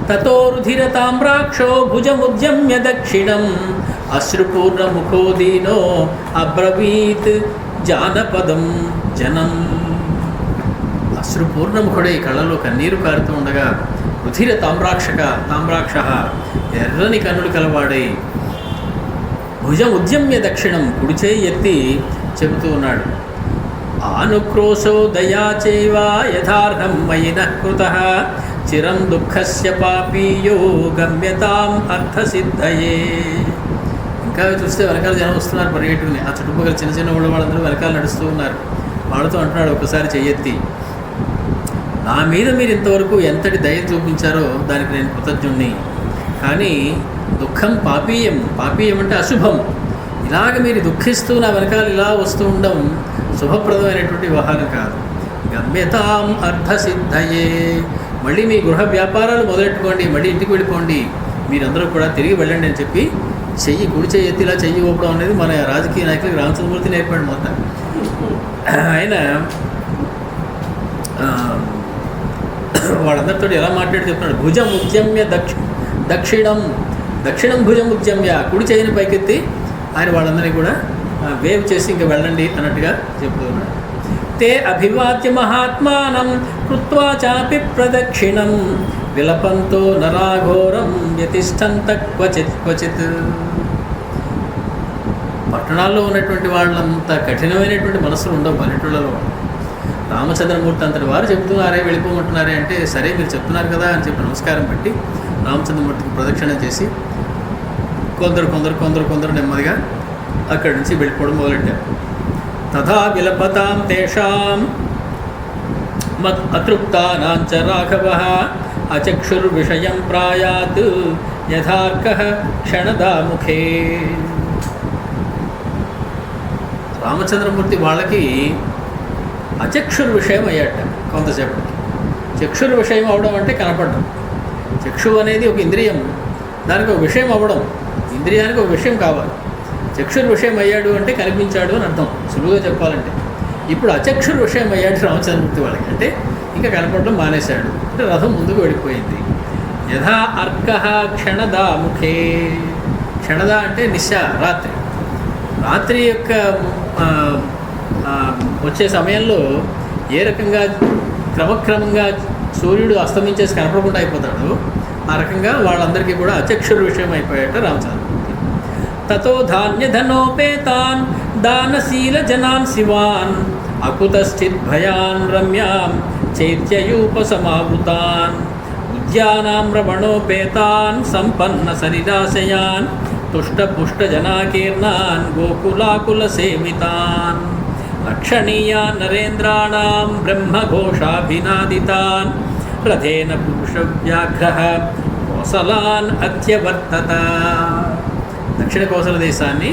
తతో రుధిర తామ్రాక్షో భుజముద్యమ్య దక్షిణం అశ్రుపూర్ణ ముఖోదీనో అబ్రవీత్ జానపదం జనం. అశ్రుపూర్ణముఖుడై కళ్ళలో కన్నీరు కారుతూ ఉండగా, రుధిర తామ్రాక్ష ఎర్రని కన్నులు కలవాడై భుజం ఉద్యమ్య దక్షిణం కుడి చేయి ఎత్తి చెబుతూ ఉన్నాడు. ఆనుక్రోశో దయా చైవ యథార్హం మయి నః కృతః చిరం దుఃఖస్య పాపీయో గమ్యతాం అర్థసిద్ధయే. ఇంకా చూస్తే వెనకాల జనం వస్తున్నారు పరిగెట్టుకుని, ఆ చుట్టుపక్కల చిన్న చిన్న వాళ్ళందరూ వెనకాల నడుస్తూ ఉన్నారు. వాళ్ళతో అంటున్నాడు ఒకసారి చెయ్యెత్తి, నా మీద మీరు ఇంతవరకు ఎంతటి దయ చూపించారో దానికి నేను కృతజ్ఞుణ్ణి. కానీ దుఃఖం పాపీయం అంటే అశుభం. ఇలాగ మీరు దుఃఖిస్తూ నా వెనకాల ఇలా వస్తూ ఉండడం శుభప్రదమైనటువంటి వ్యవహారం కాదు. గమ్యతాం అర్థసిద్ధయే, మళ్ళీ మీ గృహ వ్యాపారాలు మొదలెట్టుకోండి, మళ్ళీ ఇంటికి వెళ్ళిపోండి, మీరందరూ కూడా తిరిగి వెళ్ళండి అని చెప్పి కుడి చెయ్యి ఎత్తి ఇలా చెయ్యి ఊపడం అనేది మన రాజకీయ నాయకులకు రామచంద్రమూర్తి నేర్పాడు మొత్తం. ఆయన వాళ్ళందరితో ఎలా మాట్లాడి చెప్తున్నాడు, భుజం ఉద్యమ్య దక్షిణం భుజం ఉద్యమ్య, కుడి చెయ్యిని పైకెత్తి ఆయన వాళ్ళందరినీ కూడా వేవ్ చేసి ఇంకా వెళ్ళండి అన్నట్టుగా చెప్తున్నాడు. తే అభివాద్య మహాత్మానం కృత్వా చాపి ప్రదక్షిణం విలపంతో నరాఘోరం యతిష్టంత క్వచిత్. పట్టణాల్లో ఉన్నటువంటి వాళ్ళంత కఠినమైనటువంటి మనసులు ఉండవు పల్లెటూళ్ళలో. రామచంద్రమూర్తి అంతటి వారు చెప్తున్నారే వెళ్ళిపోమంటున్నారే అంటే, సరే మీరు చెప్తున్నారు కదా అని చెప్పి నమస్కారం పెట్టి రామచంద్రమూర్తికి ప్రదక్షిణ చేసి కొందరు నెమ్మదిగా అక్కడి నుంచి వెళ్ళిపోవడం మొదలెట్టారు. తథా విలపతాం తేషాం మత్ అతృప్తానాంచ రాఘవః అచక్షుర్విషయం ప్రాయాత్ యథార్కః క్షణదాముఖే. రామచంద్రమూర్తి వాళ్ళకి అచక్షుర్ విషయం అయ్యాట కొంతసేపు. చక్షుర్ విషయం అవడం అంటే కనపడడం. చక్షు అనేది ఒక ఇంద్రియం, దానికి ఒక విషయం అవ్వడం, ఇంద్రియానికి ఒక విషయం కావాలి. చక్షుర్ విషయం అయ్యాడు అంటే కనిపించాడు అని అర్థం సులువుగా చెప్పాలంటే. ఇప్పుడు అచక్షుర్ విషయం అయ్యాడు రామచంద్రమూర్తి వాళ్ళకి అంటే ఇంకా కనపడడం మానేశాడు అంటే రథం ముందుకు వెళ్ళిపోయింది. యథా అర్కః క్షణదా ముఖే. క్షణద అంటే నిశా, రాత్రి యొక్క వచ్చే సమయంలో ఏ రకంగా క్రమక్రమంగా సూర్యుడు అస్తమించేసి కనపడకుండా అయిపోతాడు. ఆ రకంగా వాళ్ళందరికీ కూడా అచక్షుర విషయం అయిపోయాట రామచంద్రమూర్తి. తతో ధాన్యధనోపేతాన్ దానశీల జనాన్ శివాన్ అకుతశ్చిత్ భయాన్ రమ్యాం చైత్యయూపసమావృతాన్ ఉద్యానాం రమణోపేతాన్ సంపన్న సరిరాశయాన్ తుష్టపుష్టజనాకీర్ణాన్ గోకులాకుల సేవితాన్ లక్షణీయాన్ నరేంద్రాణాం బ్రహ్మఘోషాభినాదితాన్ రథేన పురుషవ్యాఘ్రః కోసలాన్ అత్యవర్తత. దక్షిణ కోసల దేశాన్ని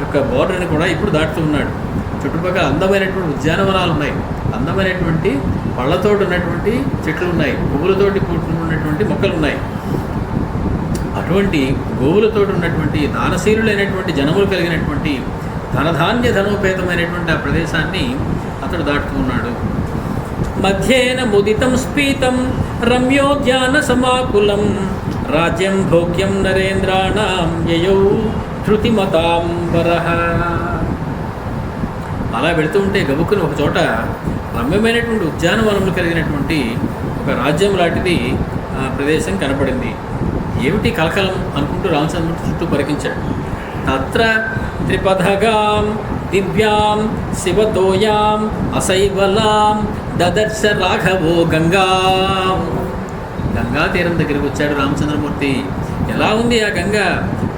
యొక్క బోర్డర్ని కూడా ఇప్పుడు దాటుతూ ఉన్నాడు. చుట్టుపక్కల అందమైనటువంటి ఉద్యానవనాలు ఉన్నాయి, అందమైనటువంటి పళ్ళతోటి ఉన్నటువంటి చెట్లు ఉన్నాయి, పువ్వులతోటి ఉన్నటువంటి మొక్కలు ఉన్నాయి. అటువంటి గోవులతోటి ఉన్నటువంటి దానశీలులైనటువంటి జనములు కలిగినటువంటి ధనోపేతమైనటువంటి ఆ ప్రదేశాన్ని అతడు దాటుతూ ఉన్నాడు. మధ్యేన ముదితం స్పీతం రమ్యోద్యాన సమాకులం రాజ్యం భోగ్యం నరేంద్రాణాం యయౌ ధృతిమతాంబరః. అలా వెళుతూ ఉంటే గబుక్కుని ఒక చోట రమ్యమైనటువంటి ఉద్యానవనములు కలిగినటువంటి ఒక రాజ్యం లాంటిది ప్రదేశం కనపడింది. ఏమిటి కలకలం అనుకుంటూ రామచంద్రమూర్తి చుట్టూ పరికించాడు. తత్ర త్రిపథగాం దివ్యాం శివతోయాం అసైవలాం దదర్శ రాఘవో గంగాం. గంగా తీరం దగ్గరికి వచ్చాడు రామచంద్రమూర్తి. ఎలా ఉంది ఆ గంగా?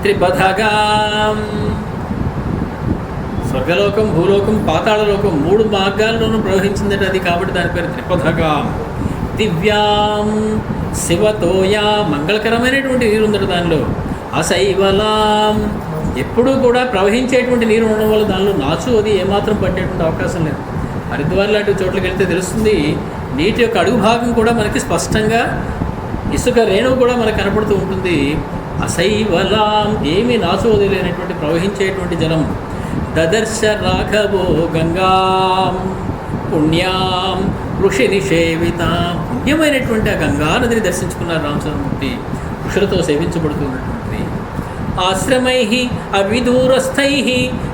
త్రిపథగాం, స్వర్గలోకం, భూలోకం, పాతాళలోకం 3 మార్గాల్లోనూ ప్రవహించిందట అది. కాబట్టి దాని పేరు త్రిపథగాం. దివ్యాం శివతోయా, మంగళకరమైనటువంటి నీరు ఉందట దానిలో. అశైవలాం, ఎప్పుడూ కూడా ప్రవహించేటువంటి నీరు ఉండడం వల్ల దానిలో నాచు అది ఏమాత్రం పట్టేటువంటి అవకాశం లేదు. హరిద్వార్ లాంటి చోట్లకి వెళ్తే తెలుస్తుంది, నీటి యొక్క అడుగు భాగం కూడా మనకి స్పష్టంగా ఇసుక రేణువు కూడా మనకు కనపడుతూ ఉంటుంది. అశైవలాం, ఏమీ నాచు వదిలేనటువంటి ప్రవహించేటువంటి జలం. దదర్శ రాఘవో గంగాం పుణ్యాం ఋషి నిషేవితాం, పుణ్యమైనటువంటి ఆ గంగా నదిని దర్శించుకున్నారు రామచంద్రమూర్తి. ఋషులతో సేవించబడుతున్నటువంటి ఆశ్రమై అవిదూరస్థై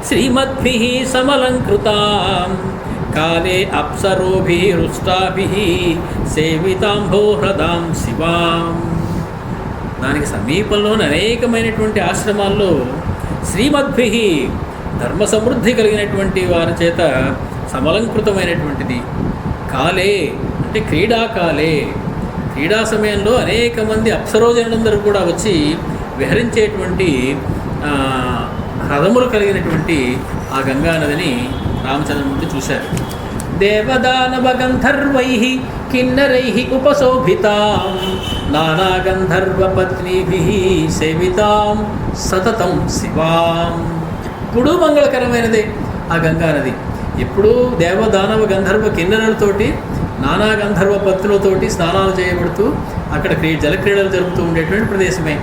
శ్రీమద్భి సమలంకృతాం కాలే అప్సరోభి రుష్టాభి సేవితాంభో హ్రదాం శివాం. దానికి సమీపంలోని అనేకమైనటువంటి ఆశ్రమాల్లో శ్రీమద్భి, ధర్మ సమృద్ధి కలిగినటువంటి వారి చేత సమలంకృతమైనటువంటిది. కాలే అంటే క్రీడాకాలే, క్రీడా సమయంలో అనేక మంది అప్సరోజనులందరూ కూడా వచ్చి విహరించేటువంటి హ్రదములు కలిగినటువంటి ఆ గంగా నదిని రామచంద్రమూర్తి చూశారు. దేవదానవ గంధర్వై కిన్నరై ఉపశోభితాం నానా గంధర్వ పత్నీభి సేవితాం సతతం శివాం. ఎప్పుడూ మంగళకరమైనదే ఆ గంగా నది. ఎప్పుడూ దేవదానవ గంధర్వ కిన్నరులతోటి నానా గంధర్వ పత్తులతోటి స్నానాలు చేయబడుతూ అక్కడ జలక్రీడలు జరుపుతూ ఉండేటువంటి ప్రదేశమే.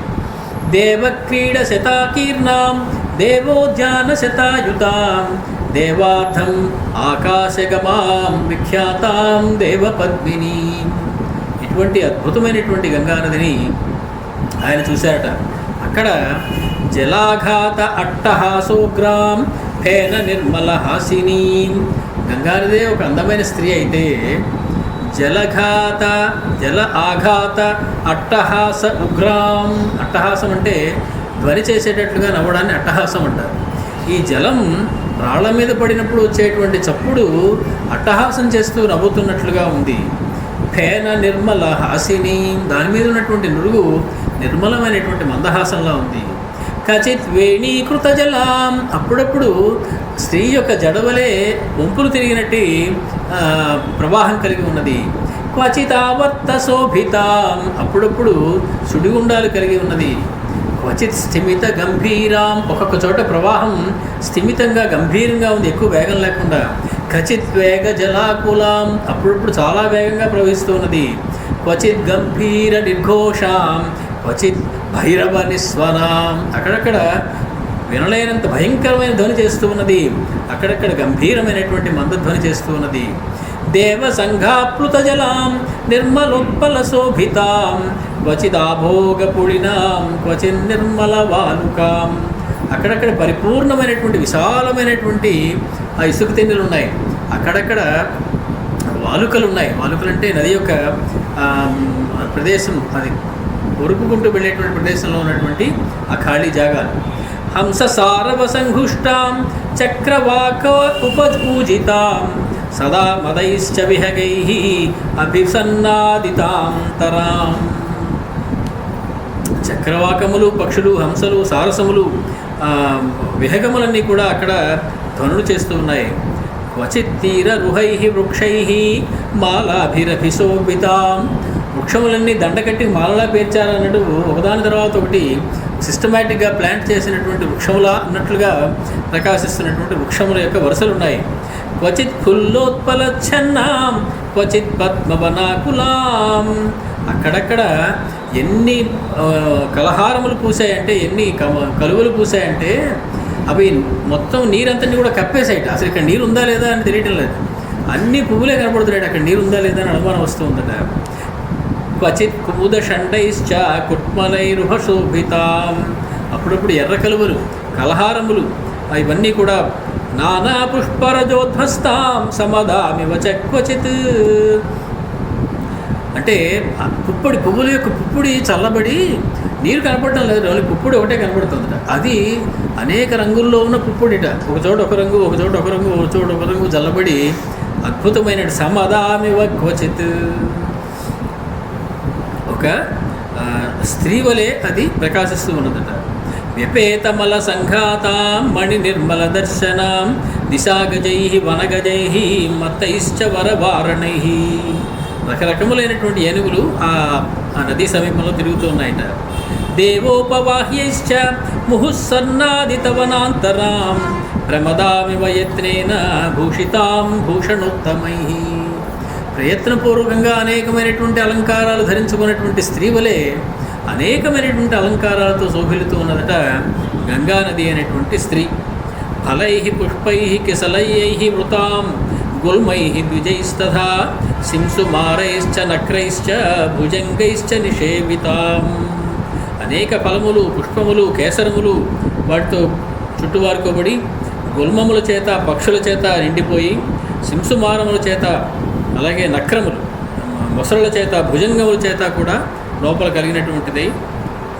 దేవక్రీడ శతాకీర్ణాం దేవోద్యాన శతాయుతాం దేవార్థం ఆకాశగమాం విఖ్యాతాం దేవపద్మిని. ఇటువంటి అద్భుతమైనటువంటి గంగానదిని ఆయన చూశారట. అక్కడ జలాఘాత అట్టహాసోగ్రాం ఫేన నిర్మల హాసిని. గంగానదే ఒక అందమైన స్త్రీ అయితే జల ఆఘాత అట్టహాస ఉగ్రాం, అట్టహాసం అంటే ధ్వని చేసేటట్లుగా నవ్వడాన్ని అట్టహాసం అంటారు. ఈ జలం రాళ్ల మీద పడినప్పుడు వచ్చేటువంటి చప్పుడు అట్టహాసం చేస్తూ నవ్వుతున్నట్లుగా ఉంది. ఫేన నిర్మల హాసిని, దాని మీద ఉన్నటువంటి నురుగు నిర్మలమైనటువంటి మందహాసంలా ఉంది. కచిత్ వేణీకృత జలాం, అప్పుడప్పుడు స్త్రీ యొక్క జడవలే వంపులు తిరిగినట్టు ప్రవాహం కలిగి ఉన్నది. క్వచిత్ ఆవర్త శోభితాం, అప్పుడప్పుడు సుడిగుండాలు కలిగి ఉన్నది. క్వచిత్ స్థిమిత గంభీరాం, ఒక్కొక్క చోట ప్రవాహం స్థిమితంగా గంభీరంగా ఉంది, ఎక్కువ వేగం లేకుండా. క్వచిత్ వేగ జలాకులాం, అప్పుడప్పుడు చాలా వేగంగా ప్రవహిస్తున్నది. క్వచిత్ గంభీర నిర్ఘోషాం క్వచిత్ భైరవ నిస్వనాం, అక్కడక్కడ వినలేనంత భయంకరమైన ధ్వని చేస్తూ ఉన్నది, అక్కడక్కడ గంభీరమైనటువంటి మందధ్వని చేస్తూ ఉన్నది. దేవ సంఘాప్లుత జలాం నిర్మలోత్పల శోభితాం క్వచిదాభోగపుడినాం క్వచిన్ నిర్మల వాలుకాం, అక్కడక్కడ పరిపూర్ణమైనటువంటి విశాలమైనటువంటి ఆ ఇసుక తిన్నెలు ఉన్నాయి. అక్కడక్కడ వాలుకలు ఉన్నాయి. వాలుకలు అంటే నది యొక్క ప్రదేశం, అది ఒరుపుకుంటూ వెళ్ళేటువంటి ప్రదేశంలో ఉన్నటువంటి ఆ ఖాళీ జాగాలు. హంస సారవ సంఘుష్టాం చక్రవాక ఉపపూజితాం సదా మదైశ్చ విహగైః అభిసన్నాదితాం తరాం. చక్రవాకములు, పక్షులు, హంసలు, సారసములు, విహగములన్నీ కూడా అక్కడ ధ్వనులు చేస్తూ ఉన్నాయి. క్వచిత్ తీర రుహైః వృక్షైః మాలాభిరభిశోభితాం. వృక్షములన్నీ దండకట్టి మాలలా పేర్చారన్నట్టు ఒకదాని తర్వాత ఒకటి సిస్టమేటిక్గా ప్లాంట్ చేసినటువంటి వృక్షములా అన్నట్లుగా ప్రకాశిస్తున్నటువంటి వృక్షముల యొక్క వరుసలు ఉన్నాయి. క్వచిత్ ఫుల్లోత్పలచ్ఛన్నాం క్వచిత్ పద్మవనాకులాం. అక్కడక్కడ ఎన్ని కలహారములు పూసాయంటే, ఎన్ని కలువలు పూసాయంటే అవి మొత్తం నీరంతని కూడా కప్పేసాయట. అసలు ఇక్కడ నీరు ఉందా లేదా అని తెలియటం లేదు. అన్ని పువ్వులే కనపడుతున్నాయి, అక్కడ నీరు ఉందా లేదా అని అనుమానం వస్తూ ఉందట. క్వచిత్ కుముదషండైశ్చ కుట్మలైరుహశోభితాం. అప్పుడప్పుడు ఎర్ర కలువలు, కలహారములు ఇవన్నీ కూడా నానా పుష్పరజోధ్వస్తాం సమదామివ చ క్వచిత్. అంటే పుప్పొడి, పువ్వుల యొక్క పుప్పొడి చల్లబడి నీరు కనపడటం లేదు, ఓన్లీ పుప్పొడి ఒకటే కనపడుతుందట. అది అనేక రంగుల్లో ఉన్న పుప్పొడిట. ఒక చోట ఒక రంగు, ఒక చోట ఒక రంగు, ఒక చోట ఒక రంగు చల్లబడి అద్భుతమైన సమదామివ క్వచిత్. ఒక స్త్రీ వలె అది ప్రకాశిస్తూ ఉన్నదట. వ్యపేతమల సంఘాతాం మణి నిర్మల దర్శనాం దిశాగజైః వనగజైః మత్తైశ్చ వరవారణైః. రకరకములైనటువంటి ఏనుగులు ఆ నదీ సమీపంలో తిరుగుతూ ఉన్నాయట. దేవోపవాహ్యైశ్చ ముహుస్సన్నాదితవనాంతరాం ప్రమదామివ యత్నేన భూషితాం భూషణోత్తమైః. ప్రయత్నపూర్వకంగా అనేకమైనటువంటి అలంకారాలు ధరించుకున్నటువంటి స్త్రీ వలె అనేకమైనటువంటి అలంకారాలతో శోభిల్లుతూ ఉన్నదట గంగానది అనేటువంటి స్త్రీ. ఫలైః పుష్పైః కిసలైః వృతాం గుల్మైః ద్విజైస్తథా సింసుమారైశ్చ నక్రైశ్చ భుజంగైశ్చ నిషేవితాం. అనేక ఫలములు, పుష్పములు, కేసరములు వాటితో చుట్టువారుకోబడి గుల్మముల చేత, పక్షుల చేత నిండిపోయి, సింసుమారముల చేత, అలాగే నక్రములు, మొసళ్ళ చేత, భుజంగముల చేత కూడా లోపల కలిగినటువంటిది.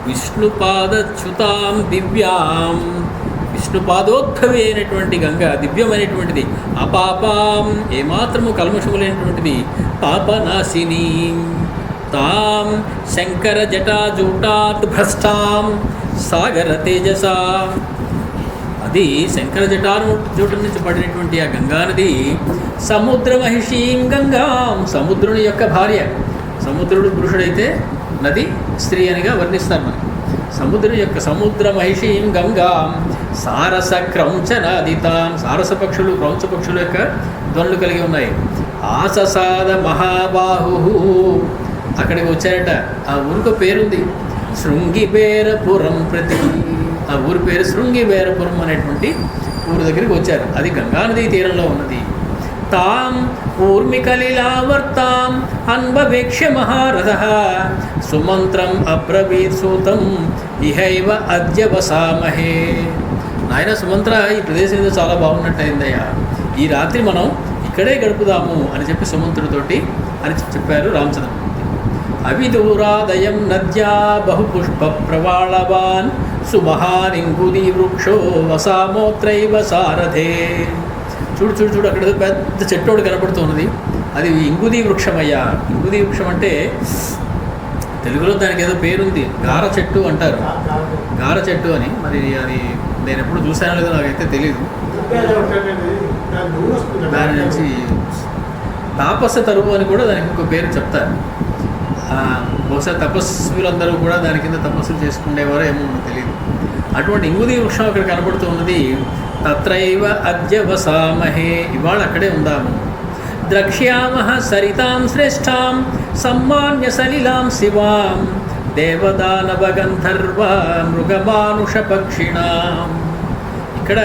విష్ణుపాదచ్యుతాం దివ్యాం. విష్ణుపాదోద్భవి అయినటువంటి గంగ దివ్యమైనటువంటిది. అపాపాం, ఏమాత్రము కల్మషము లేనటువంటిది. పాపనాశిని తాం శంకర జటాజూటాత్ భ్రష్టాం సాగర తేజసా. అది శంకర జూట నుంచి పడినటువంటి ఆ గంగానది సముద్ర మహిషీం గంగాం, సముద్రుని యొక్క భార్య. సముద్రుడు పురుషుడైతే నది స్త్రీ అనిగా వర్ణిస్తారు మనకి. సముద్రుని యొక్క సముద్ర మహిషీం గంగాం సారస క్రౌంచనాదితాం. సారస పక్షులు, క్రౌంచ పక్షుల యొక్క ధ్వనులు కలిగి ఉన్నాయి. ఆససాద మహాబాహు, అక్కడికి వచ్చారట. ఆ ఊరికి పేరుంది, శృంగిబేరపురం ప్రతి. ఆ ఊరి పేరు శృంగిబేరపురం అనేటువంటి ఊరి దగ్గరికి వచ్చారు. అది గంగానదీ తీరంలో ఉన్నది. తాం ఊర్మికలీలావర్తాం అన్వవేక్ష్య మహారథః సుమంత్రం అబ్రవీత్ సూతం ఇహైవ అద్య వసామహే. నాయన సుమంత్ర, ఈ ప్రదేశం ఏదో చాలా బాగున్నట్టయిందయ్యా, ఈ రాత్రి మనం ఇక్కడే గడుపుదాము అని చెప్పి సుమంత్రుడితోటి అని చెప్పారు రామచంద్రమూర్తి. అవిదూరాదయం నద్యా బహుపుష్ప ప్రవాళవాన్ సుమహానింగుదీ వృక్షో వసామోత్రైవ సారథే. చూడు చూడు చూడు, అక్కడ పెద్ద చెట్టు ఒకటి కనపడుతున్నది. అది ఇంగుదీ వృక్షమయ్యా. ఇంగుదీ వృక్షం అంటే తెలుగులో దానికి ఏదో పేరుంది, గార చెట్టు అంటారు. గార చెట్టు అని. మరి అది నేను ఎప్పుడు చూసానో లేదో నాకైతే తెలీదు. దాని నుంచి తాపస తరువు అని కూడా దానికి ఒక పేరు చెప్తారు. బహుశా తపస్సులందరూ కూడా దాని కింద తపస్సులు చేసుకునేవారో ఏమో తెలియదు. అటువంటి ఇంగుదీ వృక్షం అక్కడ కనపడుతూ ఉన్నది. తత్రైవ అద్య వసామహే, ఇవాళ అక్కడే ఉందాము. ద్రక్ష్యామః సరితాం శ్రేష్టాం సమ్మాన్య సలిలాం శివాం దేవదానవ గంధర్వ మృగమానుష పక్షిణాం. ఇక్కడ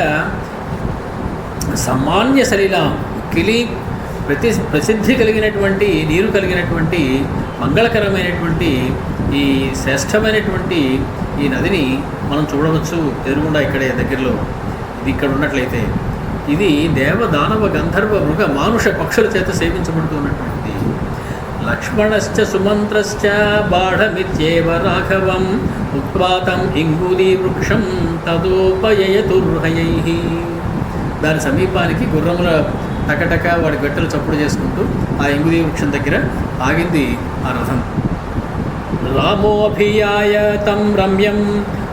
సమ్మాన్య సలిలాం, కిలి ప్రసిద్ధి కలిగినటువంటి, నీరు కలిగినటువంటి, మంగళకరమైనటువంటి ఈ శ్రేష్టమైనటువంటి ఈ నదిని మనం చూడవచ్చు ఎదురుగుండా ఇక్కడే దగ్గరలో. ఇది ఇక్కడ ఉన్నట్లయితే ఇది దేవ దానవ గంధర్వ మృగ మానుష పక్షుల చేత సేవించబడుతున్నటువంటిది. లక్ష్మణశ్చ సుమంత్రశ్చ బాఢమిత్యేవ రాఘవం ఉత్పాతం ఇంగుదీ వృక్షం తదోపయతుర్హయై. దాని సమీపానికి గుర్రముల టకటక వాడి గట్టెలు చప్పుడు చేసుకుంటూ ఆ ఇంగుదీ వృక్షం దగ్గర ఆగింది ఆ రథం. రామోభియాయ తం రమ్యం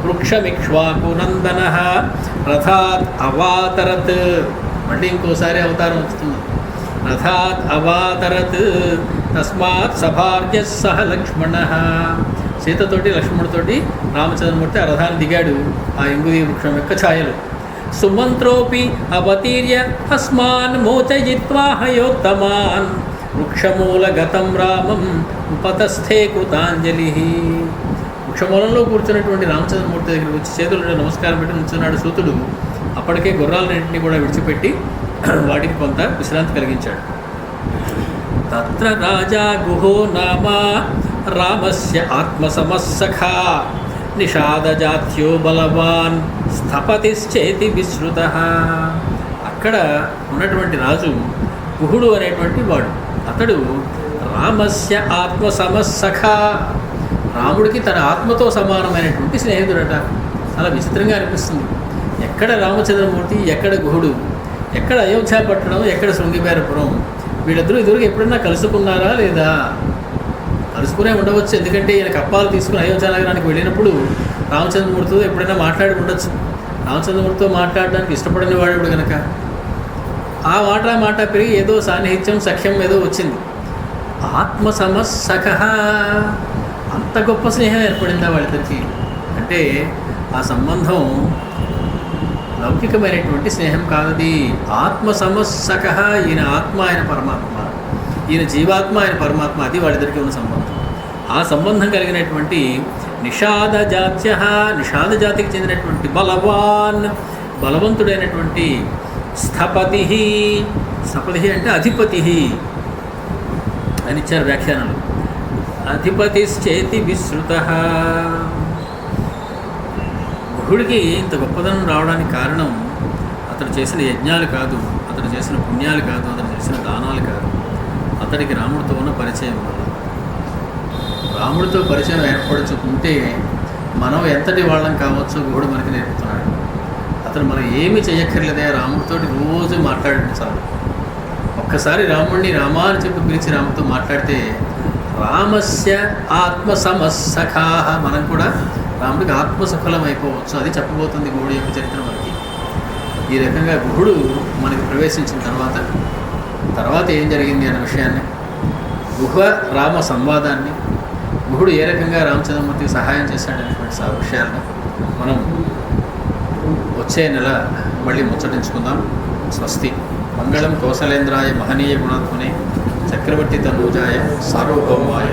వృక్షమిక్ష్వాకునందన రథాత్ అవాతరత్. మళ్ళీ ఇంకోసారి అవతారం వస్తుంది. రథాత్ అవాతరత్ తస్మాత్ సభార్య సహ లక్ష్మణ. సీతతోటి లక్ష్మణుడితోటి రామచంద్రమూర్తి ఆ రథాన్ని దిగాడు ఆ ఇంగుదీ వృక్షం యొక్క ఛాయలు. సుమంత్రోపి అవతీర్య తస్మాన్ మోచయిత్వా హయోత్తమాన్ వృక్షమూలగతం రామం ఉపతస్థే కృతాంజలి. వృక్షమూలంలో కూర్చున్నటువంటి రామచంద్రమూర్తి దగ్గరికి వచ్చి చేతులు నమస్కారం పెట్టి నుంచున్నాడు సూతుడు. అప్పటికే గుర్రాలన్నింటినీ కూడా విడిచిపెట్టి వాటికి కొంత విశ్రాంతి కలిగించాడు. తత్ర రాజా గుహో నామ రామస్య ఆత్మసమస్సఖా నిషాదజాత్యో బలవాన్ స్థపతిశ్చేతి విశ్రుత. అక్కడ ఉన్నటువంటి రాజు గుహుడు అనేటువంటి వాడు. అతడు రామస్య ఆత్మసమస్సఖా, రాముడికి తన ఆత్మతో సమానమైనటువంటి స్నేహితుడట. చాలా విచిత్రంగా అనిపిస్తుంది. ఎక్కడ రామచంద్రమూర్తి, ఎక్కడ గుహుడు, ఎక్కడ అయోధ్య పట్టణం, ఎక్కడ శృంగిబేరపురం, వీళ్ళిద్దరూ ఇదివరకు ఎప్పుడన్నా కలుసుకున్నారా లేదా? కలుసుకునే ఉండవచ్చు. ఎందుకంటే ఈయన కప్పాలు తీసుకుని అయోధ్య నగరానికి వెళ్ళినప్పుడు రామచంద్రమూర్తితో ఎప్పుడైనా మాట్లాడి ఉండొచ్చు. రామచంద్రమూర్తితో మాట్లాడడానికి ఇష్టపడని వాడు కనుక ఆ మాట పెరిగి ఏదో సాన్నిహిత్యం సఖ్యం ఏదో వచ్చింది. ఆత్మసమస్సఖ, అంత గొప్ప స్నేహం ఏర్పడిందా వాళ్ళిద్దరికి అంటే ఆ సంబంధం లౌకికమైనటువంటి స్నేహం కాదది. ఆత్మసమస్సఖ, ఈయన ఆత్మ ఆయన పరమాత్మ, ఈయన జీవాత్మ ఆయన పరమాత్మ, అది వాళ్ళిద్దరికి ఉన్న సంబంధం. ఆ సంబంధం కలిగినటువంటి నిషాదజాత్య, నిషాద జాతికి చెందినటువంటి బలవాన్, బలవంతుడైనటువంటి స్థపతి. స్థపతి అంటే అధిపతి అని ఇచ్చారు వ్యాఖ్యానాలు. అధిపతిశ్చేతి విశ్రుత. గుహుడికి ఇంత గొప్పదనం రావడానికి కారణం అతడు చేసిన యజ్ఞాలు కాదు, అతడు చేసిన పుణ్యాలు కాదు, అతడు చేసిన దానాలు కాదు, అతడికి రాముడితో ఉన్న పరిచయం వల్ల. రాముడితో పరిచయం ఏర్పరచుకుంటే మనం ఎంతటి వాళ్ళం కావచ్చో గుహుడు మనకి నేర్పుతున్నాడు. అతను మనం ఏమి చేయక్కర్లేదే, రాముడితోటి రోజు మాట్లాడండి చాలు. ఒక్కసారి రాముడిని రామా అని చెప్పి పిలిచి రాముడితో మాట్లాడితే రామస్య ఆత్మసమస్సఖా, మనం కూడా రాముడికి ఆత్మసఫలం అయిపోవచ్చు. అది చెప్పబోతుంది గుహుడు యొక్క చరిత్ర మనకి. ఈ రకంగా గుహుడు మనకి ప్రవేశించిన తర్వాత ఏం జరిగింది అనే విషయాన్ని, గుహ రామ సంవాదాన్ని, గుహుడు ఏ రకంగా రామచంద్రమూర్తికి సహాయం చేశాడనేటువంటి విషయాలను మనం వచ్చే నెల మళ్ళీ ముచ్చటించుకుందాం. స్వస్తి. మంగళం కౌసలేంద్రాయ మహనీయ గుణాత్మనే చక్రవర్తి తనూజాయ సార్వభౌమాయ.